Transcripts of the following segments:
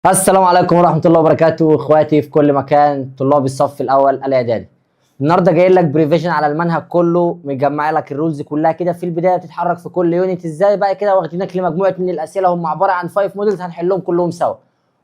السلام عليكم ورحمة الله وبركاته، اخواتي في كل مكان، طلاب الصف الأول الإعدادي. النهارده جاي لك بريفيجن على المنهج كله، مجمع لك الرولز كلها كده في البداية بتتحرك في كل يونت ازاي، بقى كده واخدينك لمجموعة من الأسئلة هم عبارة عن 5 موديلز هنحلهم كلهم سوا.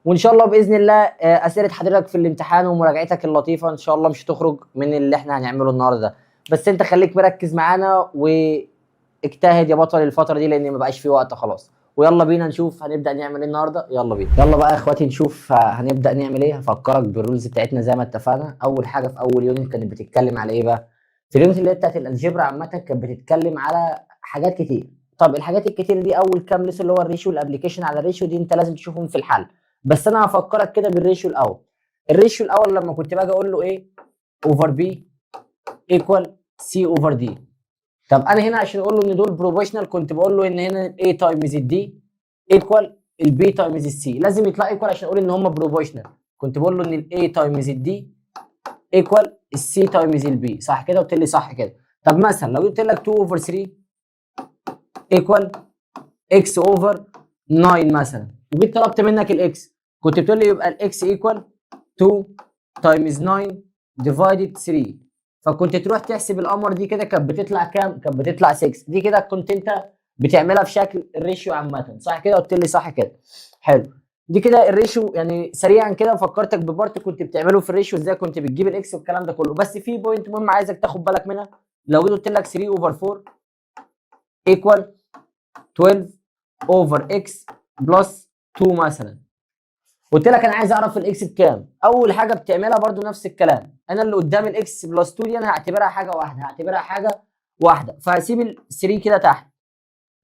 وإن شاء الله بإذن الله أسئلة حضرتك في الامتحان ومراجعتك اللطيفة إن شاء الله مش هتخرج من اللي احنا هنعمله النهارده ده. بس أنت خليك مركز معانا واجتهد يا بطل الفترة دي لأن مبقاش في وقت خلاص. ويلا بينا نشوف هنبدأ نعمل ايه النهارده. يلا بينا، يلا بقى يا اخواتي نشوف هنبدأ نعمل ايه. هفكرك بالرولز بتاعتنا زي ما اتفقنا. اول حاجه في اول يونت كانت بتتكلم على ايه بقى؟ في اليونت اللي هي بتاعت الالجبرا عامه كانت بتتكلم على حاجات كتير. طب الحاجات الكتير دي اول كام ليس اللي هو الريشيو والابلكيشن على الريشيو دي انت لازم تشوفهم في الحل. بس انا هفكرك كده بالريشيو الاول. الريشيو الاول لما كنت باجي اقول له ايه؟ اوفر بي ايكوال سي اوفر دي. طب انا هنا عشان اقول له ان دول بروبوشنال كنت بقول له ان هنا الاي تايمز الدي ايكوال البي تايمز السي. لازم يطلع ايكوال عشان اقول ان هم بروبوشنال. كنت بقول له ان الاي تايمز الدي ايكوال السي تايمز البي. صح كده؟ قلت لي صح كده. طب مثلا لو قلت لك 2 اوفر 3 ايكوال اكس اوفر 9 مثلا، وجيت طلبت منك الاكس، كنت بتقول لي يبقى الاكس ايكوال 2 تايمز 9 ديفايدد 3. فكنت تروح تحسب القمر دي كده كانت بتطلع كام؟ كانت بتطلع 6. دي كده كنت انت بتعملها في شكل الريشيو عامه. صح كده؟ قلت لي صح كده. حلو. دي كده الريشيو. يعني سريعا كده فكرتك ببارت كنت بتعمله في الريشيو ازاي كنت بتجيب الاكس والكلام ده كله. بس في بوينت مهم عايزك تاخد بالك منها. لو جيت قلت لك 3 اوفر 4 ايكوال 12 اوفر اكس بلس 2 مثلا، قلت لك انا عايز اعرف الاكس بكام. اول حاجه بتعملها برضو نفس الكلام. انا اللي قدام الاكس بلس 2 دي انا هعتبرها حاجه واحده، هعتبرها حاجه واحده. فهسيب ال 3 كده تحت،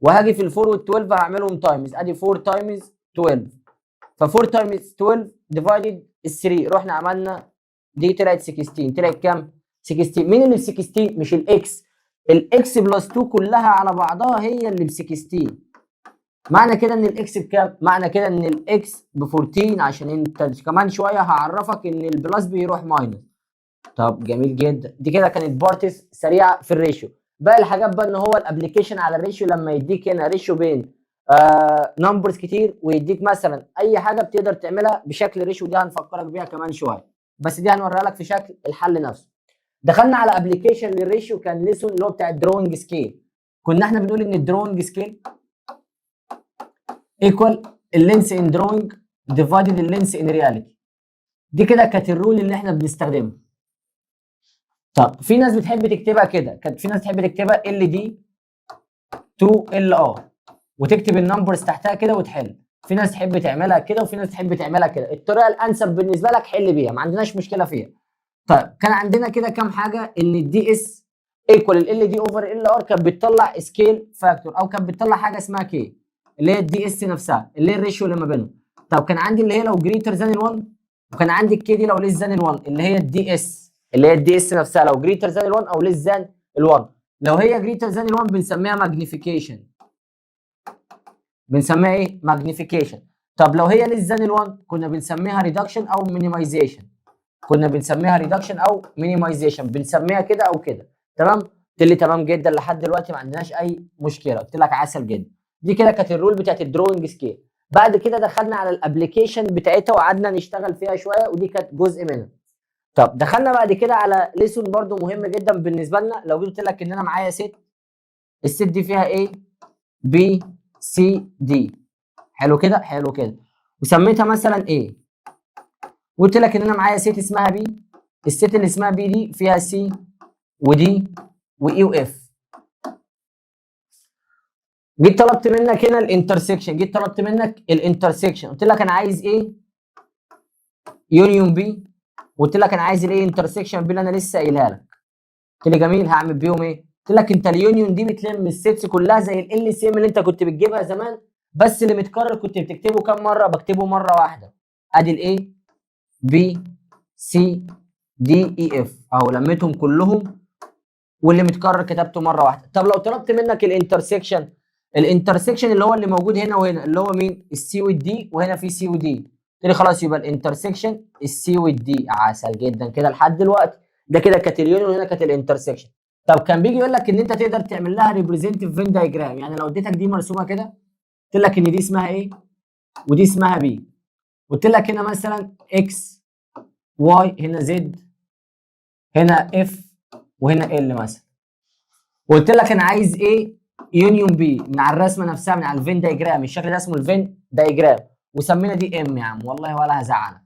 وهاجي في ال 4 وال 12 هعملهم تايمز. ادي 4 تايمز 12، ف 4 تايمز 12 ديفايدد ال 3. رحنا عملنا دي طلعت 16. طلعت كام؟ 16. مين اللي ب 16؟ مش الاكس. الاكس بلس 2 كلها على بعضها هي اللي ب 16. معنى كده ان الاكس بكام؟ معنى كده ان الاكس ب 14. عشان انت كمان شويه هعرفك ان البلس بيروح ماينس. طب جميل جدا. دي كده كانت بارتس سريعه في الريشيو. باقي الحاجات بقى ان هو الابلكيشن على الريشيو لما يديك هنا ريشيو بين نمبرز كتير ويديك مثلا اي حاجه بتقدر تعملها بشكل ريشيو. دي هنفكرك بيها كمان شويه، بس دي هنوريها لك في شكل الحل نفسه. دخلنا على ابلكيشن للريشيو كان ليسون اللي هو بتاع الدروينج سكيل. كنا احنا بنقول ان الدروينج سكيل ايكوال اللينس ان دروينج ديفايدد اللينس ان رياليتي. دي كده كانت الرول اللي احنا بنستخدمها. طب في ناس بتحب تكتبها كده، كانت في ناس تحب تكتبها ال دي 2 ال ار وتكتب النمبرز تحتها كده وتحل. في ناس تحب تعملها كده وفي ناس تحب تعملها كده. الطريقه الانسب بالنسبه لك حل بيها، ما عندناش مشكله فيها. طيب كان عندنا كده كام حاجه. ان الدي اس ايكوال ال دي اوفر ال ار كانت بتطلع سكيل فاكتور او كانت بتطلع حاجه اسمها كي اللي هي الدي اس نفسها اللي هي الريشيو اللي ما بينهم. طب كان عندي اللي هي لو جريتر ذان ال1، وكان عندي الكي دي لو ليس ذان ال1 اللي هي الدي اس اللي هي الدي اس نفسها لو جريتر ذان ال1 او ليس ذان ال1. لو هي جريتر ذان ال1 بنسميها ماجنيفيكيشن. بنسميها ايه؟ ماجنيفيكيشن. طب لو هي ليس ذان ال1 كنا بنسميها ريدكشن او مينيمايزيشن. كنا بنسميها ريدكشن او مينيمايزيشن، بنسميها كده او كده. تمام؟ قلت لي تمام جدا لحد دلوقتي ما عندناش اي مشكله. قلت لك عسل جدا. دي كده كانت الرول بتاعت الدروينج سكيل. بعد كده دخلنا على الابلكيشن بتاعتها وقعدنا نشتغل فيها شويه ودي كانت جزء منها. طب دخلنا بعد كده على ليسون برضو مهم جدا بالنسبه لنا. لو قلت لك ان انا معايا ست، الست دي فيها ايه؟ بي سي دي. حلو كده؟ حلو كده. وسميتها مثلا ايه؟ قلت لك ان انا معايا ست اسمها بي. الست اللي اسمها بي دي فيها سي ودي واي واف. جيت طلبت منك هنا الانترسكشن. قلت لك انا عايز ايه؟ يونيون بي. وقلت لك انا عايز الايه؟ انترسكشن بي اللي انا لسه قايلها لك. قلت لي جميل، هعمل بيهم ايه؟ قلت لك انت اليونيون دي بتلم السيتس كلها زي ال سي ام اللي انت كنت بتجيبها زمان، بس اللي متكرر كنت بتكتبه كام مره؟ بكتبه مره واحده. ادي الايه؟ بي سي دي اي اف اهو لميتهم كلهم، واللي متكرر كتبته مره واحده. طب لو طلبت منك الانترسكشن، الانترسكشن اللي هو اللي موجود هنا وهنا اللي هو مين؟ السي والدي، وهنا في سي ودي. قلت لي خلاص يبقى الانترسكشن السي والدي. عسل جدا كده لحد دلوقتي. ده كده كانت اليونيون وهنا كانت الانترسكشن. طب كان بيجي يقول لك ان انت تقدر تعمل لها ريبريزنتيف فين دايجرام. يعني لو اديتك دي مرسومه كده قلت لك ان دي اسمها ايه؟ ودي اسمها بي، قلت لك هنا مثلا اكس واي، هنا زد، هنا اف، وهنا ال مثلا. وقلت لك انا عايز ايه يونيون بي من على الرسمه نفسها، من على الفين دايجرام. الشكل ده اسمه الفين دايجرام، وسمينا دي ام يا عم، والله ولا هزعلك.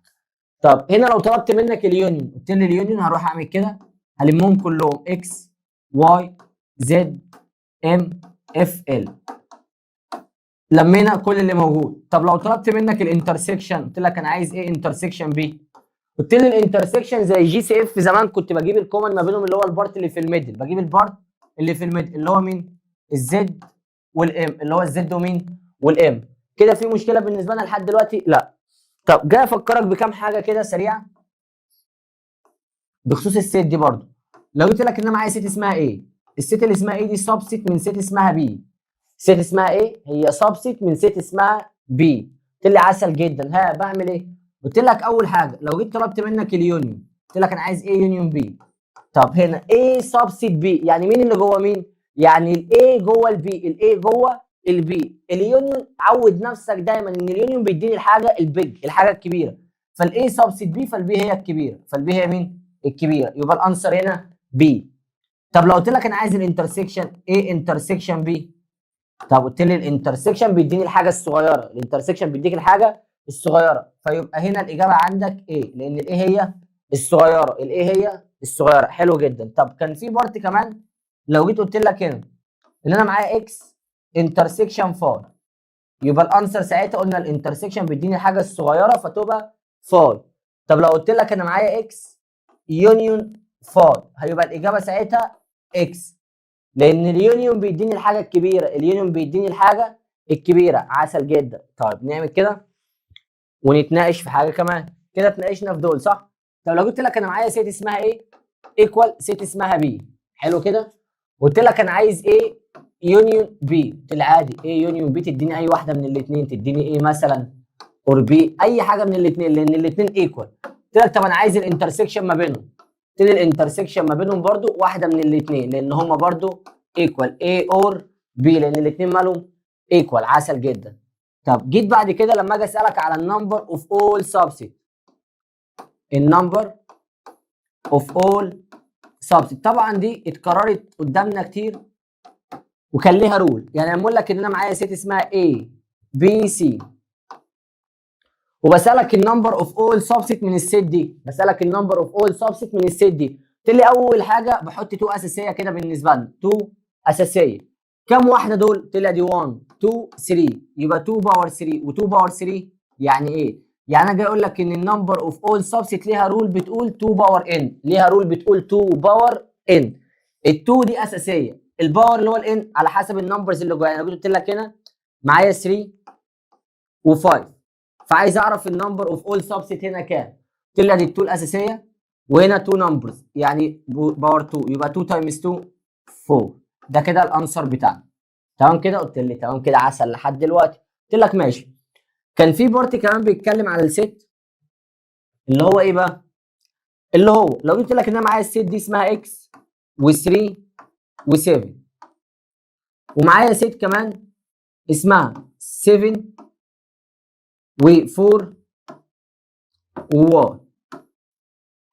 طب هنا لو طلبت منك اليونيون، قلت لي اليونيون، هروح اعمل كده، هلمهم كلهم اكس واي زد ام اف ال، لمينا كل اللي موجود. طب لو طلبت منك الانترسكشن، قلت لك انا عايز ايه انترسكشن بي، قلت لي الانترسكشن زي جي سي اف زمان، كنت بجيب الكومن ما بينهم اللي هو البارت اللي في الميدل، بجيب البارت اللي في الميدل اللي هو مين؟ الزد والام، اللي هو الزد ومين؟ والام. كده في مشكله بالنسبه لنا لحد دلوقتي؟ لا. طب جاي افكرك بكام حاجه كده سريعه بخصوص الست دي برضو. لو قلت لك ان انا معايا ست اسمها ايه، الست اللي اسمها ايه دي سب ست من ست اسمها بي. ست اسمها ايه؟ هي سب ست من ست اسمها بي. قلت لي عسل جدا. ها بعمل ايه؟ قلت لك اول حاجه لو جيت طلبت منك اليونيون، قلت لك انا عايز ايه يونيون بي. طب هنا ايه سب ست بي، يعني مين اللي جوه مين؟ يعني الاي جوه البي، الاي جوه البي. اليونيون عود نفسك دايما ان اليونيون بيديني الحاجه البيج، الحاجه الكبيره. فالاي سب ست بي، فالبي هي الكبيره، فالبي هي مين؟ الكبيره. يبقى الانسر هنا بي. طب لو قلت لك انا عايز الانترسكشن، ايه انترسكشن بي؟ طب قلت لي الانترسكشن بيديني الحاجه الصغيره، الانترسكشن بيديك الحاجه الصغيره، فيبقى هنا الاجابه عندك ايه، لان الايه هي الصغيره، الايه هي الصغيره. حلو جدا. طب كان في بارت كمان، لو جيت قلت لك هنا ان انا معايا اكس انترسكشن فاي، يبقى الانسر ساعتها قلنا الانترسكشن بيديني الحاجه الصغيره فتبقى فاي. طب لو قلت لك انا معايا اكس يونيون فاي، هيبقى الاجابه ساعتها اكس، لان اليونيون بيديني الحاجه الكبيره، اليونيون بيديني الحاجه الكبيره. عسل جدا. طيب نعمل كده ونتناقش في حاجه كمان. كده اتناقشنا في دول صح. طب لو قلت لك انا معايا ست اسمها ايه ايكوال ست اسمها بي، حلو كده. قلت لك انا عايز ايه يونيون بي، قلت لي عادي ايه يونيون بي تديني اي واحده من الاثنين، تديني ايه مثلا اور بي، اي حاجه من الاثنين لان الاثنين ايكوال. قلت لك طب انا عايز الانترسكشن ما بينهم، قلت لي الانترسكشن ما بينهم برضو واحده من الاثنين لان هم برضو ايكوال، اي اور بي، لان الاثنين مالهم ايكوال. عسل جدا. طب جيت بعد كده لما اجي اسالك على النمبر اوف اول سبست، النمبر اوف اول سبست طبعا دي اتكررت قدامنا كتير وكان ليها رول. يعني لما اقول لك ان انا معايا ست اسمها A B C وبسالك النمبر اوف اول سبست من الست دي، بسالك النمبر اوف اول سبست من الست دي، قلت لي اول حاجه بحط 2 اساسيه كده بالنسبه لنا، 2 اساسيه. كم واحده دول؟ قلت لي دي 1 2 3، يبقى 2 باور 3 و2 باور 3 يعني ايه؟ يعني انا جاي اقول لك ان النمبر اوف اول سبست ليها رول بتقول 2 باور ان، ليها رول بتقول 2 باور ان. ال2 دي اساسيه، الباور اللي هو الان على حسب النمبرز اللي جوايا. انا قلت لك هنا معايا 3 و5، فعايز اعرف النمبر اوف اول سبست هنا كام. قلت لي دي 2 الاساسيه وهنا 2 نمبرز يعني باور 2، يبقى 2 تايمز 2 4. ده كده الانسر بتاعنا. تمام كده؟ قلت لي تمام كده عسل لحد دلوقتي. قلت لك ماشي. كان في بارت كمان بيتكلم على الست اللي هو ايه بقى؟ اللي هو لو قلت لك ان انا معايا الست دي اسمها اكس و3 و7 ومعايا ست كمان اسمها 7 و4 وواي.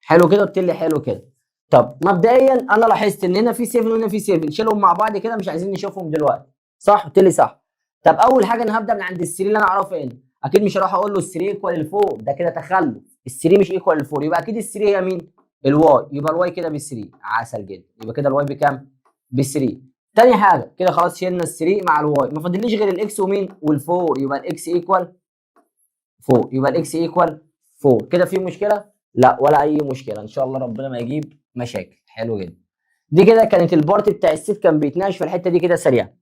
حلو كده؟ قلت لي حلو كده. طب مبدئيا انا لاحظت ان هنا في 7 وهنا في 7، شيلهم مع بعض كده مش عايزين نشوفهم دلوقتي، صح؟ قلت لي صح. طب اول حاجه انا هبدا من عند ال3 اللي انا اعرفه هنا، اكيد مش هروح اقول له ال3 ايكوال ال4، ده كده تخلف. ال3 مش ايكوال ال4، يبقى اكيد ال3 هي مين؟ الواي، يبقى الواي كده ب3. عسل جدا. يبقى كده الواي بكام؟ ب3. تاني حاجه كده خلاص شلنا ال3 مع الواي، ما فاضليش غير الاكس ومين؟ وال4، يبقى الاكس ايكوال 4، يبقى الاكس ايكوال 4. كده في مشكله؟ لا ولا اي مشكله، ان شاء الله ربنا ما يجيب مشاكل. حلو جدا. دي كده كانت البارت بتاع الست كان بيتناقش في الحته دي كده سريعا.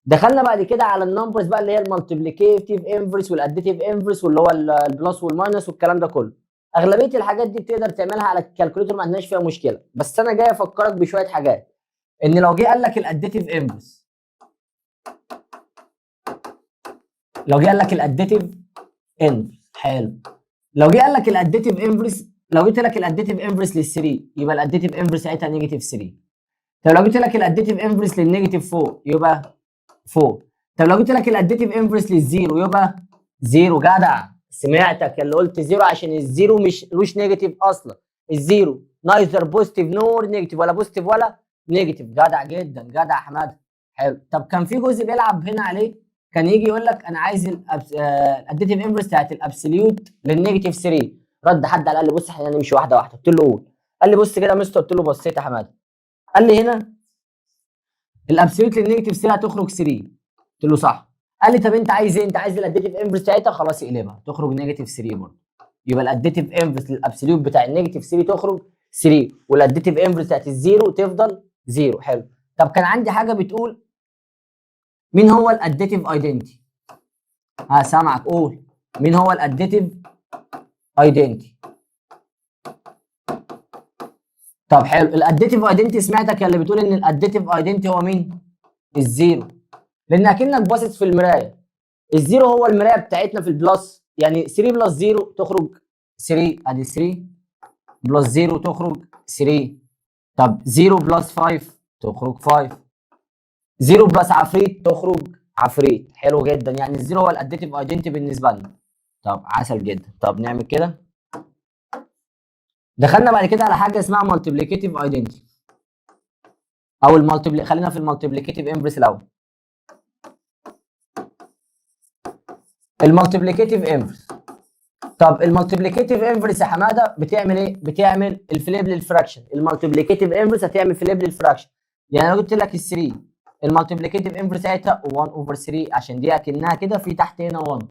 دخلنا بعد كده على النمبرز بقى اللي هي المالتيبليكيتيف انفرس والاديتيف انفرس واللي هو البلس والماينس والكلام ده كله. اغلبيه الحاجات دي بتقدر تعملها على الكالكوليتر، ما عندناش فيها مشكله. بس انا جاي افكرك بشويه حاجات، ان لو جه قال لك الاديتيف انفرس، لو جه قال لك الاديتيف انفرس، حلو. لو جه قال لك الاديتيف انفرس، لو جيت لك الاديتيف انفرس لل3 يبقى الاديتيف انفرس ساعتها نيجاتيف 3. طب لو جيت لك الاديتيف انفرس للنيجاتيف 4 يبقى 4. طب لو جيت لك الاديتيف انفرس للزيرو يبقى 0. جدع سمعتك اللي قلت زيرو عشان الزيرو مش نيجاتيف اصلا. الزيرو نايذر بوزيتيف نور نيجاتيف، ولا بوزيتيف ولا نيجاتيف. جدع جدا، جدع يا حماده. حلو. طب كان في جزء بيلعب هنا عليه، كان يجي يقول لك انا عايز الاديتيف انفرس بتاعت الابسوليوت للنيجاتيف 3. رد حد قال لي بص احنا نمشي واحده واحده. قلت له قول. قال لي بص كده يا مستر. قلت له بصيت يا حماده. قال لي هنا الابسوليوت للنيجاتيف 3 هتخرج 3. قلت له صح. قال لي طب انت عايز ايه؟ انت عايز الاديتيف انفرس بتاعتها؟ خلاص اقلبها تخرج نيجاتيف 3 برضه. يبقى الاديتيف انفرس للابسوليوت بتاع النيجاتيف 3 تخرج 3، والاديتيف انفرس بتاعت الزيرو تفضل 0. حلو. طب كان عندي حاجه بتقول مين هو الاديتيف ايدنتي؟ سامعك قول. مين هو الاديتيف ايدنتي؟ طب حلو. الاديتيف ايدنتي سمعتك اللي بتقول ان الاديتيف ايدنتي هو مين؟ الزيرو. لان اكنك باصص في المرايه. الزيرو هو المرايه بتاعتنا في البلس، يعني 3 بلس 0 تخرج 3. ادي 3 بلس 0 تخرج 3. طب 0 بلس 5 تخرج 5. 0 بلس عفريت تخرج عفريت. حلو جدا. يعني الزيرو هو الاديتيف ايدنتي بالنسبه لنا. طب عسل جدا. طب نعمل كده. دخلنا بعد كده على حاجه اسمها مالتيبليكيتيف ايدنتي، او خلينا في المالتيبليكيتيف انفرس الاول. المالتيبليكيتيف انفرس. طب المالتيبليكيتيف انفرس يا حماده بتعمل ايه؟ بتعمل الفليب للفراكشن. المالتيبليكيتيف انفرس هتعمل فليب للفراكشن. يعني لو جبت لك ال 3 المالتيبليكيتيف انفرس بتاعتها 1 اوفر 3 عشان دي اكنها كده في تحت هنا 1.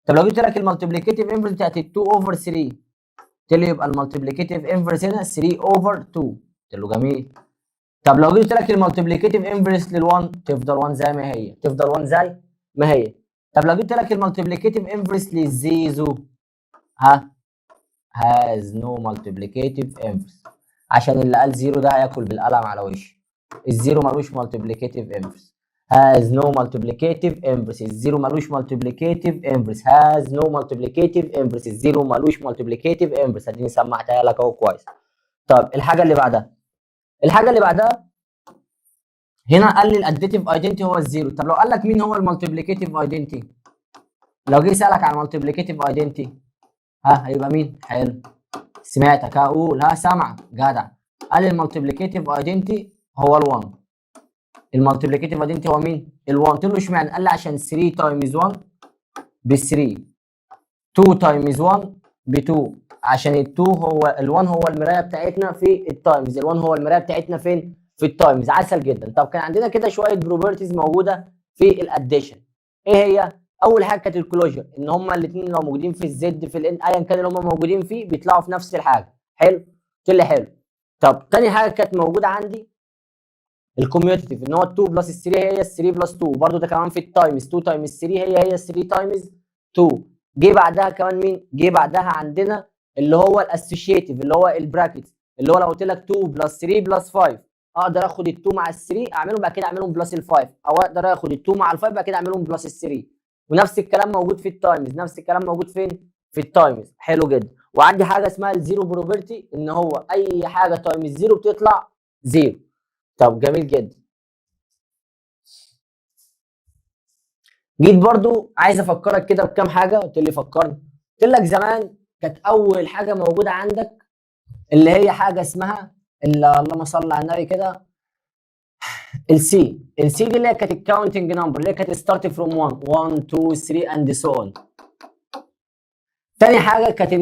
طب لو جبت لك المالتيبليكيتيف انفرس بتاعت 2 اوفر 3 قلت له يبقى المالتيبليكيتيف انفرس هنا 3 اوفر 2. قلت له جميل. طب لو جبت لك المالتيبليكيتيف انفرس لل1 تفضل 1 زي ما هي، تفضل 1 زي ما هي. طب لو جبت لك المالتيبليكيتيف انفرس للزيزو has no multiplicative inverse. عشان اللي قال زيرو ده هياكل بالقلم على وشه. الزيرو ملوش multiplicative inverse. has no multiplicative inverse. الزيرو ملوش multiplicative inverse. has no multiplicative inverse. الزيرو ملوش multiplicative inverse. اديني سمعتها لك اهو كويس. طب الحاجه اللي بعدها. الحاجه اللي بعدها هنا قال لي الاديتيف ايدنتي هو الزيرو. طب لو قال لك مين هو المالتيبليكيتيف ايدنتي؟ لو جه سالك عن المالتيبليكيتيف ايدنتي هيبقى مين؟ حلو. سمعتك هقول سامعك جدع. قال المالتيبليكيتيف ايدنتي هو ال1. المالتيبليكيتيف ايدنتي هو مين؟ ال1. قلت له اشمعنى؟ قال لي عشان 3 تايمز 1 ب 3، 2 تايمز 1 ب 2. عشان ال2 هو ال1 هو المرايه بتاعتنا في التايمز، ال1 هو المرايه بتاعتنا فين؟ في التايمز. عسل جدا. طب كان عندنا كده شويه بروبرتيز موجوده في الاديشن. ايه هي؟ اول حاجه كانت الكلوجر، ان هما الاثنين لو موجودين في الزد في الان ايا كان اللي هما موجودين فيه بيطلعوا في نفس الحاجه. حلو. قلت لي حلو. طب تاني حاجه كانت موجوده عندي الكوميوتيتيف، ان هو 2 بلس 3 هي 3 بلس 2. برده ده كمان في التايمز 2 تايمز 3 هي 3 تايمز 2. جه بعدها كمان مين؟ جه بعدها عندنا اللي هو الاسوشيتيف اللي هو البراكت، اللي هو لو قلت لك 2 بلس 3 بلس 5 اقدر اخد ال 2 مع ال 3 اعملهم بعد كده اعملهم بلس ال 5، او اقدر اخد ال 2 مع ال 5 بعد كده اعملهم بلس ال 3. ونفس الكلام موجود في التايمز، نفس الكلام موجود فين؟ في التايمز. حلو جدا. وعندي حاجه اسمها الزيرو بروبرتي، ان هو اي حاجه تايمز زيرو بتطلع زيرو. طب جميل جدا. جيت برضو عايز افكرك كده بكام حاجه. قلت لي فكرني. قلت لك زمان كانت اول حاجه موجوده عندك اللي هي حاجه اسمها اللهم صل على النبي كده السي دي اللي هي كانت الكاونتنج نمبر، اللي هي كانت ستارت فروم 1 2 3 اند سو اون. تاني حاجه كانت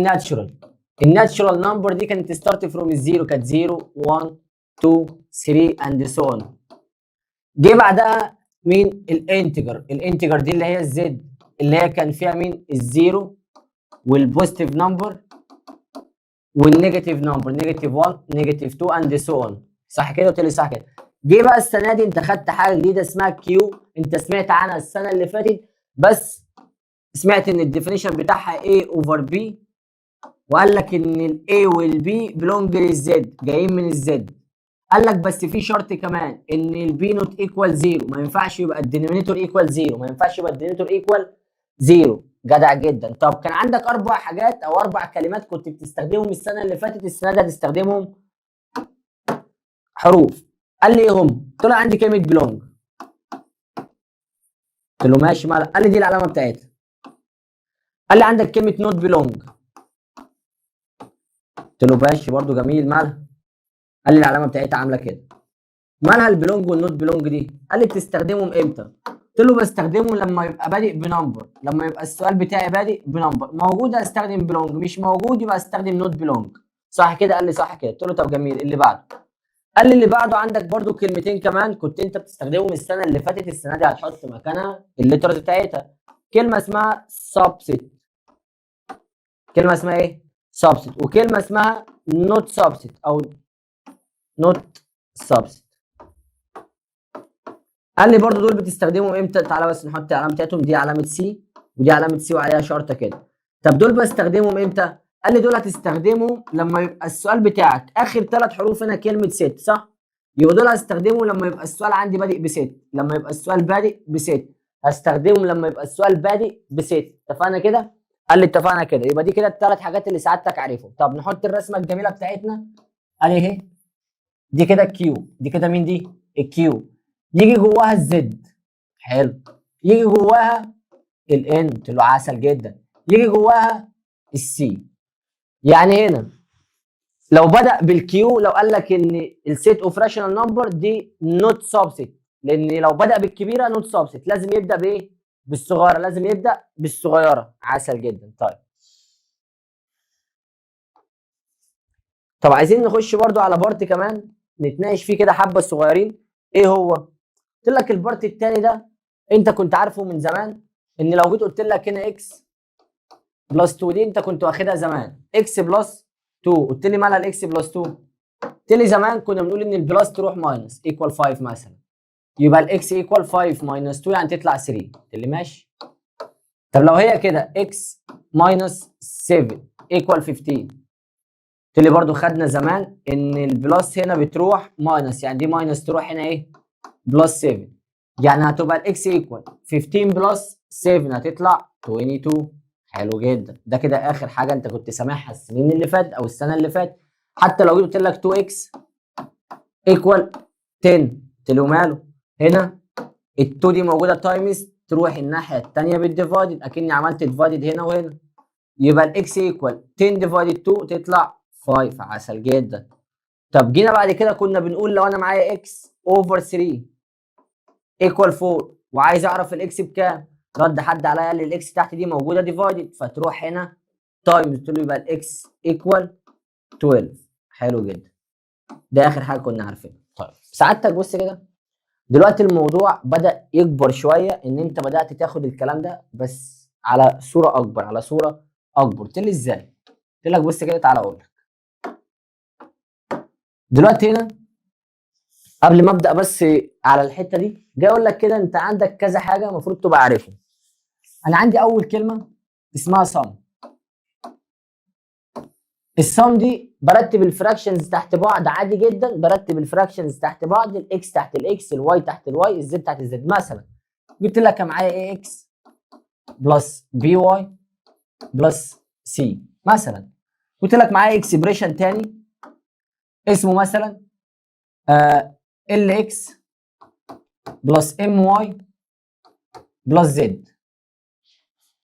الناتشورال نمبر دي كانت ستارت فروم الزيرو، كانت 0 1 2 3 اند سو اون. جه بعدها مين؟ الانتجر دي اللي هي الزد، اللي هي كان فيها مين؟ الزيرو والبوزيتيف نمبر والنيجاتيف نمبر، نيجاتيف 1 نيجاتيف 2 اند سو اون. صح كده؟ قلت لي صح كده. جه بقى السنه دي انت خدت حاجه جديده اسمها كيو. انت سمعت عنها السنه اللي فاتت بس سمعت ان الديفينيشن بتاعها A اوفر B، وقال لك ان الاي والبي بلونج للزد، جايين من الزد. قال لك بس في شرط كمان، ان البي نوت ايكوال زيرو، ما ينفعش يبقى الدينومينيتور ايكوال زيرو، ما ينفعش يبقى الدينومينيتور ايكوال زيرو. جدع جدا. طب كان عندك 4 حاجات او 4 كلمات كنت بتستخدمهم السنه اللي فاتت، السنه دي هتستخدمهم حروف. قال لي ايه هم؟ طلع عندي كلمه بلونج. قلت له ماشي. قال لي دي العلامه بتاعتها. قال لي عندك كلمه نوت بيلونج، قلت له ماشي برضو جميل، مالها؟ قال لي العلامه بتاعتها عامله كده. مالها البيلونج والنوت بيلونج دي؟ قال لي بتستخدمهم امتى؟ قلت له بستخدمه لما يبقى بادئ بنمبر، لما يبقى السؤال بتاعي بادئ بنمبر، موجود استخدم بيلونج، مش موجود يبقى استخدم نوت بيلونج. صح كده؟ قال لي صح كده. قلت له طب جميل، اللي بعده. قال لي اللي بعده عندك برضو كلمتين كمان كنت انت بتستخدمهم السنه اللي فاتت، السنه دي هتحط مكانها الليترز بتاعتها. كلمه اسمها سبست، كلمه اسمها ايه؟ سبست، وكلمه اسمها نوت سبست او نوت سبست. قال لي برضو دول بتستخدمهم امتى؟ تعالى بس نحط العلامه بتاعتهم، دي علامه سي ودي علامه سي وعليها شرطه كده. طب دول بستخدمهم امتى؟ قال لي دول هتستخدمهم لما يبقى السؤال بتاعك اخر 3 حروف هنا كلمه ست، صح؟ يبقى دول هستخدمهم لما يبقى السؤال عندي بادئ بست، لما يبقى السؤال بادئ بست هستخدمهم لما يبقى السؤال بادئ بست. اتفقنا كده؟ قال لي اتفقنا كده. يبقى دي كده ال3 حاجات اللي سعادتك عارفهم. طب نحط الرسمه الجميله بتاعتنا. قال لي اهي، دي كده الكيو، دي كده مين دي؟ الكيو. يجي جواها الزد، حلو. يجي جواها الان، قلت له عسل جدا. يجي جواها السي. يعني هنا لو بدأ بالكيو، لو قال لك ان السيت اوف راشونال نمبر دي نوت سبست، لان لو بدأ بالكبيره نوت سبست لازم يبدأ بايه؟ بالصغيره، لازم يبدأ بالصغيره. عسل جدا. طيب، طب عايزين نخش برضو على بارت كمان نتناقش فيه كده حبه صغيرين. ايه هو؟ قلت لك البارت الثاني ده انت كنت عارفه من زمان، ان لو جيت قلت لك هنا اكس بلس 2 دي انت كنت واخدها زمان اكس بلس 2، قلت لي مالها الاكس بلس 2؟ قلت لي زمان كنا بنقول ان البلس تروح ماينس ايكوال 5 مثلا، يبقى الاكس ايكوال 5 ماينس 2 يعني تطلع 3. قلت لي ماشي. طب لو هي كده اكس ماينس 7 ايكوال 15، قلت لي برضو خدنا زمان ان البلس هنا بتروح ماينس، يعني دي ماينس تروح هنا ايه؟ بلس 7، يعني هتبقى الاكس ايكوال 15 بلس 7 هتطلع 22. حلو جدا. ده كده اخر حاجه انت كنت سامعها السنين اللي فاتت او السنه اللي فاتت. حتى لو قلت لك 2x ايكوال 10، قلت له ماله؟ هنا ال2 دي موجوده تايمز تروح الناحيه الثانيه بالديفايدد، اكني عملت ديفايدد هنا وهنا، يبقى الاكس ايكوال 10 ديفايدد 2 تطلع 5. عسل جدا. طب جينا بعد كده كنا بنقول لو انا معايا اكس اوفر 3 ايكوال 4 وعايز اعرف الاكس بكام، رد حد عليا قال لي الاكس تحت دي موجوده ديفايدد فتروح هنا تايمز، قلت له يبقى الاكس ايكوال 12. حلو جدا. ده اخر حاجه كنا عارفينها. طيب سعادتك بص كده، دلوقتي الموضوع بدأ يكبر شويه، ان انت بدأت تاخد الكلام ده بس على صوره اكبر، على صوره اكبر. قلت لي ازاي؟ قلت لك بص كده، تعالى اقول لك. دلوقتي هنا قبل ما ابدا بس على الحته دي جاي اقول لك كده، انت عندك كذا حاجه المفروض تبقى عارفهم. انا عندي اول كلمه اسمها sum. السم دي برتب الفراكشنز تحت بعض عادي جدا، برتب الفراكشنز تحت بعض، الاكس تحت الاكس، الواي تحت الواي، الزد تحت الزد. مثلا جبت لك معايا ايه اكس بلس بي واي بلس سي مثلا، قلت لك معايا اكسبريشن تاني اسمه مثلا ال اكس بلس ام واي بلس زد.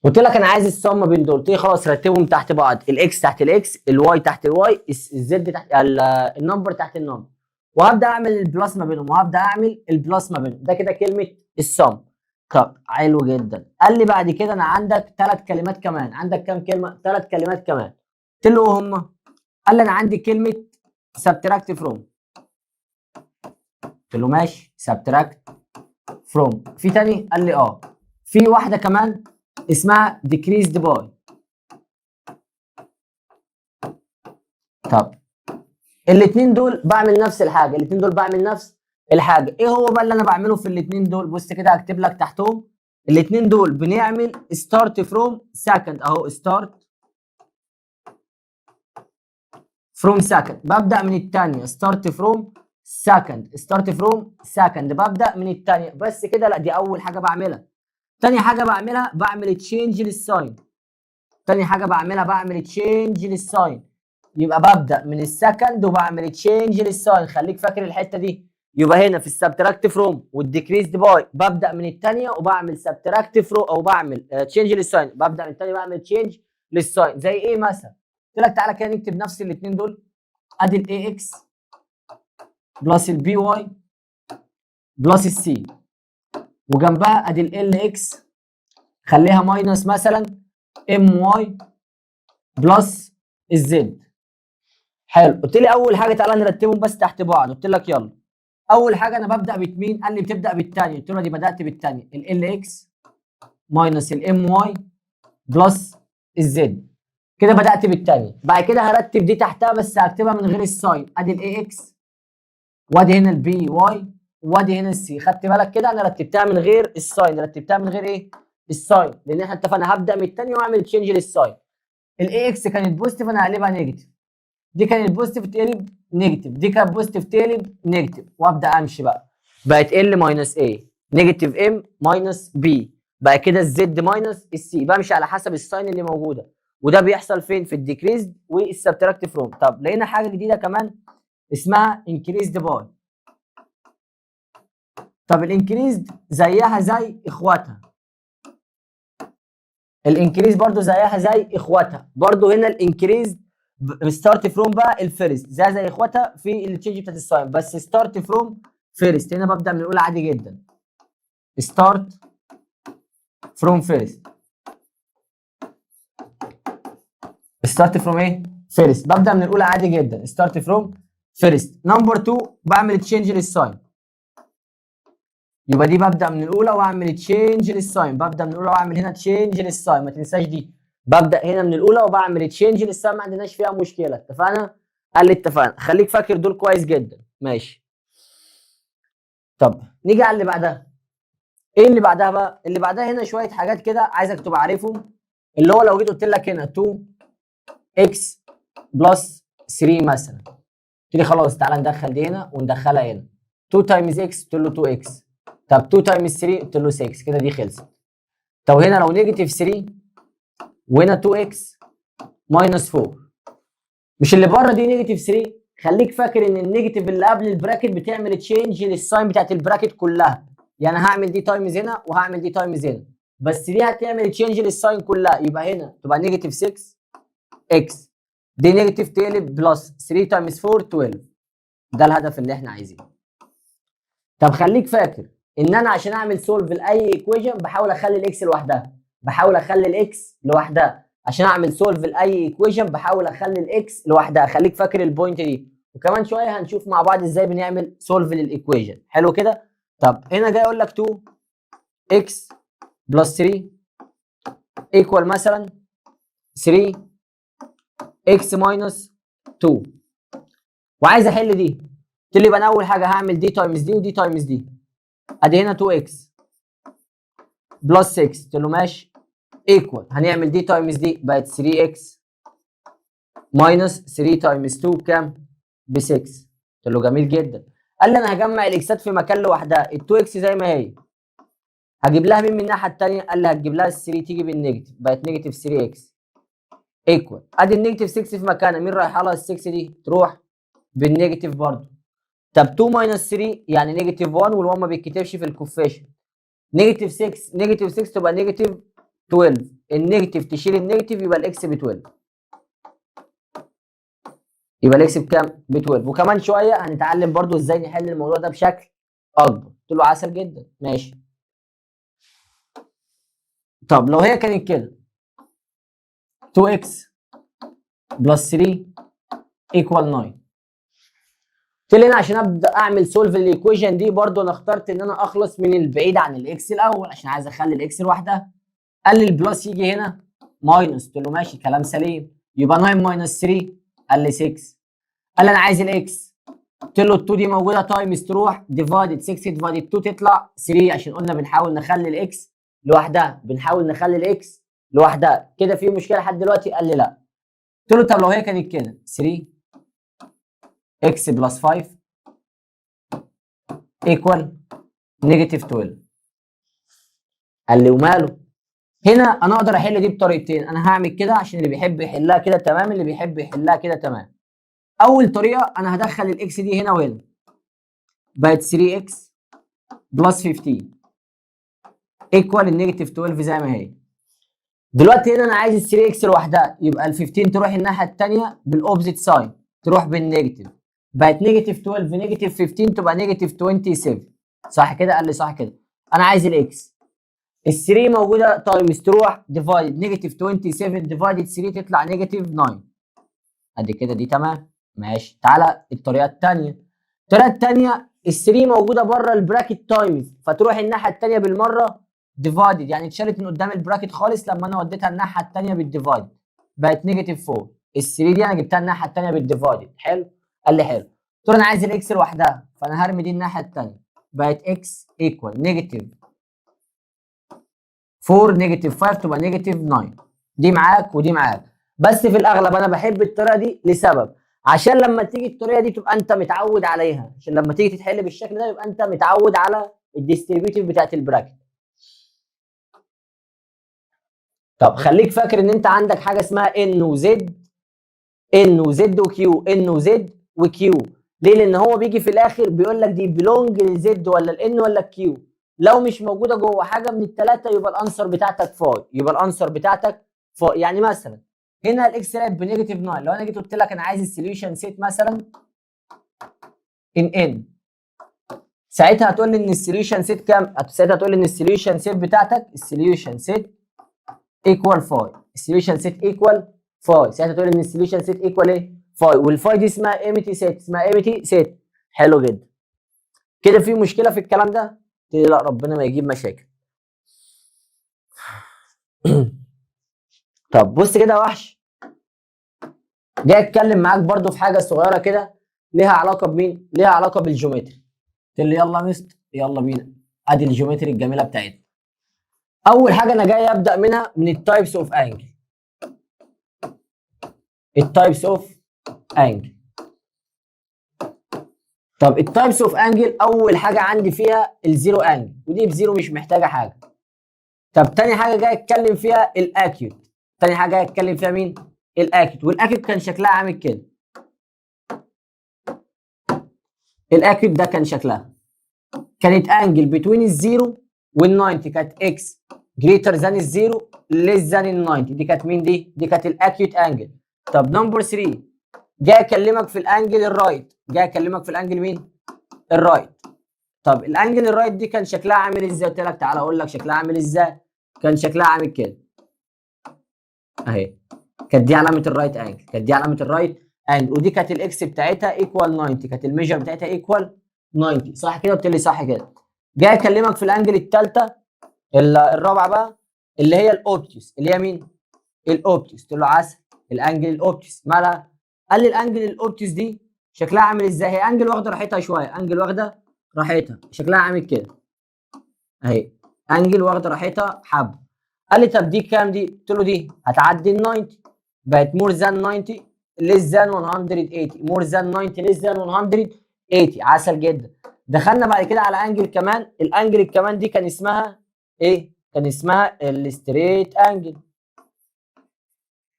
قلت لك انا عايز السم ما بين دول، قلت لي خلاص رتبهم تحت بعض، الاكس تحت الاكس، الواي تحت الواي، الزد تحت النمبر تحت النمبر، وهبدا اعمل البلس ما بينهم وهبدا اعمل البلس ما بينهم. ده كده كلمه السم. طب حلو جدا. قال لي بعد كده انا عندك 3 كلمات كمان. عندك كام كلمه؟ 3 كلمات كمان. قلت له هم؟ قال لي انا عندي كلمه سبتراكت فروم. قلت له ماشي سبتراكت فروم. في تاني؟ قال لي اه في واحده كمان اسمها decreased by. طب الاثنين دول بعمل نفس الحاجه، الاثنين دول بعمل نفس الحاجه. ايه هو بقى اللي انا بعمله في الاثنين دول؟ بص كده هكتب لك تحتهم. الاثنين دول بنعمل start from second اهو، start from second ببدا من الثانيه، start from second، start from second ببدا من الثانيه. بس كده؟ لا، دي اول حاجه بعملها. ثاني حاجه بعملها بعمل تشينج للساين. ثاني حاجه بعملها بعمل تشينج للساين، يبقى ببدا من السكند وبعمل تشينج للساين. خليك فاكر الحته دي، يبقى هنا في السبتراكت فروم والديكريزد باي ببدا من الثانيه وبعمل سبتراكت فروم او بعمل تشينج للساين، ببدا من الثانيه بعمل تشينج للساين. زي ايه مثلا؟ قلت لك تعالى كده نكتب نفس الاثنين دول. ادي الاي اكس بلس البي واي بلس السي، وجنبها ادي ال اكس خليها ماينس مثلا ام واي بلس الزد. حلو. قلت لي اول حاجه تعالى نرتبهم بس تحت بعض. قلت لك يلا اول حاجه انا ببدا بمين؟ قال لي بتبدا بالثانيه. قلت له دي بدات بالثانيه، ال اكس ماينس الام واي بلس الزد. كده بدات بالثانيه. بعد كده هرتب دي تحتها بس هكتبها من غير الساين. ادي الاي اكس وادي هنا البي واي وادي هنا السي. خدت بالك كده انا رتبتها من غير الساين، رتبتها من غير ايه؟ الساين، لان احنا اتفقنا هبدا من الثانيه واعمل تشينج للساين. الاي اكس كانت بوزيتيف انا هقلبها نيجاتيف، دي كانت بوزيتيف تقلب نيجاتيف، دي كانت بوزيتيف تقلب نيجاتيف، وابدا امشي بقى. بقت ال ماينس اي نيجاتيف ام ماينس بي، بقى كده الزد ماينس السي. بمشي على حسب الساين اللي موجوده، وده بيحصل فين؟ في الديكريزد والسبتراكت فروم. طب لقينا حاجه جديده كمان اسمها انكريزد باي. طب الانكريزد زيها زي اخواتها، الانكريز برضو زيها زي اخواتها. برضو هنا الانكريز ستارت فروم بقى الفيرست زي اخواتها في التشينج بتاعت الساين، بس ستارت فروم فيرست. هنا ببدا من الاولى عادي جدا، ستارت فروم فيرست. ستارت فروم ايه؟ فيرست. ببدا من الاولى عادي جدا، ستارت فروم فيرست. نمبر 2 بعمل تشينج للساين، يبقى دي ببدا من الاولى واعمل تشينج للساين. ببدا من الاولى واعمل هنا تشينج للساين، ما تنساش دي. ببدا هنا من الاولى وبعمل تشينج للساين، ما عندناش فيها مشكله. اتفقنا؟ قال لي اتفقنا. خليك فاكر دول كويس جدا. ماشي. طب نيجي على اللي بعدها. ايه اللي بعدها بقى؟ اللي بعدها هنا شويه حاجات كده عايزك تبقى عارفهم. اللي هو لو جيت قلت لك هنا 2 اكس بلس 3 مثلا، قلت لي خلاص تعالى ندخل دي هنا وندخلها هنا. 2 تايمز اكس قلت له 2 اكس. طب 2 تايمز 3 قلت له 6. كده دي خلصت. طب هنا لو نيجاتيف 3 وهنا 2 اكس ماينس 4، مش اللي بره دي نيجاتيف 3؟ خليك فاكر ان النيجاتيف اللي قبل البراكت بتعمل تشينج للساين بتاعت البراكت كلها. يعني هعمل دي تايمز هنا وهعمل دي تايمز هنا، بس دي هتعمل تشينج للساين كلها. يبقى هنا تبقى نيجاتيف 6 اكس، دي نيجاتيف تقلب بلس 3 تايمز 4 12. ده الهدف اللي احنا عايزينه. طب خليك فاكر ان انا عشان اعمل سولف لاي ايكويشن بحاول اخلي الاكس لوحدها، بحاول اخلي الاكس لوحدها. عشان اعمل سولف لاي ايكويشن بحاول اخلي الاكس لوحدها. خليك فاكر البوينت دي، وكمان شويه هنشوف مع بعض ازاي بنعمل سولف للايكويشن. حلو كده؟ طب هنا جاي اقول لك 2 اكس بلس 3 ايكوال مثلا 3 اكس ماينس 2، وعايز احل دي. قلت لي يبقى انا اول حاجه هعمل دي تايمز دي ودي تايمز دي. ادي هنا 2 اكس بلس 6، قلت له ماشي ايكوال هنعمل دي تايمز دي بقت 3 اكس ماينس 3 تايمز 2 بكام؟ ب 6. قلت له جميل جدا. قال لي انا هجمع الاكسات في مكان لوحدها، ال 2 اكس زي ما هي هجيب لها مين من الناحيه الثانيه؟ قال لي هتجيب لها ال 3 تيجي بالنيجاتيف، بقت نيجاتيف 3 اكس ايكوال ادي النيجاتيف 6 في مكانها، مين رايحه لها ال 6 دي؟ تروح بالنيجاتيف برضه. طب 2 ماينس 3 يعني نيجاتيف 1، وال1 ما بيتكتبش في الكوفيشن. نيجاتيف 6 نيجاتيف 6 تبقى نيجاتيف 12، النيجاتيف تشيل النيجاتيف يبقى الاكس ب 12. يبقى الاكس بكام؟ ب 12. وكمان شويه هنتعلم برضو ازاي نحل الموضوع ده بشكل اكبر. قلت له عسل جدا ماشي. طب لو هي كانت كده 2x بلس 3 ايكوال 9، قلت لي انا عشان ابدا اعمل سولف للايكويشن دي برضو انا اخترت ان انا اخلص من البعيد عن الاكس الاول عشان عايز اخلي الاكس لوحدها. قال لي البلس يجي هنا ماينس، قلت له ماشي كلام سليم. يبقى 9 ماينس 3 قال لي 6. قال لي انا عايز الاكس، قلت له ال 2 دي موجوده تايمز تروح ديفايدد 6 ديفايدد 2 تطلع 3 عشان قلنا بنحاول نخلي الاكس لوحدها، بنحاول نخلي الاكس لوحدها. كده في مشكله لحد دلوقتي؟ قال لي لا. قلت له طب لو هي كانت كده 3 اكس بلس 5 ايكوال نيجاتيف 12، قال لي وماله. هنا انا اقدر احل دي بطريقتين، انا هعمل كده عشان اللي بيحب يحلها كده تمام، اللي بيحب يحلها كده تمام. اول طريقه انا هدخل الاكس دي هنا وهنا، بقت 3x بلس 15 ايكوال النيجاتيف 12 زي ما هي. دلوقتي هنا انا عايز ال 3 اكس لوحدها، يبقى ال 15 تروح الناحيه الثانيه بالاوبزيت ساين، تروح بالنيجاتيف، بقت نيجاتيف 12 نيجاتيف 15 تبقى نيجاتيف 27. صح كده؟ قال لي صح كده. انا عايز الاكس، ال 3 موجوده تايمز تروح ديفايد نيجاتيف 27 ديفايد 3 تطلع نيجاتيف 9. ادي كده دي تمام. ماشي، تعالى الطريقه الثانيه. الطريقه الثانيه ال 3 موجوده بره البراكت تايمز، فتروح الناحيه الثانيه بالمره ديفايدد، يعني اتشالت من قدام البراكت خالص لما انا وديتها الناحيه الثانيه بالديفايد، بقت نيجاتيف 4. ال 3 دي انا جبتها الناحيه الثانيه بالديفايد. حلو؟ قال لي حلو. قلت له انا عايز الاكس لوحدها، فانا هرمي دي الناحيه الثانيه، بقت اكس ايكوال نيجاتيف 4 نيجاتيف 5 تبقى نيجاتيف 9. دي معاك ودي معاك، بس في الاغلب انا بحب الطريقه دي لسبب، عشان لما تيجي الطريقه دي تبقى انت متعود عليها، عشان لما تيجي تتحل بالشكل ده يبقى انت متعود على الديستريبيوتيف بتاعت البراكت. طب خليك فاكر ان انت عندك حاجه اسمها ان وزد، ان وزد وكيو، ان وزد وكيو. ليه؟ لان هو بيجي في الاخر بيقول لك دي بلونج للزد ولا الان ولا الكيو. لو مش موجوده جوه حاجه من الثلاثه يبقى الانسر بتاعتك فاي، يبقى الانسر بتاعتك فاي. يعني مثلا هنا الاكس رات بنيجاتيف 9، لو انا جيت قلت لك انا عايز السوليوشن سيت مثلا ان ساعتها هتقول لي ان السوليوشن سيت كام؟ ساعتها هتقول لي ان السوليوشن سيت بتاعتك السوليوشن سيت ايكوال فاي، السوليوشن سيت ايكوال فاي. ساعتها تقول ان السوليوشن سيت ايكوال ايه؟ فاي، والفاي دي اسمها ايميتي سيت، اسمها ايميتي سيت. حلو جدا. كده في مشكله في الكلام ده؟ قلت لي لا، ربنا ما يجيب مشاكل. طب بص كده يا وحش، جاي اتكلم معاك برضو في حاجه صغيره كده ليها علاقه بمين؟ ليها علاقه بالجيومتري. قلت لي يلا يا مستر، يلا بينا. ادي الجيومتري الجميله بتاعتنا. اول حاجه انا جاي ابدا منها من التايبس اوف انجل. التايبس اوف انجل. طب التايبس اوف انجل اول حاجه عندي فيها الزيرو انجل، ودي بزيرو مش محتاجه حاجه. طب تاني حاجه جاي اتكلم فيها الاكيوت. تاني حاجه جاي اتكلم فيها مين؟ الاكيوت. والاكيوت كان شكلها عامل كده. الاكيوت ده كان شكلها كانت انجل بتوين الزيرو وال90، كانت اكس جريتر ذان الزيرو ليس ذان ال90. دي كانت مين؟ دي كانت الاكيوت انجل. طب نمبر 3 جاي اكلمك في الانجل الرايت. جاي اكلمك في الانجل مين؟ الرايت. طب الانجل الرايت دي كان شكلها عامل ازاي؟ قلت لك تعالى اقول لك شكلها عامل ازاي. كان شكلها عامل كده اهي. كانت دي علامه الرايت انجل، كانت دي علامه الرايت انجل، ودي كانت الاكس بتاعتها ايكوال 90، كانت الميجر بتاعتها ايكوال 90. صح كده؟ قلت لي صح كده. جاي اكلمك في الانجل الثالثه الرابعه بقى، اللي هي الاوبتيوس. اللي هي مين؟ الاوبتيوس. قلت له عسل. الانجل الاوبتيوس مالها؟ قال لي الانجل الاوبتيوس دي شكلها عامل ازاي؟ هي انجل واخده راحتها شويه، انجل واخده راحتها، شكلها عامل كده اهي. انجل واخده راحتها حبه. قال لي طب دي كام دي؟ قلت له دي هتعدي ال 90، بقت مور ذان 90 ليس ذان 180. مور ذان 90 ليس ذان 180. عسل جدا. دخلنا بعد كده على انجل كمان. الانجل الكمان دي كان اسمها ايه؟ كان اسمها الستريت انجل.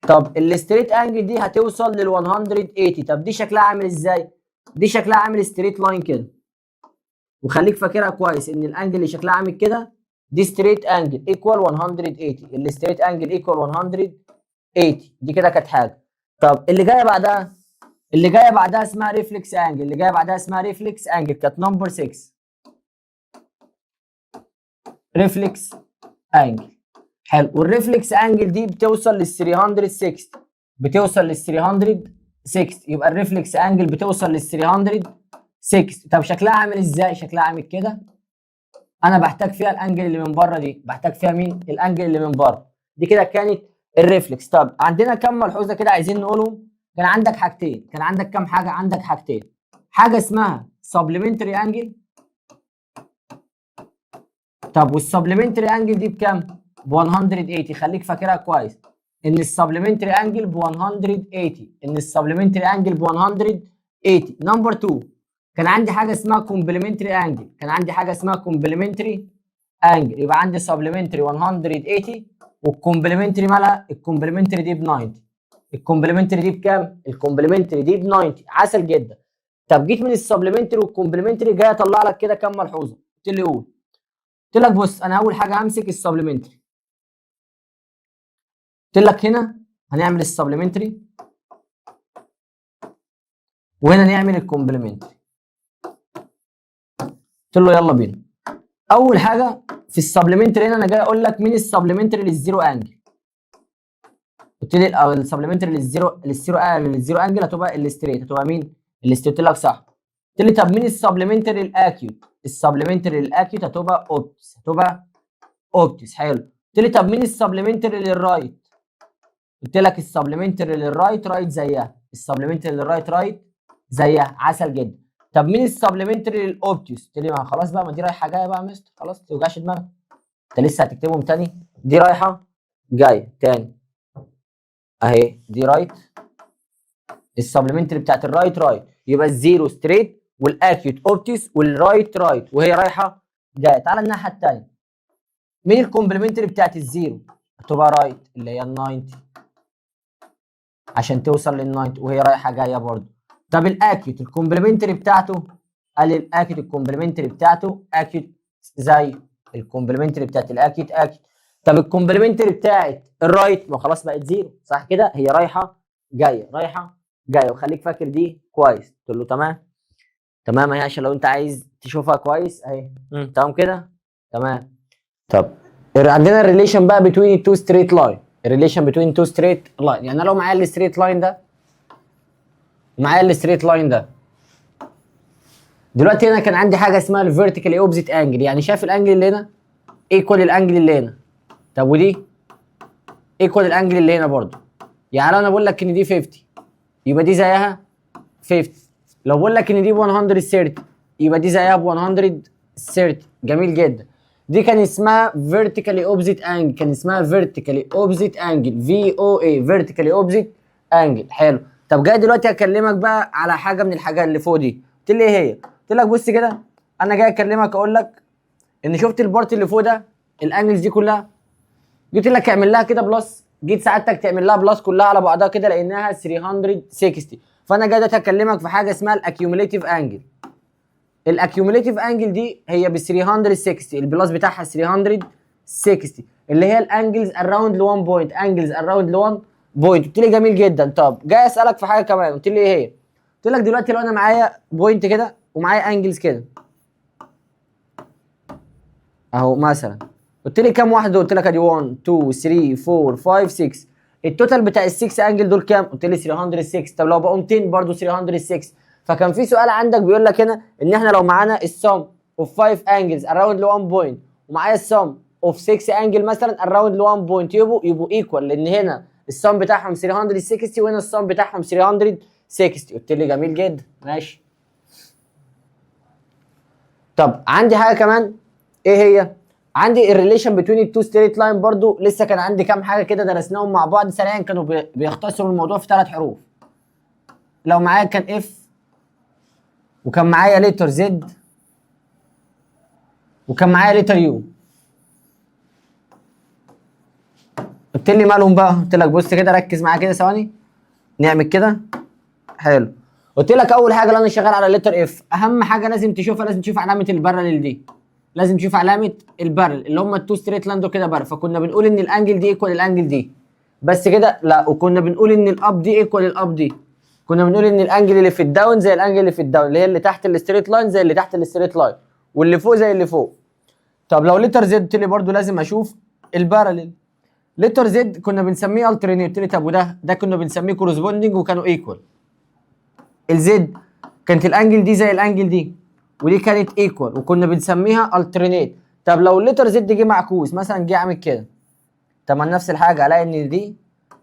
طب الستريت انجل دي هتوصل لل 180. طب دي شكلها عامل ازاي؟ دي شكلها عامل ستريت لاين كده. وخليك فاكرها كويس ان الانجل اللي شكلها عامل كده دي ستريت انجل ايكوال 180. الستريت انجل ايكوال 180. دي كده كانت حاجه. طب اللي جايه بعدها، اللي جايه بعدها اسمها ريفلكس انجل. اللي جايه بعدها اسمها ريفلكس انجل، كانت نمبر 6. ريفلكس انجل. حلو. والريفلكس انجل دي بتوصل لل 360. بتوصل لل 360. يبقى الريفلكس انجل بتوصل لل 360. طب شكلها عامل ازاي؟ شكلها عامل كده. انا بحتاج فيها الانجل اللي من بره دي، بحتاج فيها مين؟ الانجل اللي من بره. دي كده كانت الريفلكس. طب عندنا كم ملحوظه كده عايزين نقولهم. كان عندك حاجتين. كان عندك كم حاجه؟ عندك حاجتين. حاجه اسمها سبلمنتري انجل. طب والسبلمنتري انجل دي بكام؟ ب 180. خليك فاكرها كويس ان السبلمنتري انجل ب 180. ان السبلمنتري انجل ب 180. نمبر 2 كان عندي حاجه اسمها كومبلمنتري انجل. كان عندي حاجه اسمها كومبلمنتري انجل. يبقى عندي سبلمنتري 180 والكومبلمنتري مالها؟ الكومبلمنتري دي ب 90. الكومبلمنتري دي بكام؟ الكومبلمنتري دي ب 90. عسل جدا. طب جيت من السبلمنتري والكومبلمنتري جاي اطلع لك كده كام ملحوظه. قلت لي قول. قلت لك بص انا اول حاجه همسك السبلمنتري. قلت لك هنا هنعمل السبلمنتري وهنا نعمل الكومبلمنتري. قلت له يلا بينا. اول حاجه في السبلمنتري هنا انا جاي اقول لك مين السبلمنتري للزيرو انجل. قلت لي السبلمنتري للزيرو انجل هتبقى الاستريت، هتبقى مين؟ الاستريت. قلت لك صح. قلت لي طب مين السبلمنتري الاكيوت؟ السبلمنتري الاكيوت هتبقى اوبتس، هتبقى اوبتس. حلو. قلت لي طب مين السبلمنتري للرايت؟ قلت لك السبلمنتري للرايت رايت زيها، السبلمنتري للرايت رايت زيها. عسل جدا. طب مين السبلمنتري للاوبتيوس؟ قلت لي ما خلاص بقى، ما دي رايحه جايه بقى يا مستر، خلاص ما توجعش دماغك، انت لسه هتكتبهم تاني. دي رايحه جايه تاني اهي، دي رايت. السبلمنتري بتاعت الرايت رايت، يبقى الزيرو ستريت والاكيوت اوبتيوس والرايت رايت وهي رايحه جايه. تعالى الناحيه الثانيه. مين الكومبلمنتري بتاعت الزيرو؟ هتبقى رايت اللي هي ال 90 عشان توصل لل 90 وهي رايحه جايه برضه. طب الاكيوت الكومبلمنتري بتاعته، قال لي الاكيوت الكومبلمنتري بتاعته اكيوت زي الكومبلمنتري بتاعت الاكيوت اكيوت. طب الكومبلمنتري بتاعت الرايت ما خلاص بقت زيرو صح كده، هي رايحه جايه رايحه جايه، وخليك فاكر دي كويس. قلت له تمام. تمام اهي عشان لو انت عايز تشوفها كويس اهي. تمام كده تمام. طب عندنا الريليشن بقى بين التو ستريت لاين. الريليشن بين تو ستريت لاين، يعني انا لو معايا الستريت لاين ده ومعايا الستريت لاين ده، دلوقتي هنا كان عندي حاجه اسمها الفيرتيكالي اوبزيت انجل، يعني شايف الانجل اللي هنا ايكوال الانجل اللي هنا. طب ودي ايكوال الانجل اللي هنا برضه. يعني انا بقول لك ان دي 50 يبقى دي زيها 50. لو بقول لك ان دي 130 يبقى دي زيها ب 130. جميل جدا. دي كان اسمها فيرتيكالي اوبزيت انجل، كان اسمها فيرتيكالي اوبزيت انجل في او اي، فيرتيكالي اوبزيت انجل. حلو. طب جاي دلوقتي اكلمك بقى على حاجه من الحاجات اللي فوق دي. قلت لي ايه هي؟ قلت لك بص كده، انا جاي اكلمك اقول لك ان شفت البارت اللي فوق ده الانجلز دي كلها، جيت لك اعمل لها كده بلس، جيت ساعتك تعمل لها بلس كلها على بعضها كده لانها 360. فانا جاي دلوقتي اكلمك في حاجه اسمها الاكيوميليتيف انجل. الاكيوميليتيف انجل دي هي ب 360، البلس بتاعها 360 اللي هي الانجلز اراوند ل 1 بوينت، انجلز اراوند ل 1 بوينت. قلت لي جميل جدا. طب جاي اسالك في حاجه كمان. قلت لي ايه هي؟ قلت لك دلوقتي لو انا معايا بوينت كده ومعايا انجلز كده اهو مثلا، قلت لي كام واحده؟ قلت لك ادي 1 2 3 4 5 6. التوتال بتاع ال6 انجل دول كام؟ قلت لي 306. طب لو بقوا 200 برضه 306. فكان في سؤال عندك بيقول لك هنا ان احنا لو معانا السم اوف 5 انجلز اراوند ل 1 بوينت ومعايا السم اوف 6 انجل مثلا اراوند ل 1 بوينت يبقوا ايكوال، لان هنا السم بتاعهم 360 وهنا السم بتاعهم 360. قلت لي جميل جدا ماشي. طب عندي حاجه كمان. ايه هي؟ عندي الريليشن بين التو ستريت لاين برضو، لسه كان عندي كام حاجه كده درسناهم مع بعض سريعا، كانوا بيختصروا الموضوع في 3 حروف. لو معايا كان اف وكان معايا ليتر زد وكان معايا ليتر يو، قلت لي مالهم بقى؟ قلت لك بص كده ركز معايا كده ثواني نعمل كده. حلو. قلت لك اول حاجه لو انا شغال على ليتر اف، اهم حاجه لازم تشوفها، لازم تشوف علامه البارلل دي، لازم تشوف علامه البارل اللي هم التو ستريت لاين دول كده بارل. فكنا بنقول ان الانجل دي ايكوال الانجل دي بس كده، لا وكنا بنقول ان الاب دي ايكوال الاب دي، كنا بنقول ان الانجل اللي في الداون زي الانجل اللي في الداون، اللي هي اللي تحت الستريت لاين زي اللي تحت الستريت لاين، واللي فوق زي اللي فوق. طب لو لتر زد قلت لي برده لازم اشوف البارلل. لتر زد كنا بنسميه الترنيت، قلت لي طب وده كنا بنسميه كورسبوندنج وكانوا ايكوال. الزد كانت الانجل دي زي الانجل دي ودي كانت ايكوال وكنا بنسميها الترنيت. طب لو اللتر زد جه معكوس مثلا، جه عامل كده، طب ما نفس الحاجه الاقي ان دي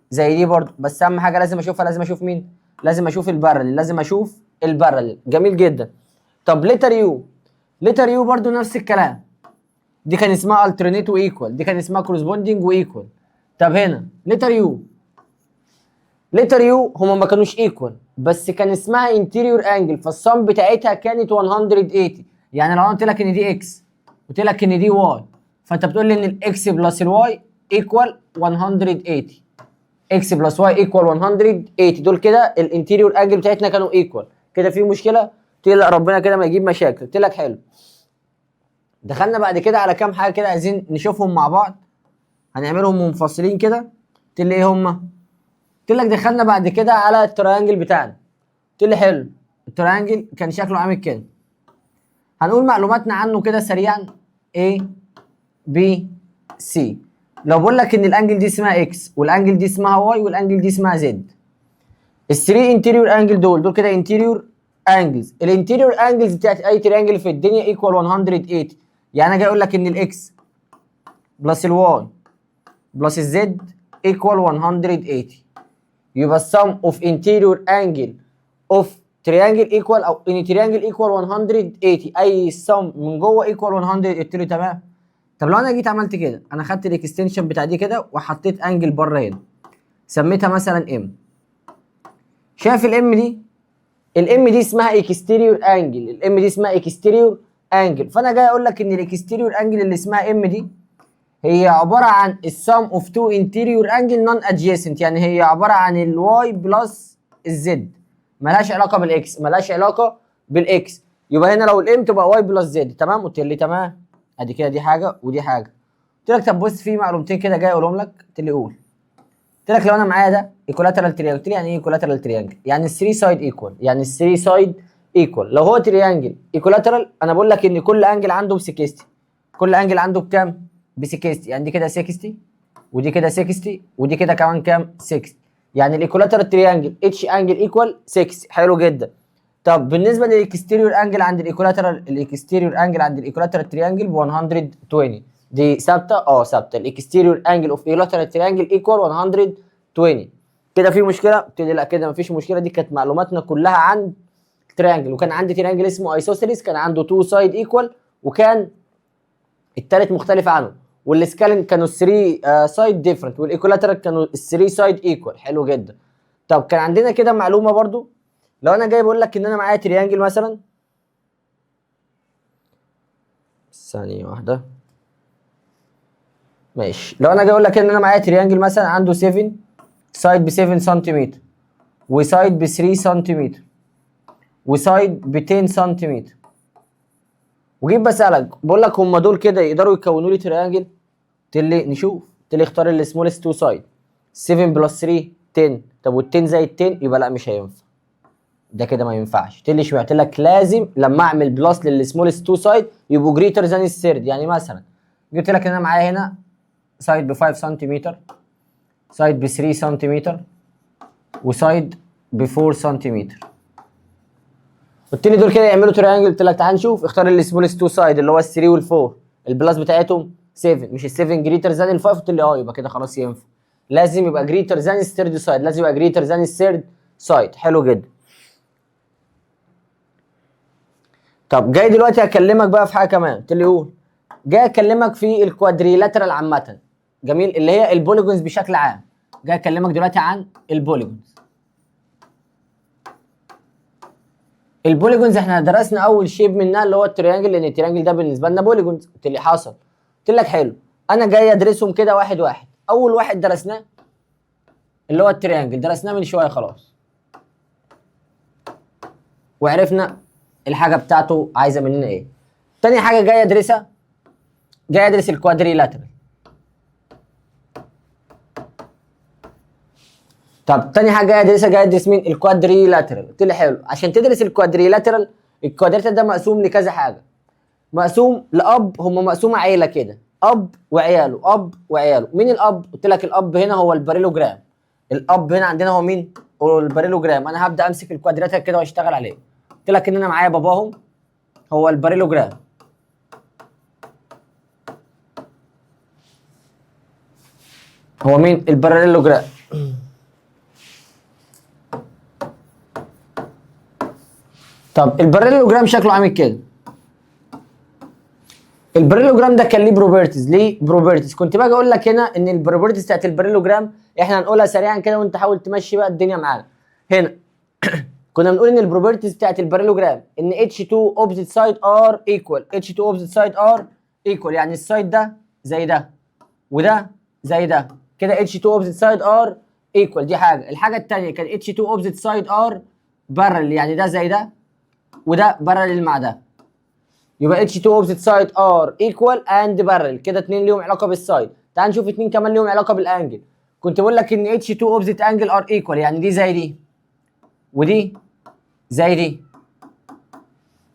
زي دي برضه، بس اهم حاجه لازم اشوفها، لازم اشوف مين؟ لازم اشوف البارلل، لازم اشوف البارلل. جميل جدا. طب لتر يو، لتر يو برضه نفس الكلام، دي كان اسمها الترنيت وايكوال، دي كان اسمها كورسبوندنج وايكوال. طب هنا لتر يو، لتر يو هما ما كانوش ايكوال بس كان اسمها انتيريور انجل، فالصم بتاعتها كانت 180. يعني لو انا قلت لك ان دي اكس قلت لك ان دي واي، فانت بتقول لي ان الاكس بلس الواي ايكوال 180. اكس بلس واي ايكوال 180، دول كده الانتيريور انجل بتاعتنا كانوا ايكوال. كده في مشكله؟ قلت لي لا ربنا كده ما يجيب مشاكل. قلت لك حلو. دخلنا بعد كده على كام حاجه كده عايزين نشوفهم مع بعض، هنعملهم منفصلين كده. قلت لي ايه هم؟ قلت لك دخلنا بعد كده على التريانجل بتاعنا. قلت لي حلو، التريانجل كان شكله عامل كده. هنقول معلوماتنا عنه كده سريعا. A B C. لو بقول لك ان الانجل دي اسمها اكس والانجل دي اسمها واي والانجل دي اسمها زد، الثري انتيريور انجل دول كده انتيريور انجلز. الانتيريور انجلز بتاعت اي تريانجل في الدنيا ايكوال 180. يعني انا جاي اقول لك ان الاكس بلس الواي بلس الزد ايكوال 180. يبقى السم اوف انتيريور انجل اوف تريانجل ايكوال او ان تريانجل ايكوال 180. اي سم من جوه ايكوال 100. قلت له تمام. طب لو انا جيت عملت كده، انا خدت الاكستنشن بتاع دي كده وحطيت انجل بره هنا، سميتها مثلا ام. شايف الام دي؟ الام دي اسمها اكستيريور انجل، الام دي اسمها اكستيريور انجل. فانا جاي اقول لك ان الاكستيريور انجل اللي اسمها ام دي هي عباره عن السم اوف تو انتيريور انجل نون ادجيسنت، يعني هي عباره عن الواي بلس الزد، مالهاش علاقه بالاكس، مالهاش علاقه بالاكس. يبقى هنا لو الام تبقى واي بلس زد. تمام؟ قلت لي تمام. ادي كده دي حاجه ودي حاجه. قلت لك طب بص في معلومتين كده جاي اقولهم لك. قلت لي قول. قلت لك لو انا معايا ده ايكولاترال تريانجل. قلت لي يعني ايه ايكولاترال تريانجل؟ يعني الثري سايد ايكوال، يعني الثري سايد ايكوال. لو هو تريانجل ايكولاترال انا بقول لك ان كل انجل عنده ب 60. كل انجل عنده بكام؟ ب 60. يعني دي كده 60 ودي كده 60 ودي كده كمان كام؟ 60. يعني الايكولاترال تريانجل اتش انجل ايكوال 60. حلو جدا. طب بالنسبه للاكستيريور انجل عند الايكولاترال، الاكستيريور انجل عند الايكولاترال تريانجل ب 120. دي ثابته؟ ثابته. الاكستيريور انجل اوف ايكولاترال تريانجل ايكوال 120. كده في مشكله؟ قلت لي لا كده مفيش مشكله. دي كانت معلوماتنا كلها عن تريانجل. وكان عندي تريانجل اسمه ايسوسيليس، كان عنده تو سايد ايكوال وكان الثالث مختلف عنه، والسكالين كانوا 3 سايد ديفرنت، والايكولاترال كانوا 3 سايد ايكوال. حلو جدا. طب كان عندنا كده معلومه برضو. لو انا جاي بقول لك ان انا معايا تريانجل مثلا، ثانيه واحده ماشي. لو انا جاي اقول لك ان انا معايا تريانجل مثلا عنده 7 سايد ب 7 سنتيمتر وسايد ب 3 سنتيمتر وسايد ب 10 سنتيمتر، وجيت بسالك بقول لك هم دول كده يقدروا يكونوا لي تريانجل؟ قلت لي نشوف. قلت لي اختار السمولست تو سايد. 7 بلس 3 10. طب وال 10 زائد 10 يبقى لا مش هينفع، ده كده ما ينفعش. قلت لي اشمعنى؟ قلت لك لازم لما اعمل بلس للسمولست تو سايد يبقوا جريتر ذان الثيرد. يعني مثلا قلت لك ان انا معايا هنا سايد ب 5 سنتيمتر، سايد ب 3 سنتيمتر، وسايد ب 4 سنتيمتر. قلت لي دول كده يعملوا تريانجل. قلت لك تعال نشوف. اختار السمولست تو سايد اللي هو ال 3 وال 4، البلس بتاعتهم 7، مش ال 7 جريتر ذان ال 5؟ قلت لي يبقى كده خلاص ينفع. لازم يبقى جريتر ذان الثيرد سايد، لازم يبقى جريتر ذان الثيرد سايد. حلو جدا. طب جاي دلوقتي اكلمك بقى في حاجه كمان. قلت لي قول. جاي اكلمك في الكوادريلاترال عامه. جميل، اللي هي البوليجونز بشكل عام. جاي اكلمك دلوقتي عن البوليجونز. البوليجونز احنا درسنا اول شيب منها اللي هو التريانجل، لان التريانجل ده بالنسبه لنا بوليجونز. قلت لي حصل. قلت لك حلو. انا جاي ادرسهم كده واحد واحد. اول واحد درسناه اللي هو التريانجل، درسناه من شويه خلاص وعرفنا الحاجه بتاعته عايزه مننا ايه. تاني حاجه جاي ادرسها، جاي ادرس الكوادريلاترال. طب تاني حاجه جاي ادرسها، جاي ادرس مين؟ الكوادريلاترال. قلت لي حلو. عشان تدرس الكوادريلاترال، الكوادريلاترال ده مقسوم لكذا حاجه. مقسوم لاب، هم مقسومه عيله كده، اب وعياله، اب وعياله. مين الاب؟ قلت لك الاب هنا هو الباريلوجرام. الاب هنا عندنا هو مين؟ هو الباريلوجرام. انا هبدا امسك الكوادريلاترال كده واشتغل عليه. قلت لك ان انا معايا باباهم هو الباريلوجرام. هو مين؟ الباريلوجرام. طب الباريلوجرام شكله عامل كده. الباريلوجرام ده كان ليه بروبرتيز. ليه بروبرتيز؟ كنت باجي اقول لك هنا ان البروبرتيز بتاعت الباريلوجرام احنا هنقولها سريعا كده وانت حاول تمشي بقى الدنيا معانا. هنا كنا بنقول ان البروبرتيز بتاعت الباريلوجرام ان H2 opposite side are equal. H2 opposite side are equal يعني السايد ده زي ده وده زي ده كده. H2 opposite side are equal. دي حاجه. الحاجه الثانيه كان H2 opposite side are بارل يعني ده زي ده وده بارل مع ده، يبقى H2 اوبزيت سايد ار ايكوال اند بارل، كده اتنين ليهم علاقه بالسايد. تعال نشوف اتنين كمان ليهم علاقه بالانجل. كنت بقول لك ان H2 اوبزيت انجل ار ايكوال يعني دي زي دي ودي زي دي،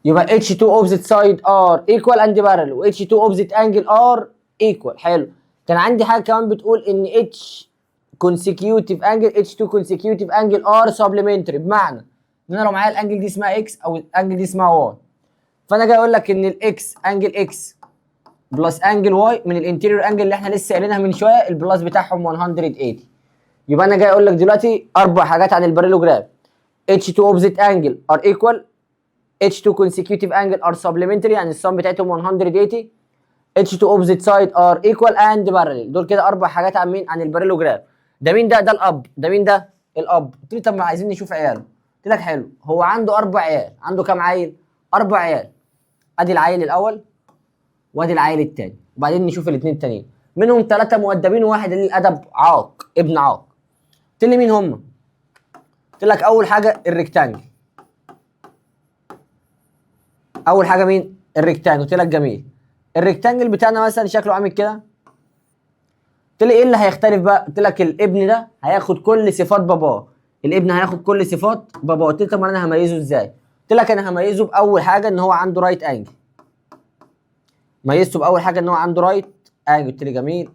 يبقى H2 اوبزيت سايد ار ايكوال اند بارل و H2 اوبزيت انجل ار ايكوال. حلو. كان عندي حاجه كمان بتقول ان H consecutive angle H2 consecutive angle R supplementary، بمعنى ان انا لو معايا الانجل دي اسمها X او الانجل دي اسمها Y، فانا جاي اقول لك ان الاكس انجل اكس بلس انجل واي من الانتيريور انجل اللي احنا لسه قايلينها من شويه البلس بتاعهم 180. يبقى انا جاي اقول لك دلوقتي اربع حاجات عن البارالوجرام: H2 opposite angle are equal، H2 consecutive angle are supplementary يعني السم بتاعتهم 180، H2 opposite side are equal and parallel. دول كده اربع حاجات عن مين؟ عن البارالوجرام. ده مين ده؟ ده الاب. ده مين ده؟ الاب. قلت لي طب ما عايزين نشوف عياله. قلت لك حلو، هو عنده اربع عيال. عنده كام عيل؟ اربع عيال. ادي العيل الاول وادي العيل الثاني، وبعدين نشوف الاثنين التانيين. منهم ثلاثه مؤدبين وواحد قليل الادب عاق، ابن عاق. قلت لي مين هم؟ قلت لك اول حاجه الريكتانجل. اول حاجه مين؟ الريكتانجل. قلت لك جميل. الريكتانجل بتاعنا مثلا شكله عامل كده. قلت لي ايه اللي هيختلف بقى؟ قلت لك الابن ده هياخد كل صفات باباه. الابن هياخد كل صفات باباه. قلت لي طب انا هميزه ازاي؟ قلت لك انا هميزه باول حاجه ان هو عنده رايت انجل. ميزته باول حاجه ان هو عنده رايت انجل. قلت لي جميل.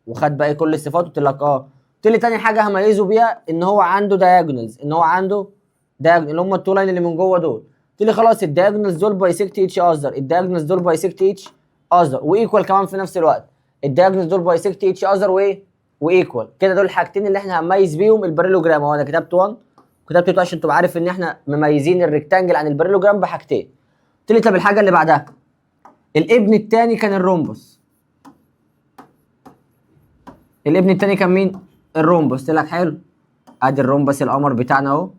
وخد باقي كل الصفات. قلت لك اه. قلت لي تاني حاجه هميزه بيها ان هو عنده دايجونالز، ان هو عنده دايجونال اللي هم التو لاين اللي من جوه دول. قلت لي خلاص الدايجونالز دول بايسكت اتش اذر، الدايجونالز دول بايسكت اتش اذر وايكوال كمان في نفس الوقت. الدايجونالز دول بايسكت اتش اذر وايكوال. كده دول الحاجتين اللي احنا هنميز بيهم البارالوجرام. هو انا كتبت 1 وكتبت 2 عشان تبقى عارف ان احنا مميزين الريكتانجل عن البارالوجرام بحاجتين. قلت لي طب الحاجه اللي بعدها الابن الثاني كان الرومبوس. الابن الثاني كان مين؟ الرومبوس. قلت لك حلو. ادي الرومبوس القمر بتاعنا اهو.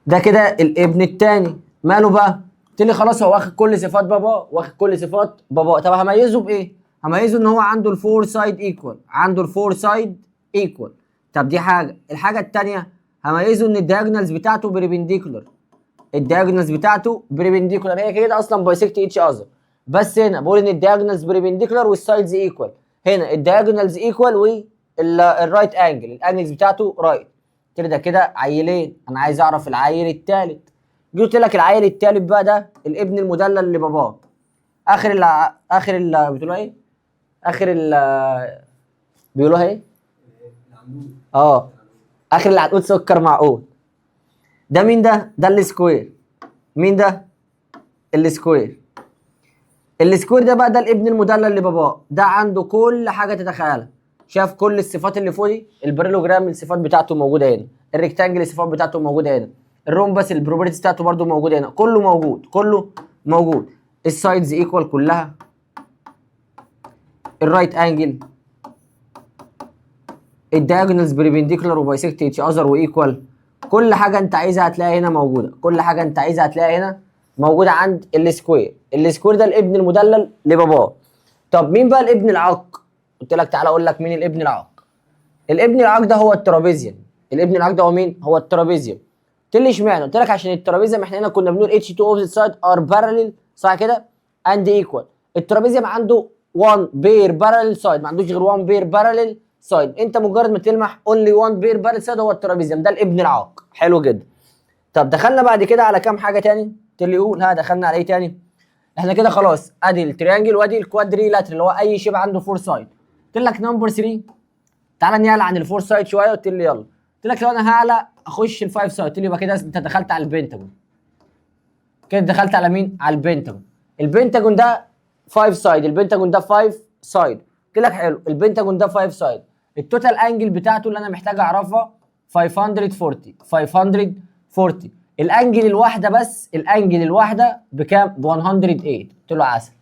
ده كده الابن الثاني. ماله بقى؟ قلت لي خلاص هو واخد كل صفات بابا، واخد كل صفات بابا. طب هميزه بايه؟ هميزه ان هو عنده الفور سايد ايكوال، عنده الفور سايد ايكوال. طب دي حاجه. الحاجه الثانيه هميزه ان الدياجونالز بتاعته بريبنديكولار. الدياجونالز بتاعته بريبنديكولار، هي كده اصلا بايسكت اتش اذر، بس هنا بقول ان الدياجونالز بريبنديكولار والسايدز ايكوال. هنا الدياجونالز ايكوال والرايت انجل، الانجلز بتاعته رايت. كده ده كده عيلين. انا عايز اعرف العيل الثالث. قلت لك العيل الثالث بقى ده الابن المدلل لباباه. اخر بتقولوا ايه؟ بيقولوها ايه؟ اه اخر العنقود سكر معقول. ده مين ده؟ ده السكوير. مين ده؟ السكوير. السكوير ده بقى ده الابن المدلل لباباه. ده عنده كل حاجه تتخيلها. شاف كل الصفات اللي فوق دي. البارالوجرام الصفات بتاعته موجوده هنا، الريكتانجل الصفات بتاعته موجوده هنا، الرومبس البروبرتيز بتاعته برده موجوده هنا، كله موجود كله موجود. السايدز ايكوال كلها، الرايت انجل، الدايجونالز بريبنديكولار وبايسكت اتش اذر وايكوال. كل حاجه انت عايزها هتلاقيها هنا موجوده، كل حاجه انت عايزها هتلاقيها هنا موجوده عند السكوير. السكوير ده الابن المدلل لباباه. طب مين بقى الابن العاق؟ قلت لك تعالى اقول لك مين الابن العاق. الابن العاق ده هو الترابيزيوم. الابن العاق ده هو مين؟ هو الترابيزيوم. قلت لي اشمعنى؟ قلت لك عشان الترابيزيوم احنا هنا كنا بنقول H2 opposite side are parallel، صح كده؟ and equal. الترابيزيوم عنده 1 بير parallel side، ما عندوش غير 1 بير parallel side. انت مجرد ما تلمح only 1 بير parallel side هو الترابيزيوم ده الابن العاق. حلو جدا. طب دخلنا بعد كده على كام حاجه تاني؟ قلت لي قول. ها دخلنا على ايه تاني؟ احنا كده خلاص ادي التريانجل وادي الكوادريلاترال اللي هو اي شبه عنده 4 سايد. قلت لك نمبر 3 تعالى نعلى عن الفور سايد شويه. قلت لي يلا. قلت لك لو انا هعلى اخش الفايف سايد. قلت لي يبقى كده انت دخلت على البنتاجون. كده دخلت على مين؟ على البنتاجون. البنتاجون ده 5 سايد، البنتاجون ده 5 سايد. قلت لك حلو، البنتاجون ده 5 سايد. التوتال انجل بتاعته اللي انا محتاج اعرفها 540. الانجل الواحده بس، الانجل الواحده بكام؟ ب 108. قلت له عسل.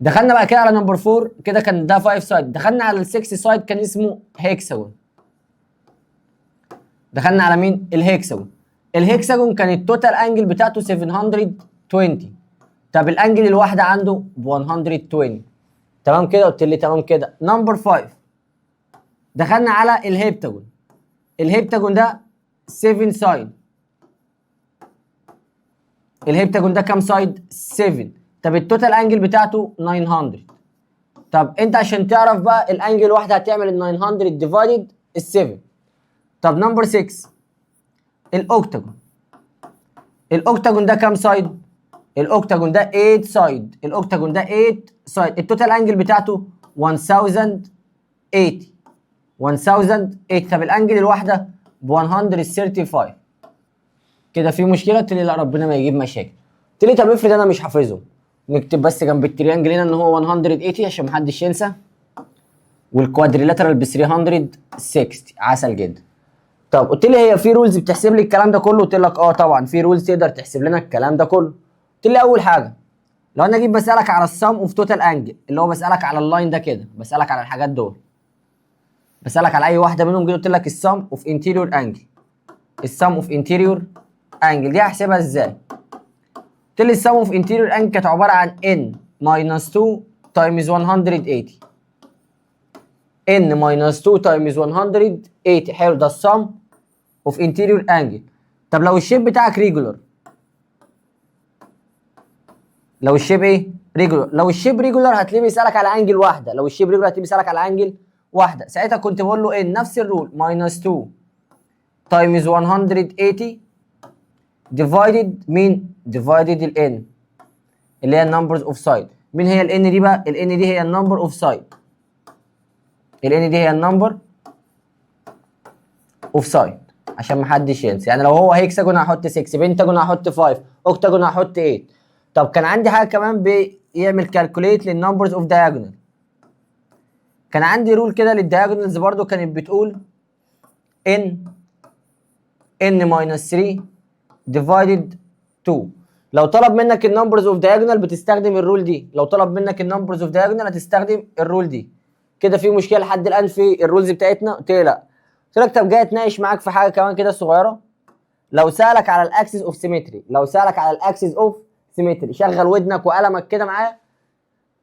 دخلنا بقى كده على نمبر 4. كده كان ده 5 سايد. دخلنا على ال6 سايد كان اسمه هيكساجون. دخلنا على مين؟ الهيكساجون. الهيكساجون كان التوتال انجل بتاعته 720. طب الانجل الواحده عنده ب 120. تمام كده؟ قلت لي تمام كده. نمبر 5 دخلنا على الهيبتاجون. الهيبتاجون ده 7 سايد. الهيبتاجون ده كام سايد؟ 7. طب التوتال انجل بتاعته 900. طب انت عشان تعرف بقى الانجل الواحده هتعمل ال 900 ديفايدد ال 7. طب نمبر 6 الاوكتاجون. الاوكتاجون ده كام سايد؟ الاوكتاجون ده 8 سايد. الاوكتاجون ده 8 سايد. التوتال انجل بتاعته 1080. 1080. طب الانجل الواحده ب 135. كده في مشكله؟ قلت لي لا ربنا ما يجيب مشاكل. قلت لي طب افرض انا مش حافظهم، نكتب بس جنب التريانجل هنا ان هو 180 عشان محدش ينسى، والكوادريلاترال ب 360. عسل جدا. طب قلت لي هي في رولز بتحسب لي الكلام ده كله؟ قلت لك اه طبعا في رولز تقدر تحسب لنا الكلام ده كله. قلت لي اول حاجه لو انا جيت بسالك على السم اوف توتال انجل، اللي هو بسالك على اللاين ده كده، بسالك على الحاجات دول، بسالك على اي واحده منهم، جيت قلت لك السم اوف انتيريور انجل، السم اوف انتيريور انجل دي هحسبها ازاي؟ قلت لي السم اوف انتيريور انجل كانت عباره عن n minus 2 times 180. n minus 2 times 180. حلو، ده السم اوف انتيريور انجل. طب لو الشيب بتاعك ريجولار، لو الشيب ايه؟ ريجولار. لو الشيب ريجولار هتلاقيه بيسالك على انجل واحده. لو الشيب ريجولار هتلاقيه بيسالك على انجل واحده. ساعتها كنت بقول له ان نفس الرول minus 2 times 180 divided مين؟ divided ال n اللي هي النمبرز اوف سايد. مين هي ال n دي بقى؟ ال n دي هي النمبر اوف سايد. ال n دي هي النمبر اوف سايد عشان ما حدش ينسى. يعني لو هو هيكساجون هحط 6، بنتاجون هحط 5، اوكتاجون هحط 8. طب كان عندي حاجه كمان بيعمل كالكوليت للنمبرز اوف دايجونال. كان عندي رول كده للدايجونالز برضو، كانت بتقول n minus 3 divided 2. لو طلب منك النمبرز اوف دايجونال بتستخدم الرول دي. لو طلب منك النمبرز اوف دايجونال هتستخدم الرول دي. كده في مشكله لحد الان في الرولز بتاعتنا؟ قلت لي لا. قلت لك طب جاي اتناقش معاك في حاجه كمان كده صغيره. لو سالك على الاكسس اوف سيمتري، لو سالك على الاكسس اوف سيمتري، شغل ودنك وقلمك كده معايا.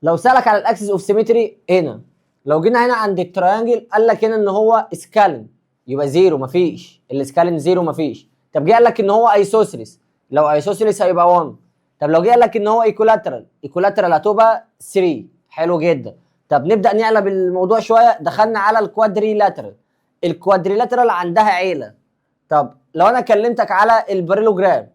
لو سالك على الاكسس اوف سيمتري هنا، لو جينا هنا عند التريانجل قال لك هنا ان هو سكالن، يبقى زيرو مفيش، السكالن زيرو مفيش. طب جه قال لك ان هو ايسوسيلس، لو ايسوسيلس هيبقى 1. طب لو جه قال لك ان هو ايكولاترال، ايكولاترال هتبقى 3. حلو جدا. طب نبدا نقلب الموضوع شويه، دخلنا على الكوادريلاترال. الكوادريلاترال عندها عيله. طب لو انا كلمتك على البارالوجرام،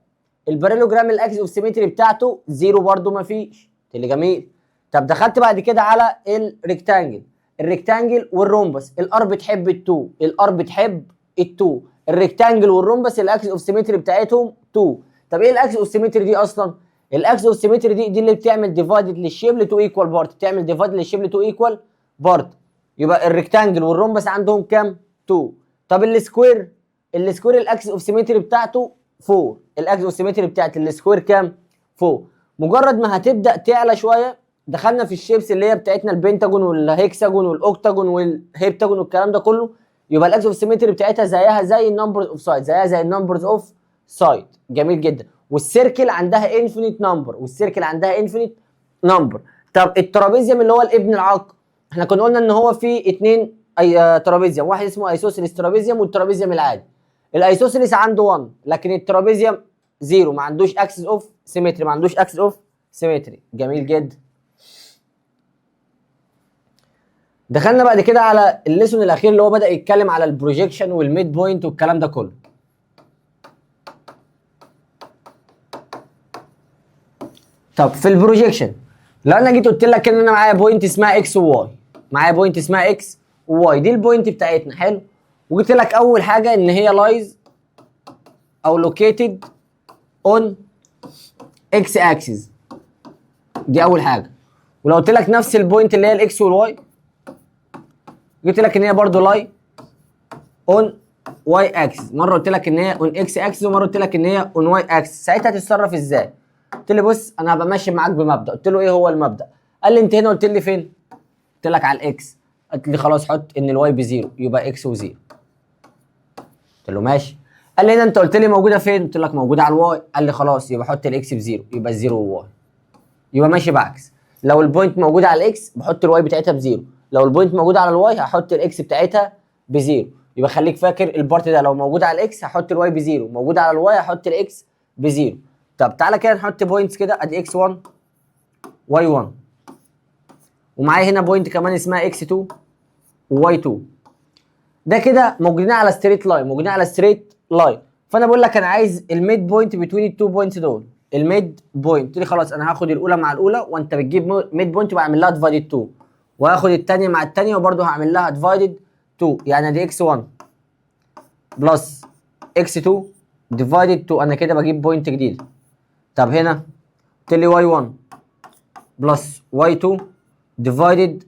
البارالوجرام الاكسس اوف سيمتري بتاعته زيرو برضو مفيش. اللي جميل. طب دخلت بعد كده على الريكتانجل، الريكتانجل والرومبس، الار بتحب ال2، الار بتحب ال2. الريكتانجل والرومبس الاكسس اوف سيمتري بتاعتهم 2. طب ايه الاكسس اوف سيمتري دي اصلا؟ الاكسس اوف سيمتري دي اللي بتعمل ديفايدد للشيب ل2 ايكوال بارت، بتعمل ديفايدد للشيب ل2 ايكوال بارت. يبقى الريكتانجل والرومبس عندهم كام؟ 2. طب السكوير، السكوير الاكسس اوف سيمتري بتاعته 4. الاكسس اوف سيمتري بتاعت السكوير كام؟ 4. مجرد ما هتبدا تعلى شويه، دخلنا في الشيبس اللي هي بتاعتنا البنتاجون والهيكساجون والاوكتاجون والهيبتاجون والكلام ده كله، يبقى الاكسس اوف سيمتري بتاعتها زيها زي النمبرز اوف سايد، زيها زي النمبرز اوف سايد. جميل جدا. والسيركل عندها انفينيت نمبر، والسيركل عندها انفينيت نمبر. طب الترابيزيوم اللي هو الابن العاق، احنا كنا قلنا ان هو في اتنين ترابيزيوم، واحد اسمه ايسوسيلس ترابيزيوم والترابيزيوم العادي. الايسوسيلس عنده 1، لكن الترابيزيوم 0، ما عندوش اكسس اوف سيمتري، ما عندوش اكسس اوف سيمتري. جميل جدا. دخلنا بعد كده على الليسون الاخير اللي هو بدا يتكلم على البروجيكشن والميد بوينت والكلام ده كله. طب في البروجيكشن، لو انا جيت قلت لك ان انا معايا بوينت اسمها اكس وواي، معايا بوينت اسمها اكس وواي، دي البوينت بتاعتنا. حلو. وقلت لك اول حاجه ان هي لايز او لوكيتد اون اكس اكسس، دي اول حاجه. ولو قلت لك نفس البوينت اللي هي الاكس والواي، قلت لك ان هي برضو لاي اون واي اكسس. مره قلت لك ان هي اون اكس اكسس، ومره قلت لك ان هي اون واي اكسس. ساعتها هتتصرف ازاي؟ قلت لي بص انا هبقى ماشي معاك بمبدا. قلت له ايه هو المبدا؟ قال لي انت هنا قلت لي فين؟ قلت لك على الاكس. قلت لي خلاص حط ان الواي بزيرو يبقى اكس وزيرو. قلت له ماشي. قال لي هنا انت قلت لي موجوده فين؟ قلت لك موجوده على الواي. قال لي خلاص يبقى حط الاكس بزيرو يبقى الزيرو وواي. يبقى ماشي بعكس. لو البوينت موجوده على الاكس بحط الواي بتاعتها بزيرو، لو البوينت موجوده على الواي هحط الاكس بتاعتها بزيرو. يبقى خليك فاكر البارت ده لو موجود على الاكس هحط الواي بزيرو، موجود على الواي هحط الاكس بزيرو. طب تعالى كده نحط بوينتس كده، ادي اكس 1 واي 1 ومعايا هنا بوينت كمان اسمها اكس 2 وواي 2. ده كده موجودين على ستريت لاين، موجودين على ستريت لاين. فانا بقول لك انا عايز الميد بوينت بين التو بوينتس دول، الميد بوينت. قلت لي خلاص انا هاخد الاولى مع الاولى، وانت بتجيب ميد بوينت وبعمل لها ديفايدد 2، وهاخد الثانيه مع الثانيه وبرده هعمل لها ديفايدد 2. يعني دي اكس 1 بلس اكس 2 ديفايدد 2، انا كده بجيب بوينت جديد. طب هنا قلت لي واي 1 بلس واي 2 ديفايدد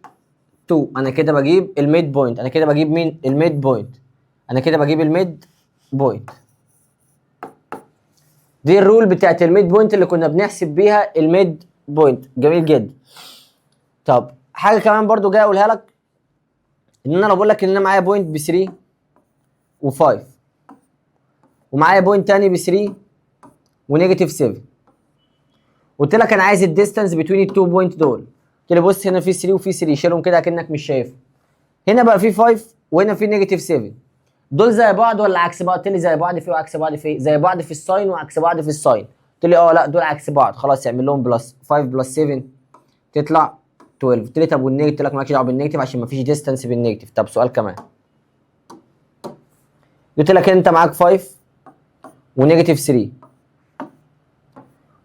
2، انا كده بجيب الميد بوينت. انا كده بجيب مين؟ الميد بوينت. انا كده بجيب الميد بوينت. دي الرول بتاعت الميد بوينت اللي كنا بنحسب بيها الميد بوينت. جميل جدا. طب حاجه كمان برضو جاي اقولها لك، ان انا لو بقول لك ان انا معايا بوينت ب 3 و5 ومعايا بوينت تاني ب 3 ونيجاتيف 7، قلت لك انا عايز الديستانس بين التو بوينت دول. قلت لي بص هنا في 3 وفي 3، شيلهم كده اكنك مش شايفه. هنا بقى في 5 وهنا في نيجاتيف 7، دول زي بعض ولا عكس بعض؟ قلت لي زي بعض في وعكس بعض في، زي بعض في الساين وعكس بعض في الساين. قلت لي اه لا دول عكس بعض، خلاص اعمل لهم بلس. 5 بلس 7 تطلع 12. قلت لي طب والنيجاتيف؟ قلت لك مالكش دعوه بالنيجاتيف عشان ما فيش ديستانس بالنيجاتيف. طب سؤال كمان، قلت لك انت معاك 5 ونيجاتيف 3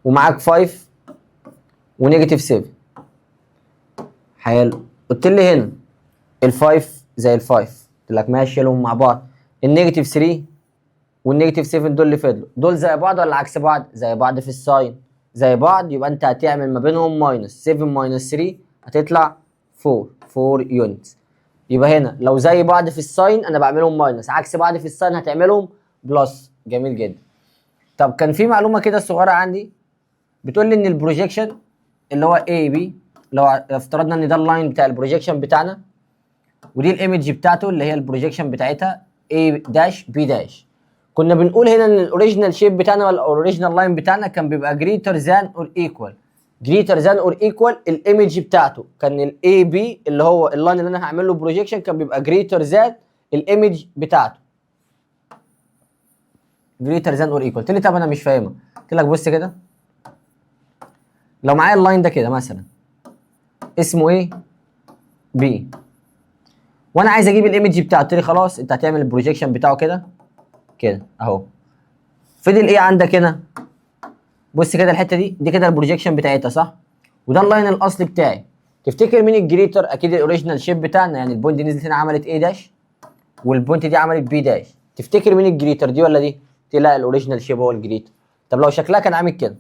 ومعاك 5 ونيجاتيف 7. حلو. قلت لي هنا ال5 زي ال5، قلت لك ماشي شيلهم مع بعض. النيجاتيف 3 والنيجاتيف 7 دول اللي فضلوا، دول زي بعض ولا عكس بعض؟ زي بعض في الساين، زي بعض. يبقى انت هتعمل ما بينهم ماينس. 7 ماينس 3 هتطلع 4 يونتس. يبقى هنا لو زي بعض في الساين انا بعملهم ماينس، عكس بعض في الساين هتعملهم بلس. جميل جدا. طب كان في معلومه كده صغيره عندي بتقول لي ان البروجيكشن اللي هو اي بي، لو افترضنا ان ده اللاين بتاع البروجيكشن بتاعنا ودي الايمج بتاعته اللي هي البروجيكشن بتاعتها A داش B داش، كنا بنقول هنا ان الاوريجينال شيب بتاعنا ولا الاوريجينال لاين بتاعنا كان بيبقى greater than or equal. greater than or equal الايمج بتاعته كان الاي بي اللي هو اللاين اللي انا هعمل له بروجيكشن كان بيبقى greater than الايمج بتاعته. greater than or equal. قلت لي طب انا مش فاهمها. قلت لك بص كده، لو معايا اللاين ده كده مثلا اسمه ايه؟ بي، وانا عايز اجيب الايمج بتاعته. قلت لي خلاص انت هتعمل البروجيكشن بتاعه كده كده اهو. فضل ايه عندك هنا؟ بص كده الحته دي كده البروجيكشن بتاعتها صح؟ وده اللاين الاصلي بتاعي. تفتكر مين الجريتر؟ اكيد الاوريجينال شيب بتاعنا، يعني البوينت دي نزلت هنا عملت ايه داش والبوينت دي عملت بي داش. تفتكر مين الجريتر، دي ولا دي؟ لا الاوريجينال شيب هو الجريتر. طب لو شكلها كان عامل كده،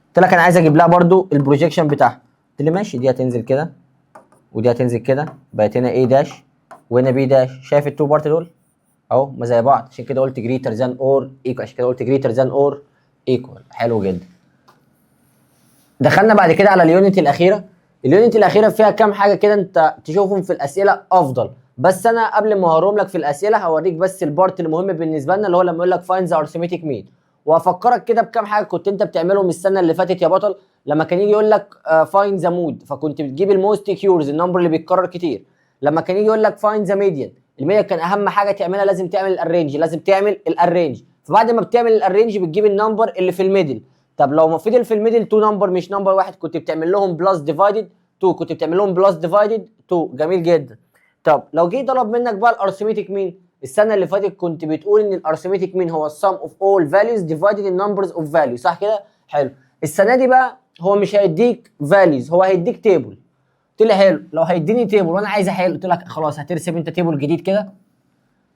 قلت لك انا عايز اجيب لها برده البروجيكشن بتاعها. قلت لي ماشي، دي هتنزل كده ودي هتنزل كده، بقت هنا ايه داش وهنا بي داش. شايف التو بارت دول اهو ما زي بعض، عشان كده قلت جريتر ذان اور ايكوال. عشان كده قلت جريتر ذان اور ايكوال. حلو جدا. دخلنا بعد كده على اليونت الاخيره. اليونت الاخيره فيها كام حاجه كده انت تشوفهم في الاسئله افضل، بس انا قبل ما هوريهم لك في الاسئله هوريك بس البارت المهم بالنسبه لنا اللي هو لما يقول لك فايند ذا ارثمتيك مين، وافكرك كده بكام حاجه كنت انت بتعملهم السنه اللي فاتت يا بطل. لما كان يجي يقول لك فايند ذا مود فكنت بتجيب الموست كيورز، النمبر اللي بيتكرر كتير. لما كان يجي يقول لك فايند ذا ميديان، الميديان كان اهم حاجه تعملها لازم تعمل الارينج، لازم تعمل الارينج. فبعد ما بتعمل الارينج بتجيب النمبر اللي في الميدل. طب لو ما فضل في الميدل تو نمبر مش نمبر واحد كنت بتعمل لهم بلس ديفايدد 2، كنت بتعمل لهم بلس ديفايدد 2. جميل جدا. طب لو جه طلب منك بقى الارثمتيك مين، السنه اللي فاتت كنت بتقول ان الارثمتيك مين هو السم اوف اول فاليوز ديفايدد النمبرز اوف فاليو، صح كده؟ حلو. السنه دي بقى هو مش هيديك فاليوز، هو هيديك تيبل. قلت لي حلو، لو هيديني تيبل وانا عايز احل، قلت لك خلاص هترسم انت تيبل جديد كده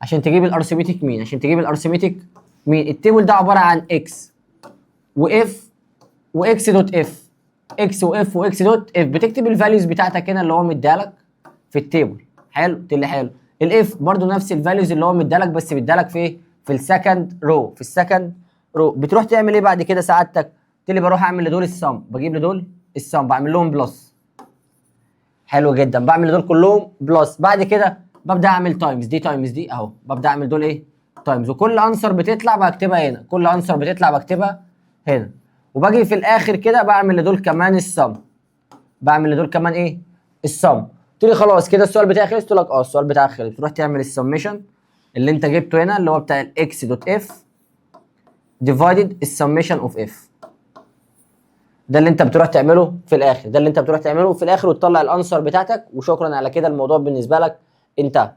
عشان تجيب الارثمتيك مين. عشان تجيب الارثمتيك مين التيبل ده عباره عن اكس واف واكس دوت اف، اكس واف واكس دوت اف. بتكتب الفاليوز بتاعتك هنا اللي هو مديالك في التيبل. حلو. قلت لي حلو. الاف برضو نفس الفاليوز اللي هو مديالك بس مديالك في ايه؟ في السكند رو. في السكند رو بتروح تعمل ايه بعد كده سعادتك؟ قلت لي بروح اعمل لدول السم، بجيب لدول السم بعمل لهم بلس. حلو جدا. بعمل لدول كلهم بلس. بعد كده ببدا اعمل تايمز دي تايمز دي اهو، ببدا اعمل دول ايه؟ تايمز. وكل انسر بتطلع بكتبها هنا، كل انسر بتطلع بكتبها هنا. وباجي في الاخر كده بعمل لدول كمان السم، بعمل لدول كمان ايه؟ السم. قلت لي خلاص كده السؤال بتاعي خلص. قلت لك السؤال بتاعك خلص. تروح تعمل السميشن اللي انت جبته هنا اللي هو بتاع الاكس دوت اف ديفايدد السميشن اوف اف. ده اللي انت بتروح تعمله في الاخر، ده اللي انت بتروح تعمله في الاخر وتطلع الانسر بتاعتك، وشكرا على كده الموضوع بالنسبه لك انتهى.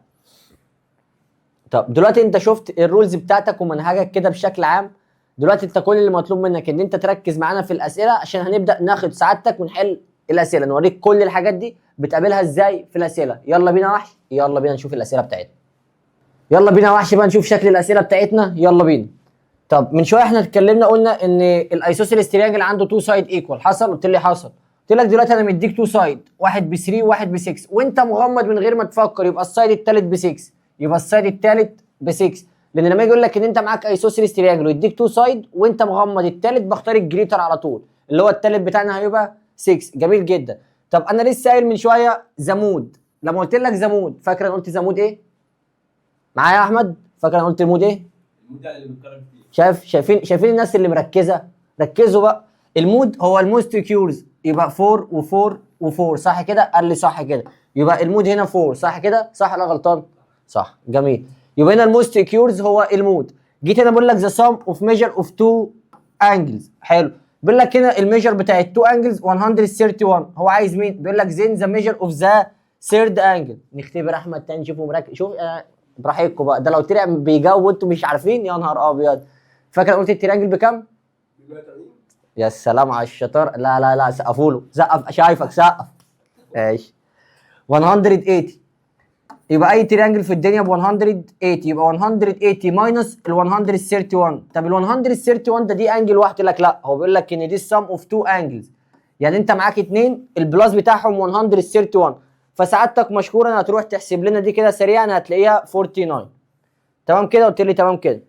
طب دلوقتي انت شفت الرولز بتاعتك ومنهجك كده بشكل عام. دلوقتي انت كل اللي مطلوب منك ان انت تركز معانا في الاسئله عشان هنبدا ناخد سعادتك ونحل الاسئله، نوريك كل الحاجات دي بتقابلها ازاي في الاسئله. يلا بينا يا وحش، يلا بينا نشوف الاسئله بتاعتنا. يلا بينا يا وحش بقى نشوف شكل الاسئله بتاعتنا، يلا بينا. طب من شويه احنا اتكلمنا قلنا ان الايسوسيلس تريانجل عنده تو سايد ايكوال، حصل؟ قلت لي حصل. قلت لك دلوقتي انا مديك تو سايد، واحد ب 3 وواحد ب 6 وانت مغمض من غير ما تفكر، يبقى السايد الثالث ب 6، يبقى السايد الثالث ب 6. لان لما يجي يقول لك ان انت معاك ايسوسيلس تريانجل ويديك تو سايد وانت مغمض الثالث، بختار الجريتر على طول اللي هو الثالث بتاعنا هيبقى 6. جميل جدا. طب انا لسه قايل من شويه زمود، لما قلت لك زمود فاكر انا قلت زمود ايه؟ معايا يا احمد؟ فاكر انا قلت المود ايه؟ المود اللي بنتكلم فيه. شايفين الناس اللي مركزه؟ ركزوا بقى. المود هو الموست كيورز، يبقى 4 و4 و4 صح كده؟ قال لي صح كده. يبقى المود هنا 4 صح كده؟ صح ولا غلطان؟ صح. جميل. يبقى هنا الموست كيورز هو المود. جيت هنا بقول لك ذا سم اوف ميجر اوف تو انجلز. حلو. بيقول لك هنا الميجر بتاع التو انجلز 131. هو عايز مين؟ بيقول لك زين ذا ميجر اوف ذا ثيرد انجل. نختبر احمد تاني نشوفه مركز. شوف براحتكم بقى، ده لو طلع بيجاوب وانتم مش عارفين يا نهار ابيض. فاكر قلت التريانجل بكام؟ يا سلام على الشطار. لا لا لا سقفوا له، سقف شايفك سقف. ماشي. 180. يبقى اي تريانجل في الدنيا ب 180، يبقى 180 ماينس ال 131. طب ال 131 ده دي انجل واحد؟ لك لا، هو بيقول لك ان دي السم اوف تو انجلز، يعني انت معاك اثنين البلاس بتاعهم 131. فسعادتك مشكورا هتروح تحسب لنا دي كده سريعا هتلاقيها 49. تمام كده؟ قلت لي تمام كده.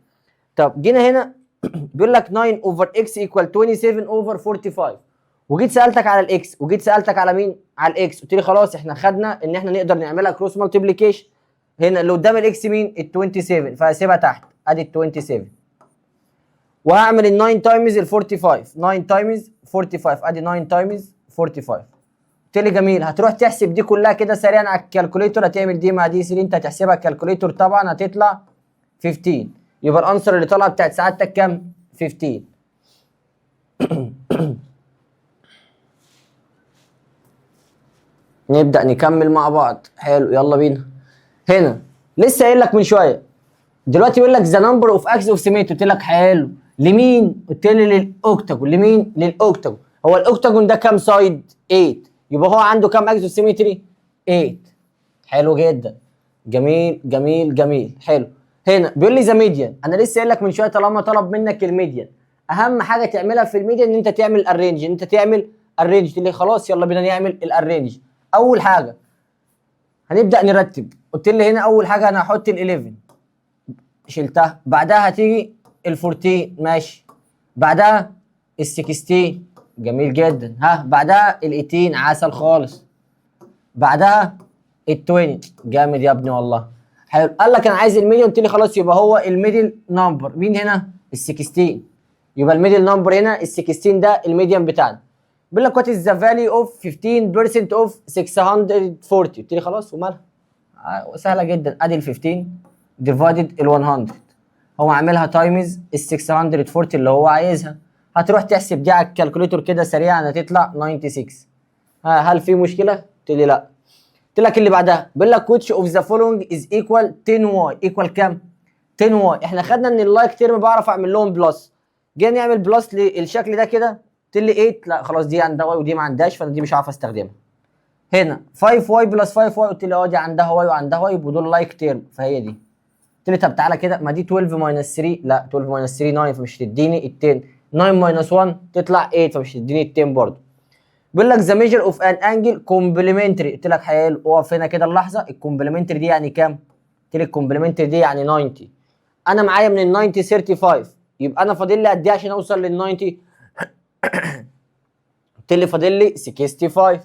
طب جينا هنا بيقول لك 9 اوفر اكس ايكوال 27 اوفر 45، وجيت سالتك على الاكس وجيت سالتك على مين؟ على الاكس. قلت لي خلاص احنا خدنا ان احنا نقدر نعملها كروس مالتيبليكيشن. هنا اللي قدام الاكس مين؟ ال 27، فهسيبها تحت ادي ال 27، وهعمل ال 9 تايمز ال 45. 9 تايمز 45 ادي 9 تايمز 45. قلت لي جميل. هتروح تحسب دي كلها كده سريعا على الكالكوليتور، هتعمل دي مع دي 3 انت هتحسبها الكالكوليتور طبعا هتطلع 15. يبقى الانسر اللي طالعه بتاعت سعادتك كام؟ 15. نبدأ نكمل مع بعض. حلو يلا بينا. هنا لسه قايل لك من شويه، دلوقتي يقول لك ذا نمبر اوف اكس اوف سيمتري. قلت لك حلو. لمين؟ قلت لي للاوكتاجون. لمين؟ للاوكتاجون. هو الاوكتاجون ده كام سايد؟ 8. يبقى هو عنده كام اكس اوف سيمتري؟ 8. حلو جدا. جميل جميل جميل. حلو. هنا بيقول لي ذا ميديان. انا لسه قايل لك من شويه طالما طلب منك الميديان، اهم حاجه تعملها في الميديان ان انت تعمل ارينج، ان انت تعمل ارينج. قلت لي خلاص يلا بينا نعمل الارينج. اول حاجه هنبدا نرتب. قلت لي هنا اول حاجه انا هحط ال 11 شلتها، بعدها هتيجي ال 14 ماشي، بعدها ال 16 جميل جدا، بعدها ال 18 عسل خالص، بعدها ال 20 جامد يا ابني والله. حلو. قال لك انا عايز الميديان. قلت لي خلاص يبقى هو الميدل نمبر مين هنا؟ ال 16. يبقى الميدل نمبر هنا ال 16 ده الميديان بتاعنا. بيقول لك وات از ذا فاليو اوف 15% اوف 640. قلت لي خلاص ومالها؟ سهله جدا. ادي ال 15 ديفايدد ال 100، هو عاملها تايمز ال 640 اللي هو عايزها. هتروح تحسب دي على الكالكوليتور كده سريعا هتطلع 96. هل في مشكله؟ قلت لي لا. قلت لك اللي بعدها بيقول لك which of the following is equal 10y. ايكوال كام؟ 10y. احنا خدنا ان اللايك تيرم بعرف اعمل لهم بلس، جينا نعمل بلس للشكل ده كده. قلت لي 8 لا خلاص دي عندها واي ودي ما عندهاش فانا دي مش عارف استخدمها. هنا 5y بلس 5y. قلت لي دي عندها واي وعندها واي يبقوا دول لايك تيرم فهي دي. قلت لي طب تعالى كده، ما دي 12 ماينس 3 لا 12 ماينس 3 9 فمش تديني ال 10. 9 ماينس 1 تطلع 8 فمش تديني ال 10 برضه. بيقول لك ذا ميجر اوف ان انجل كومبلمنتري. قلت لك حلو. اقف هنا كده اللحظه. الكومبلمنتري دي يعني كام؟ قلت لك الكومبلمنتري دي يعني 90. انا معايا من ال 90 35، يبقى انا فاضل لي قد ايه عشان اوصل لل 90؟ قلت لي فاضل لي 65.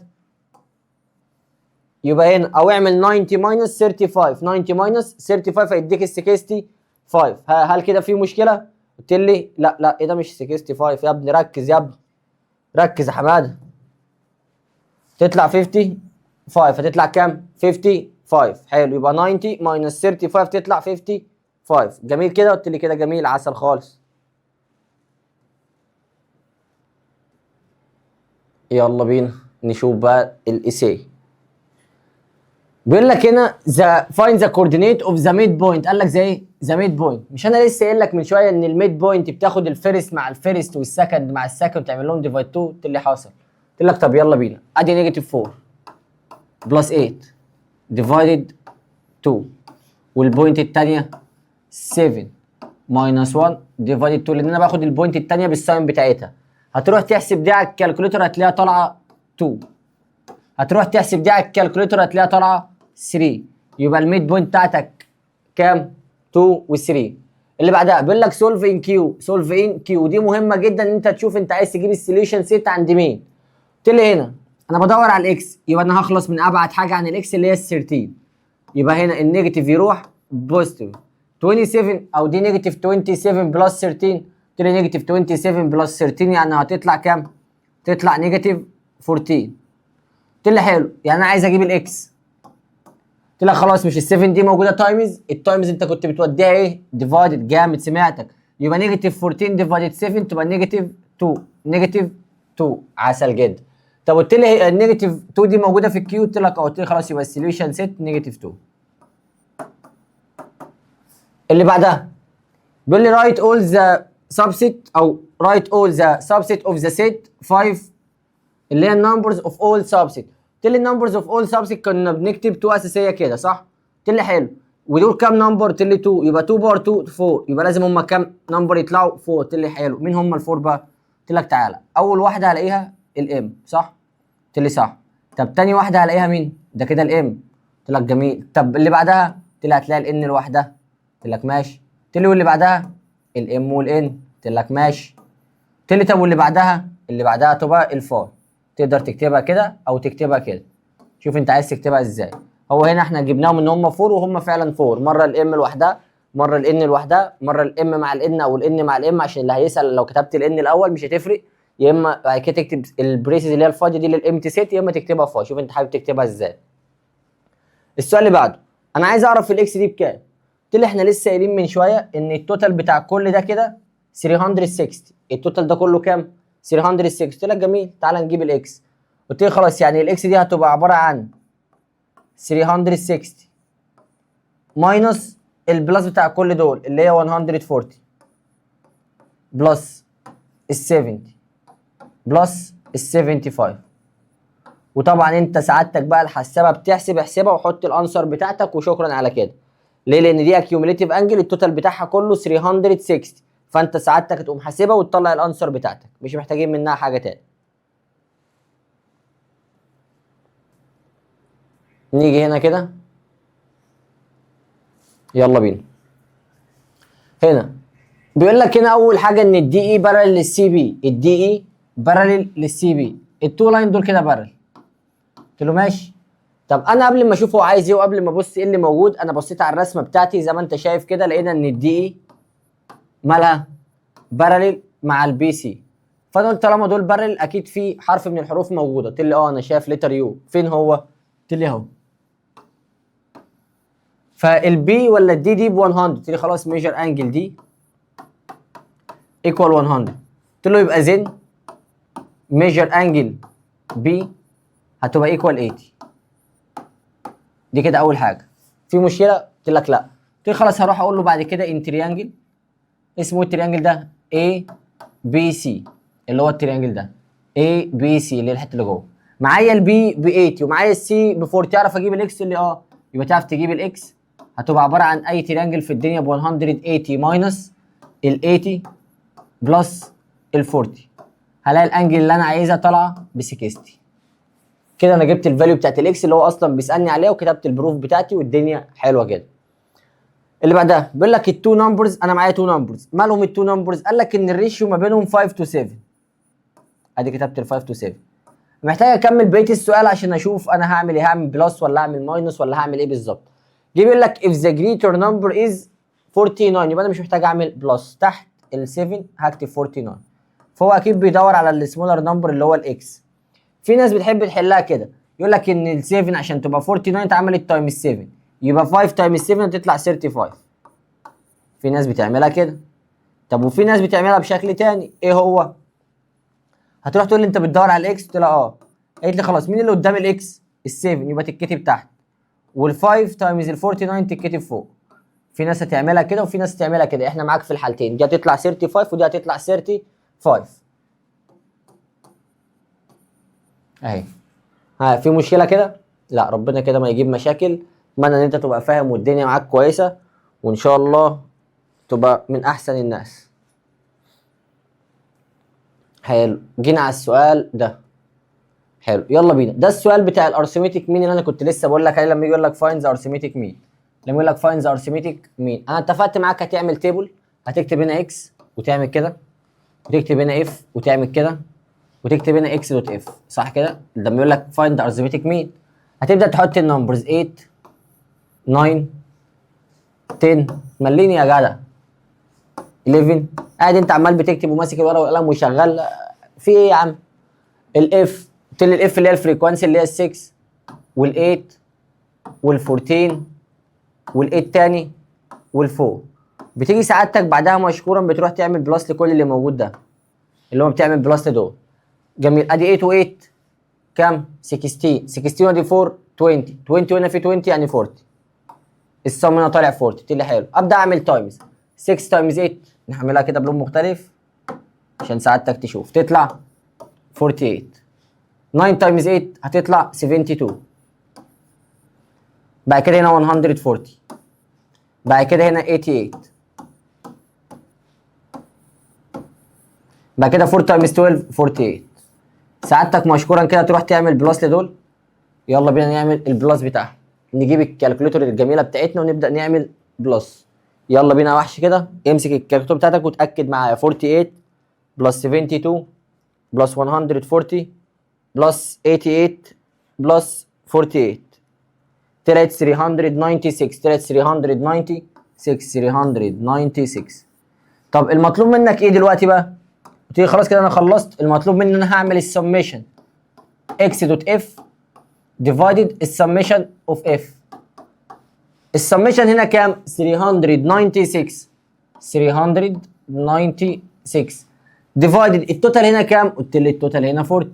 يبقى هنا او اعمل 90 ماينس 35. 90 ماينس 35 هيديك ال 65. هل كده في مشكله؟ قلت لي لا لا ايه ده مش 65 يا ابني. ركز يا ابني ركز يا حماده. تطلع 50 5 هتطلع كام؟ 55. حلو، يبقى 90 ماينس 35 تطلع 55. جميل كده، قلت لي كده جميل عسل خالص. يلا بينا نشوف بقى الاساي. بيقول لك هنا find the coordinate of the midpoint. قال لك زي ايه؟ ذا ميد بوينت. مش انا لسه قايل لك من شويه ان الميد بوينت بتاخد الفيرست مع الفيرست والسكند مع السكند وتعمل لهم ديفايد 2؟ قلت لي حاصل. قلت لك طب يلا بينا، ادي نيجاتيف 4 بلس 8 ديفايدد 2، والبوينت الثانيه 7 ماينس 1 ديفايدد 2، لان انا باخد البوينت الثانيه بالساين بتاعتها. هتروح تحسب دي على الكالكوليتر هتلاقيها طالعه 2، هتروح تحسب دي على الكالكوليتر هتلاقيها طالعه 3، يبقى الميد بوينت بتاعتك كام؟ 2 و3. اللي بعدها بيقول لك سولف ان كيو. سولف ان كيو دي مهمه جدا ان انت تشوف انت عايز تجيب السوليوشن سيت عند مين. قلت لي هنا انا بدور على الاكس، يبقى انا هخلص من ابعد حاجه عن الاكس اللي هي ال 13، يبقى هنا النيجاتيف يروح بوزيتيف 27 او دي نيجاتيف 27 بلس 13. قلت لي نيجاتيف 27 بلس 13 يعني هتطلع كام؟ تطلع نيجاتيف 14. قلت لي حلو، يعني انا عايز اجيب الاكس. قلت لك خلاص مش ال7 دي موجوده تايمز، التايمز انت كنت بتوديها ايه؟ ديفايدد. جامد سمعتك. يبقى نيجاتيف 14 ديفايدد 7 تبقى نيجاتيف 2. نيجاتيف 2 عسل جدا. طب قلت لي النيجاتيف 2 دي موجوده في الكيو، قلت لك قلت لي خلاص يبقى السوليوشن سيت نيجاتيف 2. اللي بعدها بيقول لي رايت اول ذا سبسيت او رايت اول ذا سبسيت اوف ذا سيت 5 اللي هي النمبرز اوف اول سبسيت. قلت لي النمبرز اوف اول سبسيت كنا بنكتب 2 اساسيه كده صح؟ قلت لي حلو، ودول كام نمبر؟ قلت لي 2، يبقى 2 باور 2 4، يبقى لازم هم كام نمبر يطلعوا 4. قلت لي حلو، مين هم الفور بقى؟ قلت لك تعالى اول واحده هلاقيها الام صح؟ قلت لي صح. طب تاني واحده هلاقيها مين؟ ده كده الام. قلت لك جميل. طب اللي بعدها؟ قلت لي هتلاقي الان لوحدها. قلت لك ماشي. قلت لي واللي بعدها؟ الام والان. قلت لك ماشي. قلت لي طب واللي بعدها؟ اللي بعدها تبقى الفار. تقدر تكتبها كده او تكتبها كده، شوف انت عايز تكتبها ازاي. هو هنا احنا جبناهم ان هم 4 وهم فعلا 4، مره الام لوحدها، مره الان لوحدها، مره الام مع الان او الان مع الام، عشان اللي هيسال لو كتبت الان الاول مش هتفرق، يا اما بعد كده تكتب البريسز اللي هي الفاضيه دي للامتي سيت، يا اما تكتبها فاضيه. شوف انت حابب تكتبها ازاي. السؤال اللي بعده، انا عايز اعرف الاكس دي بكام. قلت لي احنا لسه قايلين من شويه ان التوتال بتاع كل ده كده 360، التوتال ده كله كام؟ 360. قلت لك جميل، تعالى نجيب الاكس. قلت لي خلاص يعني الاكس دي هتبقى عباره عن 360 ماينس البلس بتاع كل دول اللي هي 140 بلس ال 70 بلس ال 75. وطبعا انت سعادتك بقى الحسابه بتحسب احسبها وحط الانسر بتاعتك وشكرا على كده. ليه؟ لان دي اكيوميليتيف انجل التوتال بتاعها كله 360، فانت سعادتك تقوم حاسبها وتطلع الانسر بتاعتك، مش محتاجين منها حاجه تاني. نيجي هنا كده، يلا بينا. هنا بيقول لك هنا اول حاجه ان الدي اي بارل للسي بي، الدي اي بارل للسي بي، التو لاين دول كده بارل. قلت له ماشي. طب انا قبل ما اشوف هو عايز ايه وقبل ما ابص ايه اللي موجود، انا بصيت على الرسمه بتاعتي زي ما انت شايف كده، لقينا ان الدي اي مالها بارل مع البي سي. فانا قلت طالما دول بارل اكيد في حرف من الحروف موجوده. قلت لي انا شايف لتر يو. فين هو؟ قلت لي اهو. فالبي ولا الدي دي ب 100. قلت لي خلاص ميجر انجل دي ايكوال 100. قلت له يبقى زين ميجر انجل بي هتبقى ايكوال 80. دي كده اول حاجه. في مشكله؟ قلت لك لا. قلت لي خلاص هروح اقول له بعد كده ان تريانجل اسمه التريانجل ده اي بي سي، اللي هو التريانجل ده اي بي سي اللي هي الحته اللي جوه، معايا البي ب 80 ومعايا السي ب 4. تعرف اجيب الاكس؟ اللي يبقى تعرف تجيب الاكس هتبقى عباره عن اي تريانجل في الدنيا ب 180 ماينس ال 80 بلس ال 40. هلاقي الانجل اللي انا عايزها طالعه ب 60. كده انا جبت الفاليو بتاعت الاكس اللي هو اصلا بيسالني عليها، وكتبت البروف بتاعتي والدنيا حلوه كده. اللي بعدها بيقول لك التو نمبرز، انا معايا تو نمبرز، مالهم التو نمبرز؟ قال لك ان الريشيو ما بينهم 5 تو 7. ادي كتبت ال 5 تو 7. محتاج اكمل بقيه السؤال عشان اشوف انا هعمل ايه، هعمل بلس ولا هعمل ماينس ولا هعمل ايه بالظبط. جه بيقول لك if the greater number is 49، يبقى انا مش محتاج اعمل بلس، تحت ال 7 هكتب 49. فهو اكيد بيدور على السمولر نمبر اللي هو الاكس. في ناس بتحب تحلها كده، يقول لك ان ال 7 عشان تبقى 49 اتعملت تايمز 7، يبقى 5 تايمز 7 تطلع 35. في ناس بتعملها كده. طب وفي ناس بتعملها بشكل تاني، ايه هو؟ هتروح تقول لي انت بتدور على الاكس، قلت لها اه. قالت لي خلاص مين اللي قدام الاكس؟ ال 7 يبقى تتكتب تحت، وال 5 تايمز ال 49 تتكتب فوق. في ناس هتعملها كده وفي ناس هتعملها كده، احنا معاك في الحالتين، دي هتطلع 35 ودي هتطلع 35 اهي. ها في مشكله كده؟ لا، ربنا كده ما يجيب مشاكل. اتمنى ان انت تبقى فاهم والدنيا معاك كويسه، وان شاء الله تبقى من احسن الناس. حلو، جينا على السؤال ده. حلو يلا بينا. ده السؤال بتاع الارثمتيك مين اللي انا كنت لسه بقول لك عليه، لما يجي يقول لك فايند ذا ارثمتيك مين. لما يقول لك فايند ذا ارثمتيك مين، انا اتفقت معاك هتعمل تيبل، هتكتب هنا اكس وتعمل كده، وتكتب هنا اف وتعمل كده، وتكتب هنا اكس دوت اف، صح كده؟ لما يقول لك فايند ذا ارثمتيك مين، هتبدا تحط النمبرز 8 9 10. مليني يا جدع 11. قاعد انت عمال بتكتب وماسك الورقه والقلم وشغال، في ايه يا عم؟ الاف، قلت لي الاف اللي هي الفريكوانسي اللي هي ال 6 وال8 وال14 وال8 تاني وال4. بتيجي سعادتك بعدها مشكورا بتروح تعمل بلس لكل اللي موجود ده، اللي هو بتعمل بلس لدول. جميل، ادي 8 و8 كام؟ 16. 16 ودي 4 20. 20 هنا في 20 يعني 40. السم هنا طالع 40. قلت لي حلو، ابدا اعمل تايمز 6 تايمز 8. نعملها كده بلون مختلف عشان سعادتك تشوف، تطلع 48. 9 تايمز 8 هتطلع 72. بعد كده هنا 140. بعد كده هنا 88. بعد كده 4 تايمز 12 48. سعادتك مشكورا كده تروح تعمل بلس لدول. يلا بينا نعمل البلس بتاعها، نجيب الكالكوليتور الجميله بتاعتنا ونبدا نعمل بلس. يلا بينا يا وحش كده، امسك الكالكوليتور بتاعتك وتاكد معايا. 48 بلس 72 بلس 140 بلس 88 بلس 48 طلعت 396. طلعت 396. 396. طب المطلوب منك ايه دلوقتي بقى؟ قلت لي خلاص كده انا خلصت. المطلوب مني ان انا هعمل السميشن اكس دوت اف ديفايدد السميشن اوف اف. السميشن هنا كام؟ 396. 396 ديفايدد التوتال هنا كام؟ قلت لي التوتال هنا 40.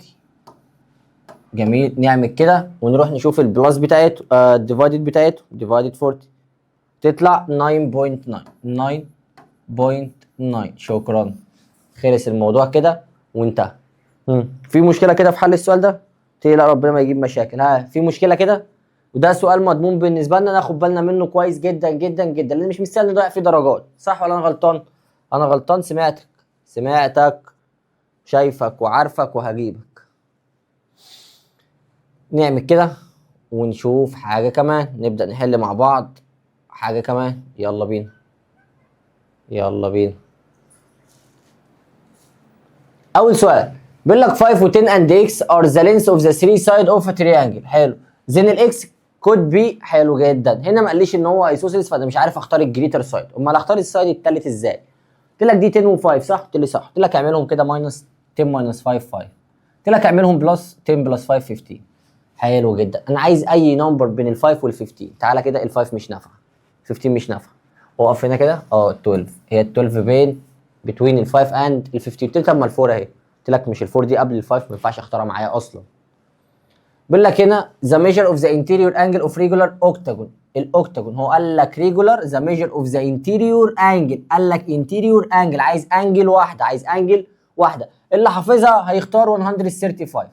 جميل، نعمل كده ونروح نشوف البلس بتاعته، الديفايدد بتاعته ديفايدد 40 تطلع 9.9. 9.9. شكرا، خلص الموضوع كده وانتهى. في مشكله كده في حل السؤال ده؟ لا ربنا ما يجيب مشاكل. ها في مشكله كده؟ وده سؤال مضمون بالنسبه لنا، ناخد بالنا منه كويس جدا جدا جدا، لان مش مستاهل نضيع فيه درجات. صح ولا انا غلطان؟ انا غلطان. سمعتك شايفك وعارفك وهجيبك. نعمل كده ونشوف حاجه كمان، نبدا نحل مع بعض حاجه كمان. يلا بينا يلا بينا. اول سؤال بيقول لك 5 و10 and x are the length of the three side of a triangle. حلو، زين الاكس كود بي. حلو جدا. هنا ما قاليش ان هو ايسوسيلس، فانا مش عارف اختار الجريتر سايد. امال اختار السايد الثالث ازاي؟ قلت لك دي 10 و5 صح؟ قلت لي صح. قلت لك اعملهم كده ماينس 10 ماينس 5 5. قلت لك اعملهم بلس 10 بلس 5 15. حلو جدا. انا عايز اي نمبر بين ال5 وال15. تعالى كده ال5 مش نافعه، 15 مش نافعه. اقف هنا كده 12. هي ال 12 بين ال5 اند ال15. قلت لك طب ما ال4 اهي. قلت لك مش ال4 دي قبل ال5 ما ينفعش اختارها معايا اصلا. بيقول لك هنا the measure of the interior angle of regular octagon. الاوكتاجون هو قال لك regular the measure of the interior angle. قال لك interior angle، عايز انجل واحده، عايز انجل واحده. اللي حافظها هيختار 135.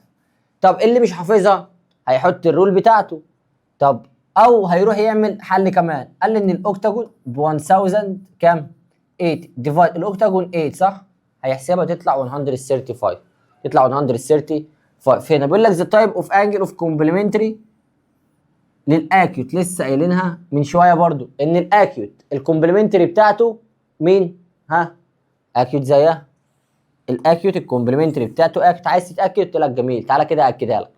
طب اللي مش حافظها هيحط الرول بتاعته. طب او هيروح يعمل حل كمان. قال لي ان الاوكتاجون ب 1000 كام؟ 8 ديفايد الاوكتاجون 8 صح؟ هيحسبها تطلع 135. تطلع 135. هنا بيقول لك ذا تايب اوف انجل اوف كومبلمنتري للاكيوت. لسه قايلينها من شويه برضو ان الاكيوت الكومبلمنتري بتاعته مين؟ ها؟ اكيوت زيها. الاكيوت الكومبلمنتري بتاعته اكيوت. عايز تتاكد؟ قلت لك جميل، تعالى كده اكدها لك.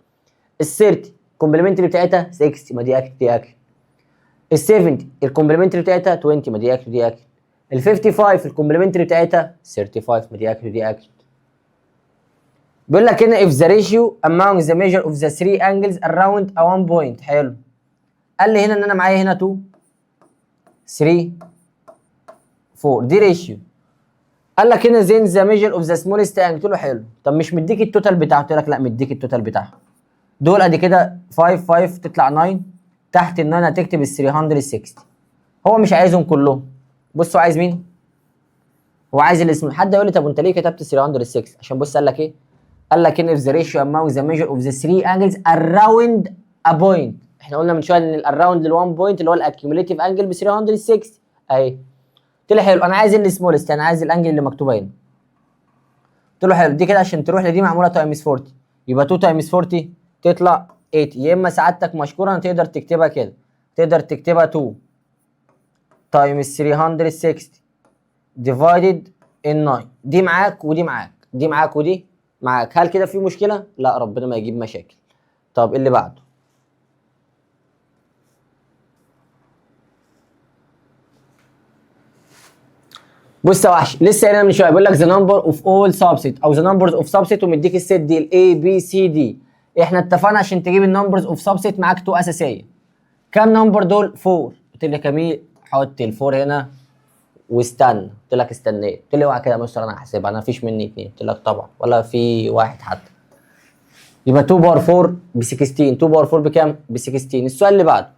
ال 30 الكومبلمنتري بتاعتها 60، ما دي اكيوت دي اكيوت. ال 70 الكومبلمنتري بتاعتها 20، ما دي اكيوت دي اكيوت. ال 55 الكومبلمنتري بتاعتها 35، ما دي اكيوت دي اكيوت. بيقول لك هنا if the ratio among the measure of the three angles around a one point. حلو. قال لي هنا ان انا معايا هنا 2 3 4 دي ريشيو. قال لك هنا then the measure of the smallest angle. قلت له حلو. طب مش مديك التوتال بتاعه؟ قلت لك لا مديك التوتال بتاعه. دول ادي كده 5 5 تطلع 9. تحت ال 9 هتكتب ال 360. هو مش عايزهم كلهم. بص هو عايز مين؟ هو عايز الاسم. حد يقول لي طب وانت ليه كتبت 306؟ عشان بص قال لك ايه؟ قال لك هنا if the ratio among the measure of the three angles around a point. احنا قلنا من شويه ان الاراوند لل1 بوينت اللي هو الاكيوميليتيف انجل ب 360 اهي. قلت له حلو انا عايز السمولست، يعني عايز الانجل اللي مكتوبه هنا. قلت له حلو دي كده عشان تروح لدي معموله تايمز 40، يبقى 2 تايمز 40 تطلع 8. يا اما سعادتك مشكورا تقدر تكتبها كده، تقدر تكتبها 2 تايمز 360 ديفايدد ان 9. دي معاك ودي معاك، دي معاك ودي معاك. هل كده في مشكله؟ لا ربنا ما يجيب مشاكل. طب اللي بعده بص يا وحش، لسه قايلها من شويه بيقول لك ذا نمبر اوف اول سبسيت او ذا نمبرز اوف سبسيت ومديك الست دي الاي بي سي دي. احنا اتفقنا عشان تجيب النمبرز اوف سبسيت معاك 2 اساسيه. كام نمبر دول؟ 4. قلت لي جميل حط ال4 هنا واستنى. قلت لك استنيت. قلت لي اوعى كده يا مستر انا هحسبها انا مفيش مني 2. قلت لك طبعا ولا في واحد حتى. يبقى 2 باور 4 ب 16. 2 باور 4 بكام؟ ب 16. السؤال اللي بعده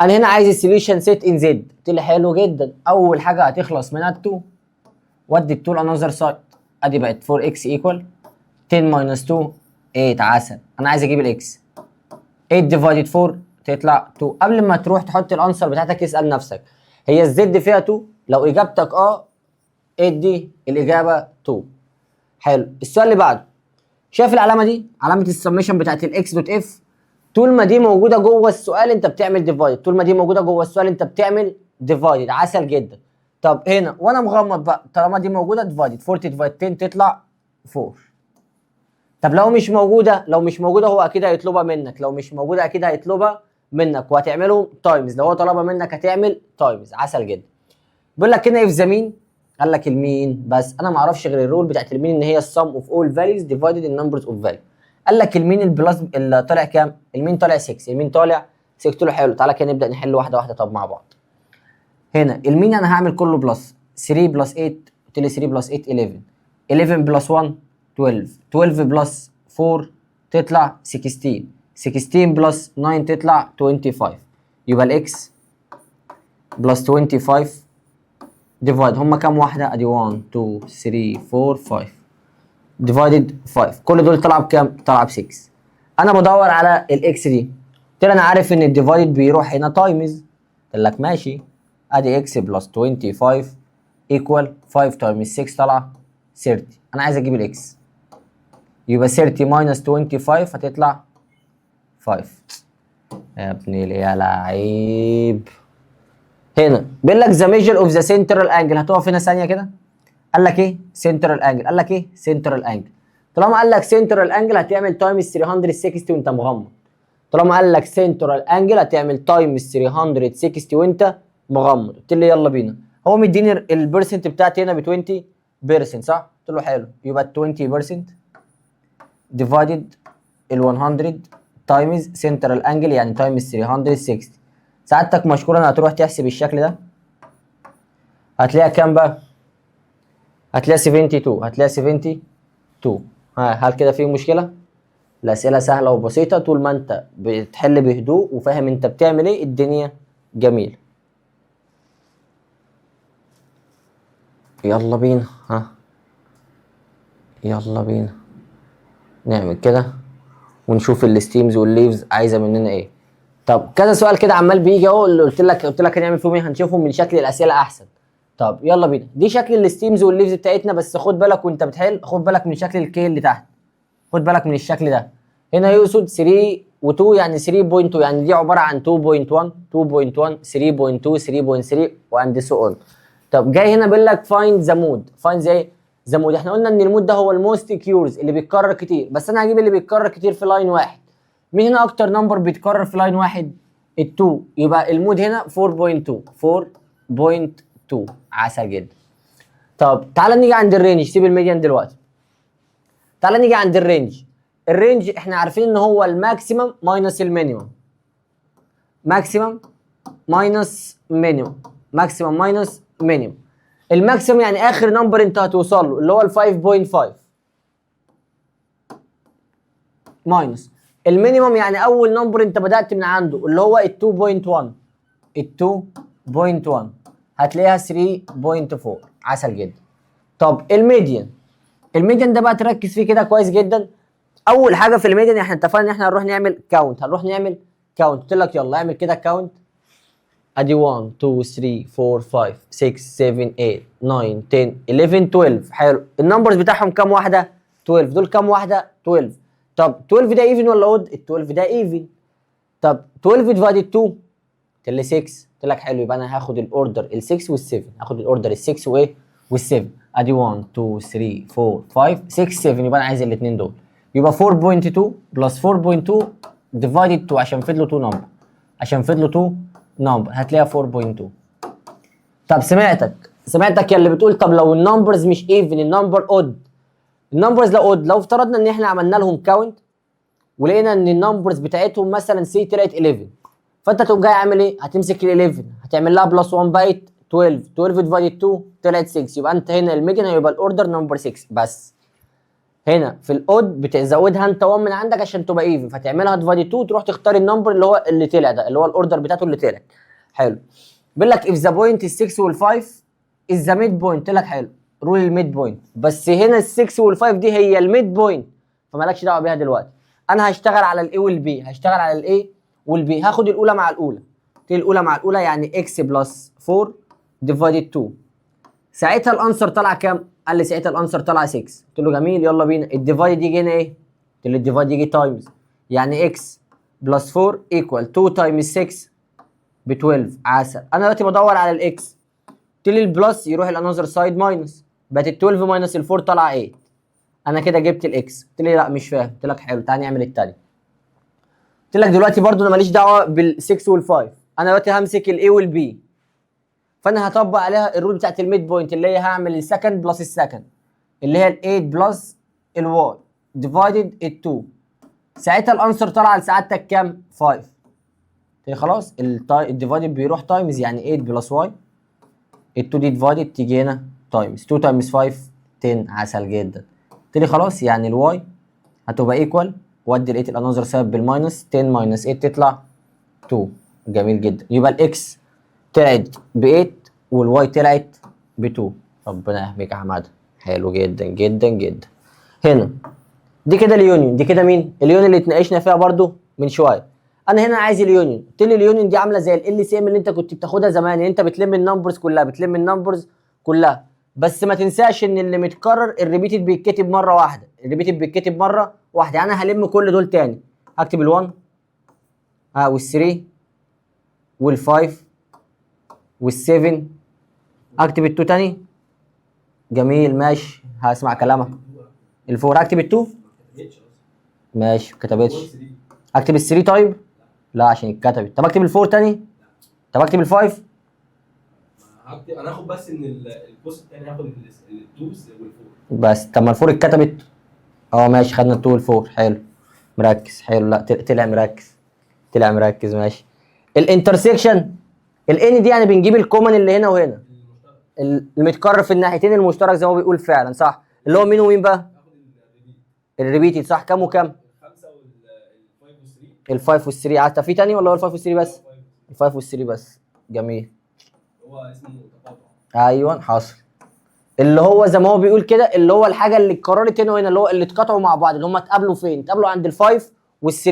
انا هنا عايز السوليوشن سيت ان زد. قلت لي حلو جدا. اول حاجه هتخلص منها 2 ودي ال 2 انذر سايد. ادي بقت 4x ايكوال 10 ماينس 2 8 عسل. انا عايز اجيب الاكس. 8 ديفايدد 4 تطلع 2. قبل ما تروح تحط الانسر بتاعتك اسال نفسك هي الزد فيها 2؟ لو اجابتك 8 دي الاجابه 2. حلو. السؤال اللي بعده شايف العلامه دي؟ علامه السميشن بتاعت الاكس دوت اف. طول ما دي موجوده جوه السؤال انت بتعمل ديفايد. طول ما دي موجوده جوه السؤال انت بتعمل ديفايد. عسل جدا. طب هنا وانا مغمض بقى طالما دي موجوده ديفايد 40 ديفايد 10 تطلع 4. طب لو مش موجوده، لو مش موجوده هو اكيد هيطلبها منك. لو مش موجوده اكيد هيطلبها منك وهتعمله تايمز. لو هو طلبها منك هتعمل تايمز. عسل جدا. بيقول لك هنا اف ذا مين. قال لك المين بس انا ما اعرفش غير الرول بتاعت المين ان هي السم اوف اول فاليوز ديفايدد النمبرز اوف فاليو. قال لك المين البلس اللي طالع كام؟ المين طالع 6. المين طالع 6. قلت له حلو تعالى كده نبدا نحل واحده واحده طب مع بعض. هنا المين انا هعمل كله بلس 3 بلس 8. قلت لي 3 بلس 8 11. 11 بلس 1 12. 12 بلس 4 تطلع 16. 16 بلس 9 تطلع 25. يبقى الاكس بلس 25 ديفايد هم كام واحده؟ ادي 1 2 3 4 5 ديفايدد 5. كل دول طلع بكام؟ طلع ب 6. انا بدور على الاكس دي. قلت له انا عارف ان الديفايد بيروح هنا تايمز. قلت لك ماشي. ادي اكس بلس 25 ايكوال 5 تايمز 6 طلع 30. انا عايز اجيب الاكس. يبقى 30 ماينس 25 هتطلع 5. يا ابني يا لعيب. هنا بيقول لك ذا ميجر اوف ذا سنترال انجل. هتقف هنا ثانيه كده. قال لك ايه؟ سنترال انجل. قال لك ايه؟ سنترال انجل. طالما قال لك سنترال انجل هتعمل تايمز 360 وانت مغمض. طالما قال لك سنترال انجل هتعمل تايمز 360 وانت مغمض. قلت له يلا بينا. هو مديني البرسنت بتاعتي هنا ب 20% صح؟ قلت له حلو. يبقى 20% ديفايدد ال 100 تايمز سنترال انجل يعني تايمز 360. سعادتك مشكورا هتروح تحسب الشكل ده. هتلاقيها كام بقى؟ هتلاقيها 72. هتلاقيها 72. هل كده في مشكله؟ الاسئله سهله وبسيطه طول ما انت بتحل بهدوء وفاهم انت بتعمل ايه الدنيا جميله. يلا بينا. يلا بينا نعمل كده ونشوف الستيمز والليفز عايزه مننا ايه. طب كذا سؤال كده عمال بيجي اهو اللي قلت لك هنعمل فيهم ايه. هنشوفهم من شكل الاسئله احسن. طب يلا بينا. دي شكل الستيمز والليفز بتاعتنا بس خد بالك وانت بتحل. خد بالك من شكل الكي اللي تحت. خد بالك من الشكل ده. هنا يقصد 3 و2 يعني 3.2 يعني دي عباره عن 2.1 2.1 3.2 3.3 واند سو اون. طب جاي هنا بيقول لك فايند ذا مود. فايند زي ذا مود. احنا قلنا ان المود ده هو الموست كيورز اللي بيتكرر كتير بس انا هجيب اللي بيتكرر كتير في لاين واحد. مين هنا اكتر نمبر بيتكرر في لاين واحد؟ ال2. يبقى المود هنا 4.2 4.2. عسل جدا. طب تعالى نيجي عند الرينج. سيب الميديان دلوقتي. تعالى نيجي عند الرينج. الرينج احنا عارفين ان هو الماكسيمم ماينس المينيمم. ماكسيمم ماينس مينيمم. ماكسيمم ماينس مينيمم. الماكسيمم يعني اخر نمبر انت هتوصل له اللي هو ال 5.5 ماينس المينيمم يعني اول نمبر انت بدأت من عنده اللي هو ال 2.1. ال 2.1 هتلاقيها 3.4. عسل جدا. طب الميديان. الميديان ده بقى تركز فيه كده كويس جدا. اول حاجه في الميديان احنا اتفقنا ان احنا هنروح نعمل كاونت. قلت لك يلا اعمل كده كاونت. ادي 1 2 3 4 5 6 7 8 9 10 11 12. حلو. النمبرز بتاعهم كام واحده؟ 12. دول كام واحده؟ 12. طب 12 ده ايفن ولا اود؟ ال 12 ده ايفن. طب 12 ديفايدد 2 قلت لي 6. قلت لك حلو، يبقى انا هاخد الاوردر ال 6 وال 7. هاخد الاوردر ال 6 وايه؟ وال 7. ادي 1 2 3 4 5 6 7. يبقى انا عايز الاثنين دول. يبقى 4.2 بلس 4.2 ديفايدد 2 عشان فضلوا 2 نمبر. هتلاقيها 4.2. طب سمعتك يا اللي بتقول طب لو النمبرز مش ايفن، النمبر اود. النمبرز لو اود، لو افترضنا ان احنا عملنا لهم كاونت ولقينا ان النمبرز بتاعتهم مثلا سي طلعت 11، فانت تقوم جاي عامل ايه؟ هتمسك ال 11 هتعمل لها بلس 1 بقت 12. 12 ديفايدد 2 طلعت 6. يبقى انت هنا الميديان هيبقى الاوردر نمبر 6 بس. هنا في الاود بتزودها انت 1 من عندك عشان تبقى ايفن، فتعملها ديفايد 2 تروح تختار النمبر اللي طلع ده اللي هو الاوردر بتاعته اللي طلع. حلو. بيقول لك اف ذا بوينت ال 6 وال 5 از ذا ميد بوينت. قلت لك حلو، رول الميد بوينت. بس هنا ال 6 وال 5 دي هي الميد بوينت، فمالكش دعوه بيها دلوقتي. انا هشتغل على الاي والبي. هاخد الاولى مع الاولى. يعني اكس بلس 4 ديفايدد 2. ساعتها الانسر طلع كام؟ قال لي ساعتها الانسر طلع 6. قلت له جميل يلا بينا. الديفايد يجي هنا ايه؟ قلت له الديفايد يجي تايمز. يعني اكس بلس 4 ايكوال 2 تايمز 6 ب 12. عسل. انا دلوقتي بدور على الاكس. قلت لي البلس يروح الانذر سايد ماينس، بقت ال 12 ماينس ال 4 طلع 8. انا كده جبت الاكس. قلت لي لا مش فاهم. قلت لك حلو تعالى نعمل التاني. قلت لك دلوقتي برضو انا ماليش دعوه بال 6 وال 5. انا دلوقتي همسك الاي والبي، فانا هطبق عليها الرول بتاعت الميد بوينت اللي هي هعمل السكند بلس السكند اللي هي ال 8 بلس الواي ديفايدد ال 2. ساعتها الانسر طلع لسعادتك كام؟ 5. خلاص الديفايدد بيروح تايمز، يعني 8 بلس واي. ال 2 دي ديفايدد تيجي هنا تايمز 2 تايمز 5 10. عسل جدا. قلت لي خلاص يعني الواي هتبقى ايكوال، وادي ال 8 الانذر سايد بالماينس 10 ماينس 8 تطلع 2. جميل جدا. يبقى الاكس طلعت ب 8 والواي طلعت ب 2. ربنا يحميك يا حماده. حلو جدا جدا جدا. هنا دي كده اليونيون. دي كده مين؟ اليونيون اللي اتناقشنا فيها برضو من شويه. انا هنا عايز اليونيون. قلت لي اليونيون دي عامله زي ال سي ام اللي انت كنت بتاخدها زمان. يعني انت بتلم النمبرز كلها، بس ما تنساش ان اللي متكرر الريبيتد بيتكتب مره واحده. يعني انا هلم كل دول تاني. هكتب ال1 وال3 وال5 وال7. اكتب ال2 تاني. جميل ماشي هسمع كلامك. الفور اكتب ال2 ماشي ما كتبتش. اكتب ال3 طيب؟ لا عشان اتكتبت. طب اكتب ال4 تاني؟ طب اكتب ال5؟ انا هاخد بس ان البوست الثاني هاخد ال2 وال4 بس. طب ما ال4 اتكتبت. ماشي خدنا ال2 وال4. حلو مركز. حلو. لا طلع مركز ماشي. الانترسكشن الان دي يعني بنجيب الكومن اللي هنا وهنا، المتكرر في الناحيتين المشترك زي ما هو بيقول فعلا صح. اللي هو مين ومين بقى؟ الريبيتد صح. كام وكام؟ 5 وال5 ال5 وال3. عارف في تاني ولا هو ال5 وال3 بس؟ ال5 وال3 بس. جميل. هو اسمه تقاطع. ايوه حصل. اللي هو زي ما هو بيقول كده اللي هو الحاجه اللي اتكررت هنا وهنا اللي هو اللي اتقطعوا مع بعض اللي هم اتقابلوا فين؟ اتقابلوا عند ال5 وال3.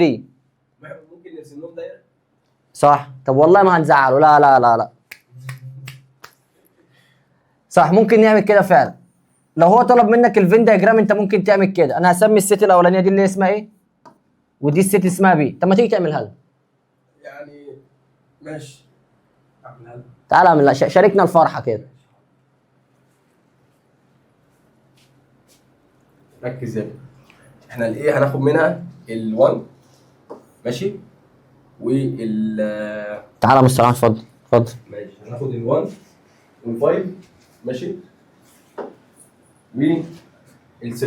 ممكن نرسم لهم دايره. صح. طب والله ما هنزعله. لا لا لا لا صح ممكن نعمل كده فعلا. لو هو طلب منك الفين دايجرام انت ممكن تعمل كده. انا هسمي الست الاولانيه دي اللي اسمها ايه؟ ودي الست اسمها بي. طب ما تيجي تعملها لنا. يعني ماشي اعملها لك. تعالى اعمل. شاركنا الفرحه كده. ركز يا ابني. احنا الايه هناخد منها ال1 ماشي تعالى يا مستر اتفضل. ماشي. هناخد ال1 وال5 ماشي وال7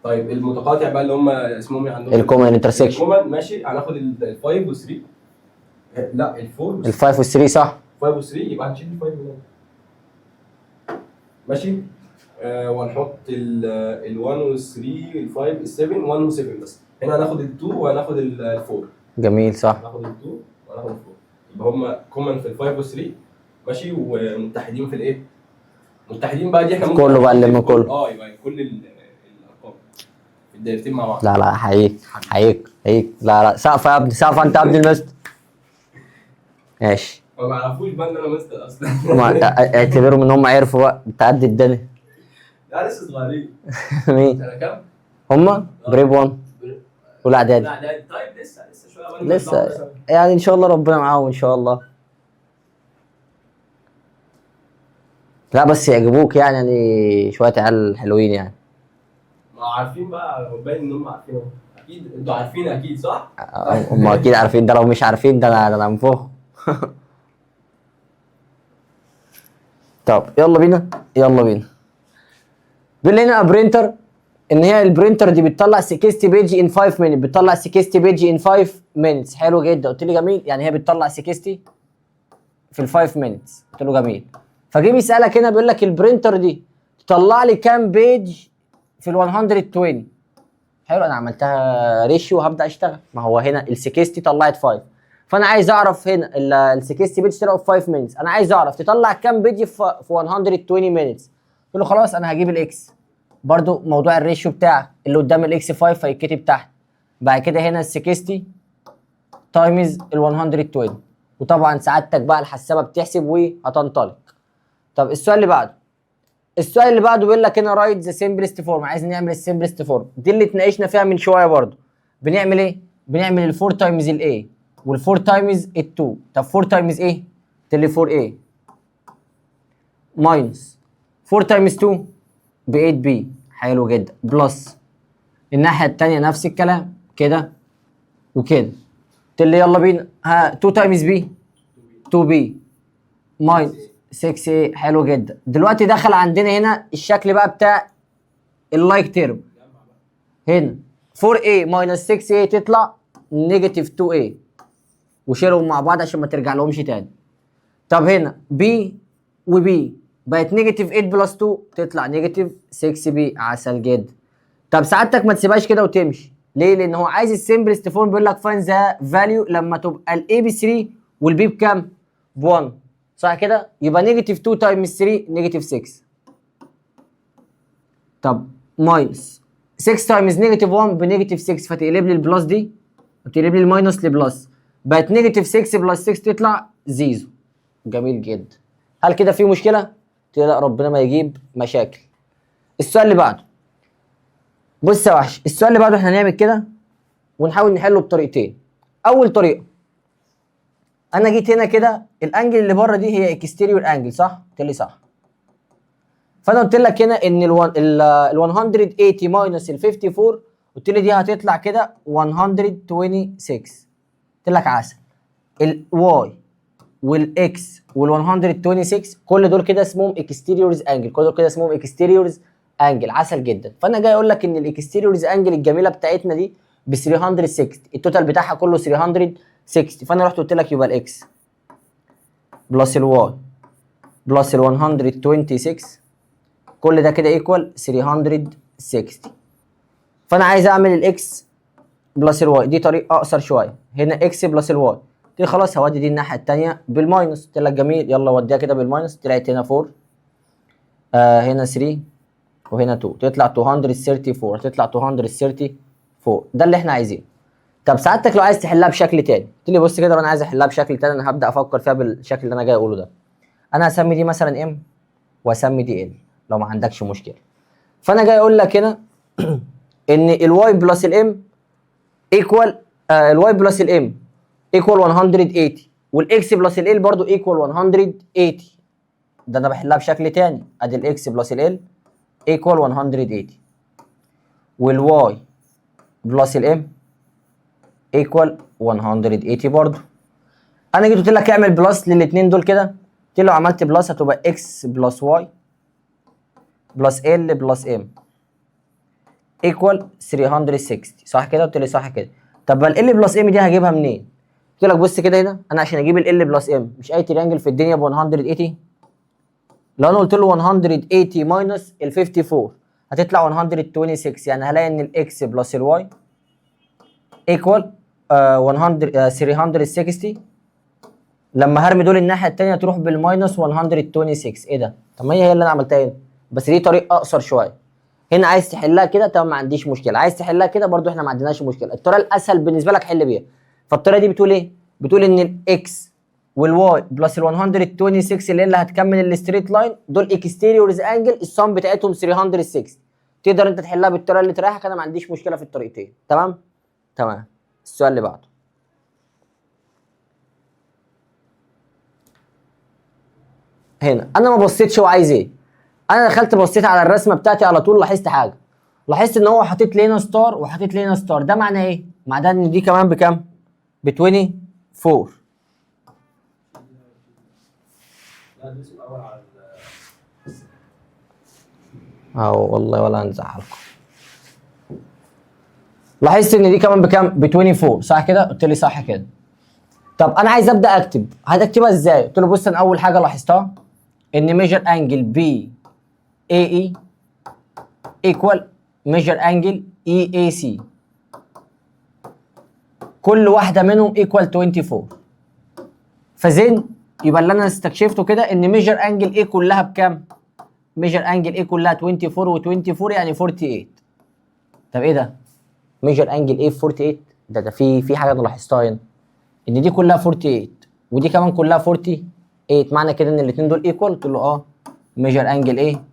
طيب المتقاطع بقى اللي هم اسمهم ايه عندهم؟ الكومن انترسكشن. الكومن ماشي، هناخد ال 5 و 3. لا ال 4 ال 5 وال 3 صح؟ 5 و 3 يبقى هنشيل ال 5 من هنا. ماشي. وهنحط ال 1 وال 3 ال 5 ال 7 1 و 7 بس. هنا هناخد ال 2 وهناخد ال 4. جميل صح. هناخد ال 2 وهناخد ال 4. يبقى هم كومن في ال 5 وال 3 ماشي، ومتحدين في الايه؟ متحدين بقى دي احنا ممكن كله بقى اللي من كله. يبقى كل الارقام في الدايرتين مع بعض. لا حقيقي حقيقي. لا سقف يا ابني، سقف انت يا ابني المستر. ماشي. ما يعرفوش بقى ان انا مستر اصلا. اعتبرهم ان هم عرفوا بقى، انت قد الدنيا. لا لسه صغيرين. مين؟ سنه كام؟ هم جريب 1 اولى اعدادي. لا طيب لسه شويه لسه يعني ان شاء الله ربنا معاهم ان شاء الله. لا بس يعجبوك يعني شويه عيال حلوين يعني. ما عارفين بقى، باين ان هم عارفين. اكيد انتوا عارفين اكيد صح؟ هم اكيد عارفين، ده لو مش عارفين ده انا انفخ. طب يلا بينا. بيقول لنا برينتر ان هي البرينتر دي بتطلع 60 بيج ان 5 مينت، بتطلع 60 بيج ان 5 مينتس. حلو جدا، قلت لي جميل. يعني هي بتطلع 60 في ال 5 مينتس، قلت له جميل. فجه بيسالك هنا بيقول لك البرينتر دي تطلع لي كام بيج في ال 120. حلو، انا عملتها ريشيو وهبدا اشتغل. ما هو هنا ال 60 طلعت 5، فانا عايز اعرف هنا ال 60 بيج طلعوا في 5 مينتس، انا عايز اعرف تطلع كام بيج في 120 مينتس. قلت له خلاص انا هجيب الاكس. برضو موضوع الريشيو بتاعك اللي قدام الاكس 5 هيتكتب تحت. بعد كده هنا ال 60 تايمز ال 120، وطبعا سعادتك بقى الحسابه بتحسب وهتنطلق. طب السؤال اللي بعده بيقول لك هنا رايت ذا سمبلست فورم. عايز نعمل السمبلست فورم دي اللي اتناقشنا فيها من شويه برضو. بنعمل ايه؟ بنعمل ال 4 تايمز ال A وال 4 تايمز ال 2. طب 4 تايمز ايه؟ قلت لي 4A ماينس 4 تايمز 2 ب 8B. حلو جدا. بلس الناحيه الثانيه نفس الكلام كده وكده. قلت لي يلا بينا. 2 تايمز B 2B ماينس 6A. حلو جدا. دلوقتي دخل عندنا هنا الشكل بقى بتاع اللايك تيرم. هنا 4A ماينس 6A تطلع نيجاتيف 2A، وشيلهم مع بعض عشان ما ترجع لهمش تاني. طب هنا B وB بقت نيجاتيف 8 بلس 2 تطلع نيجاتيف 6B. عسل جدا. طب سعادتك ما تسيبهاش كده وتمشي. ليه؟ لان هو عايز السمبلست فورم. بيقول لك فاين ذا فاليو لما تبقى الاي ب 3 والبي بكام؟ ب 1 صح كده؟ يبقى نيجاتيف 2 تايمز 3 نيجاتيف 6. طب ماينس 6 تايمز نيجاتيف 1 بنيجاتيف 6، فتقلب لي البلس دي وتقلب لي الماينس لبلس، بقت نيجاتيف 6 بلس 6 تطلع زيرو. جميل جدا. هل كده في مشكله؟ لا ربنا ما يجيب مشاكل. السؤال اللي بعده بص يا وحش، السؤال اللي بعده احنا هنعمل كده ونحاول نحله بطريقتين. اول طريقه انا جيت هنا كده، الانجل اللي بره دي هي اكستيريور انجل صح؟ قلت لي صح. فانا قلت لك هنا ان ال 180 ماينس ال 54 قلت لي دي هتطلع كده 126. قلت لك عسل. الواي والاكس وال 126 كل دول كده اسمهم اكستيريورز انجل، كل دول كده اسمهم اكستيريورز انجل. عسل جدا. فانا جاي اقول لك ان الاكستيريورز انجل الجميله بتاعتنا دي ب 360، التوتال بتاعها كله 360. فانا رحت قلت لك يبقى الاكس بلس الواي بلس ال 126 كل ده كده ايكوال 360. فانا عايز اعمل الاكس بلس الواي، دي طريقه اقصر شويه. هنا اكس بلس الواي، قلت لي خلاص هودي دي الناحيه الثانيه بالماينس. قلت لك جميل، يلا وديها كده بالماينس. طلعت هنا 4 هنا 3 وهنا 2 تطلع 234. تطلع 234. ده اللي احنا عايزينه. طب سعادتك لو عايز تحلها بشكل تاني، قلت لي بص كده، وانا عايز احلها بشكل تاني انا هبدا افكر فيها بالشكل اللي انا جاي اقوله ده. انا هسمي دي مثلا ام واسمي دي ال لو ما عندكش مشكله. فانا جاي اقول لك هنا ان الواي بلس الام ايكوال الواي بلس الام ايكوال 180 والاكس بلس ال برضو ايكوال 180. ده انا بحلها بشكل تاني. ادي الاكس بلس ال ايكوال 180 والواي بلس الام ايكوال 180 برضو. انا جيت قلت لك اعمل بلس للاثنين دول كده، قلت له لو عملت بلس هتبقى اكس بلس واي بلس ال بلس ام ايكوال 360 صح كده؟ قلت لي صح كده. طب ال بلس ام دي هجيبها منين؟ قلت لك بص كده هنا، انا عشان اجيب ال بلس ام مش اي تريانجل في الدنيا ب 180. لو انا قلت له 180 ماينس ال 54 هتطلع 126، يعني هلاقي ان الاكس بلس الواي ايكوال 360. لما هرمي دول الناحيه الثانيه تروح بالماينس 126. ايه ده؟ طب ما هي اللي انا عملتها هنا، بس دي طريقه اقصر شويه. هنا عايز تحلها كده طب ما عنديش مشكله، عايز تحلها كده برضو احنا ما عندناش مشكله، الطريقه الاسهل بالنسبه لك حل بيها. فالطريقه دي بتقول ايه؟ بتقول ان الاكس والواي بلس ال 126 اللي هتكمل الستريت لاين دول اكستيريورز انجل السم بتاعتهم 360. تقدر انت تحلها بالطريقه اللي تريحك، انا ما عنديش مشكله في الطريقتين. تمام؟ تمام. السؤال اللي بعده. هنا انا ما بصيتش هو عايز ايه، انا دخلت بصيت على الرسمه بتاعتي على طول، لاحظت حاجه، لاحظت ان هو حاطط لي هنا ستار وحاطط لي هنا ستار. ده معناه ايه؟ معناه ان دي كمان بكام؟ ب 24. اهو والله ولا هنزعلكم. لاحظت ان دي كمان بكام؟ ب 24 صح كده؟ قلت لي صح كده. طب انا عايز ابدا اكتب، هتكتبها ازاي؟ قلت له بص انا اول حاجه لاحظتها ان ميجر انجل بي اي اي ايكوال ميجر انجل اي اي سي، كل واحده منهم ايكوال 24. فزين يبقى اللي انا استكشفته كده ان ميجر انجل ايه كلها بكام؟ ميجر انجل ايه كلها 24 و24 يعني 48. طب ايه ده؟ ميجر انجل ايه 48؟ ده في حاجه انا لاحظتها هنا ان دي كلها 48 ودي كمان كلها 48، معنى كده ان الاثنين دول ايكوال. قلت له اه ميجر انجل ايه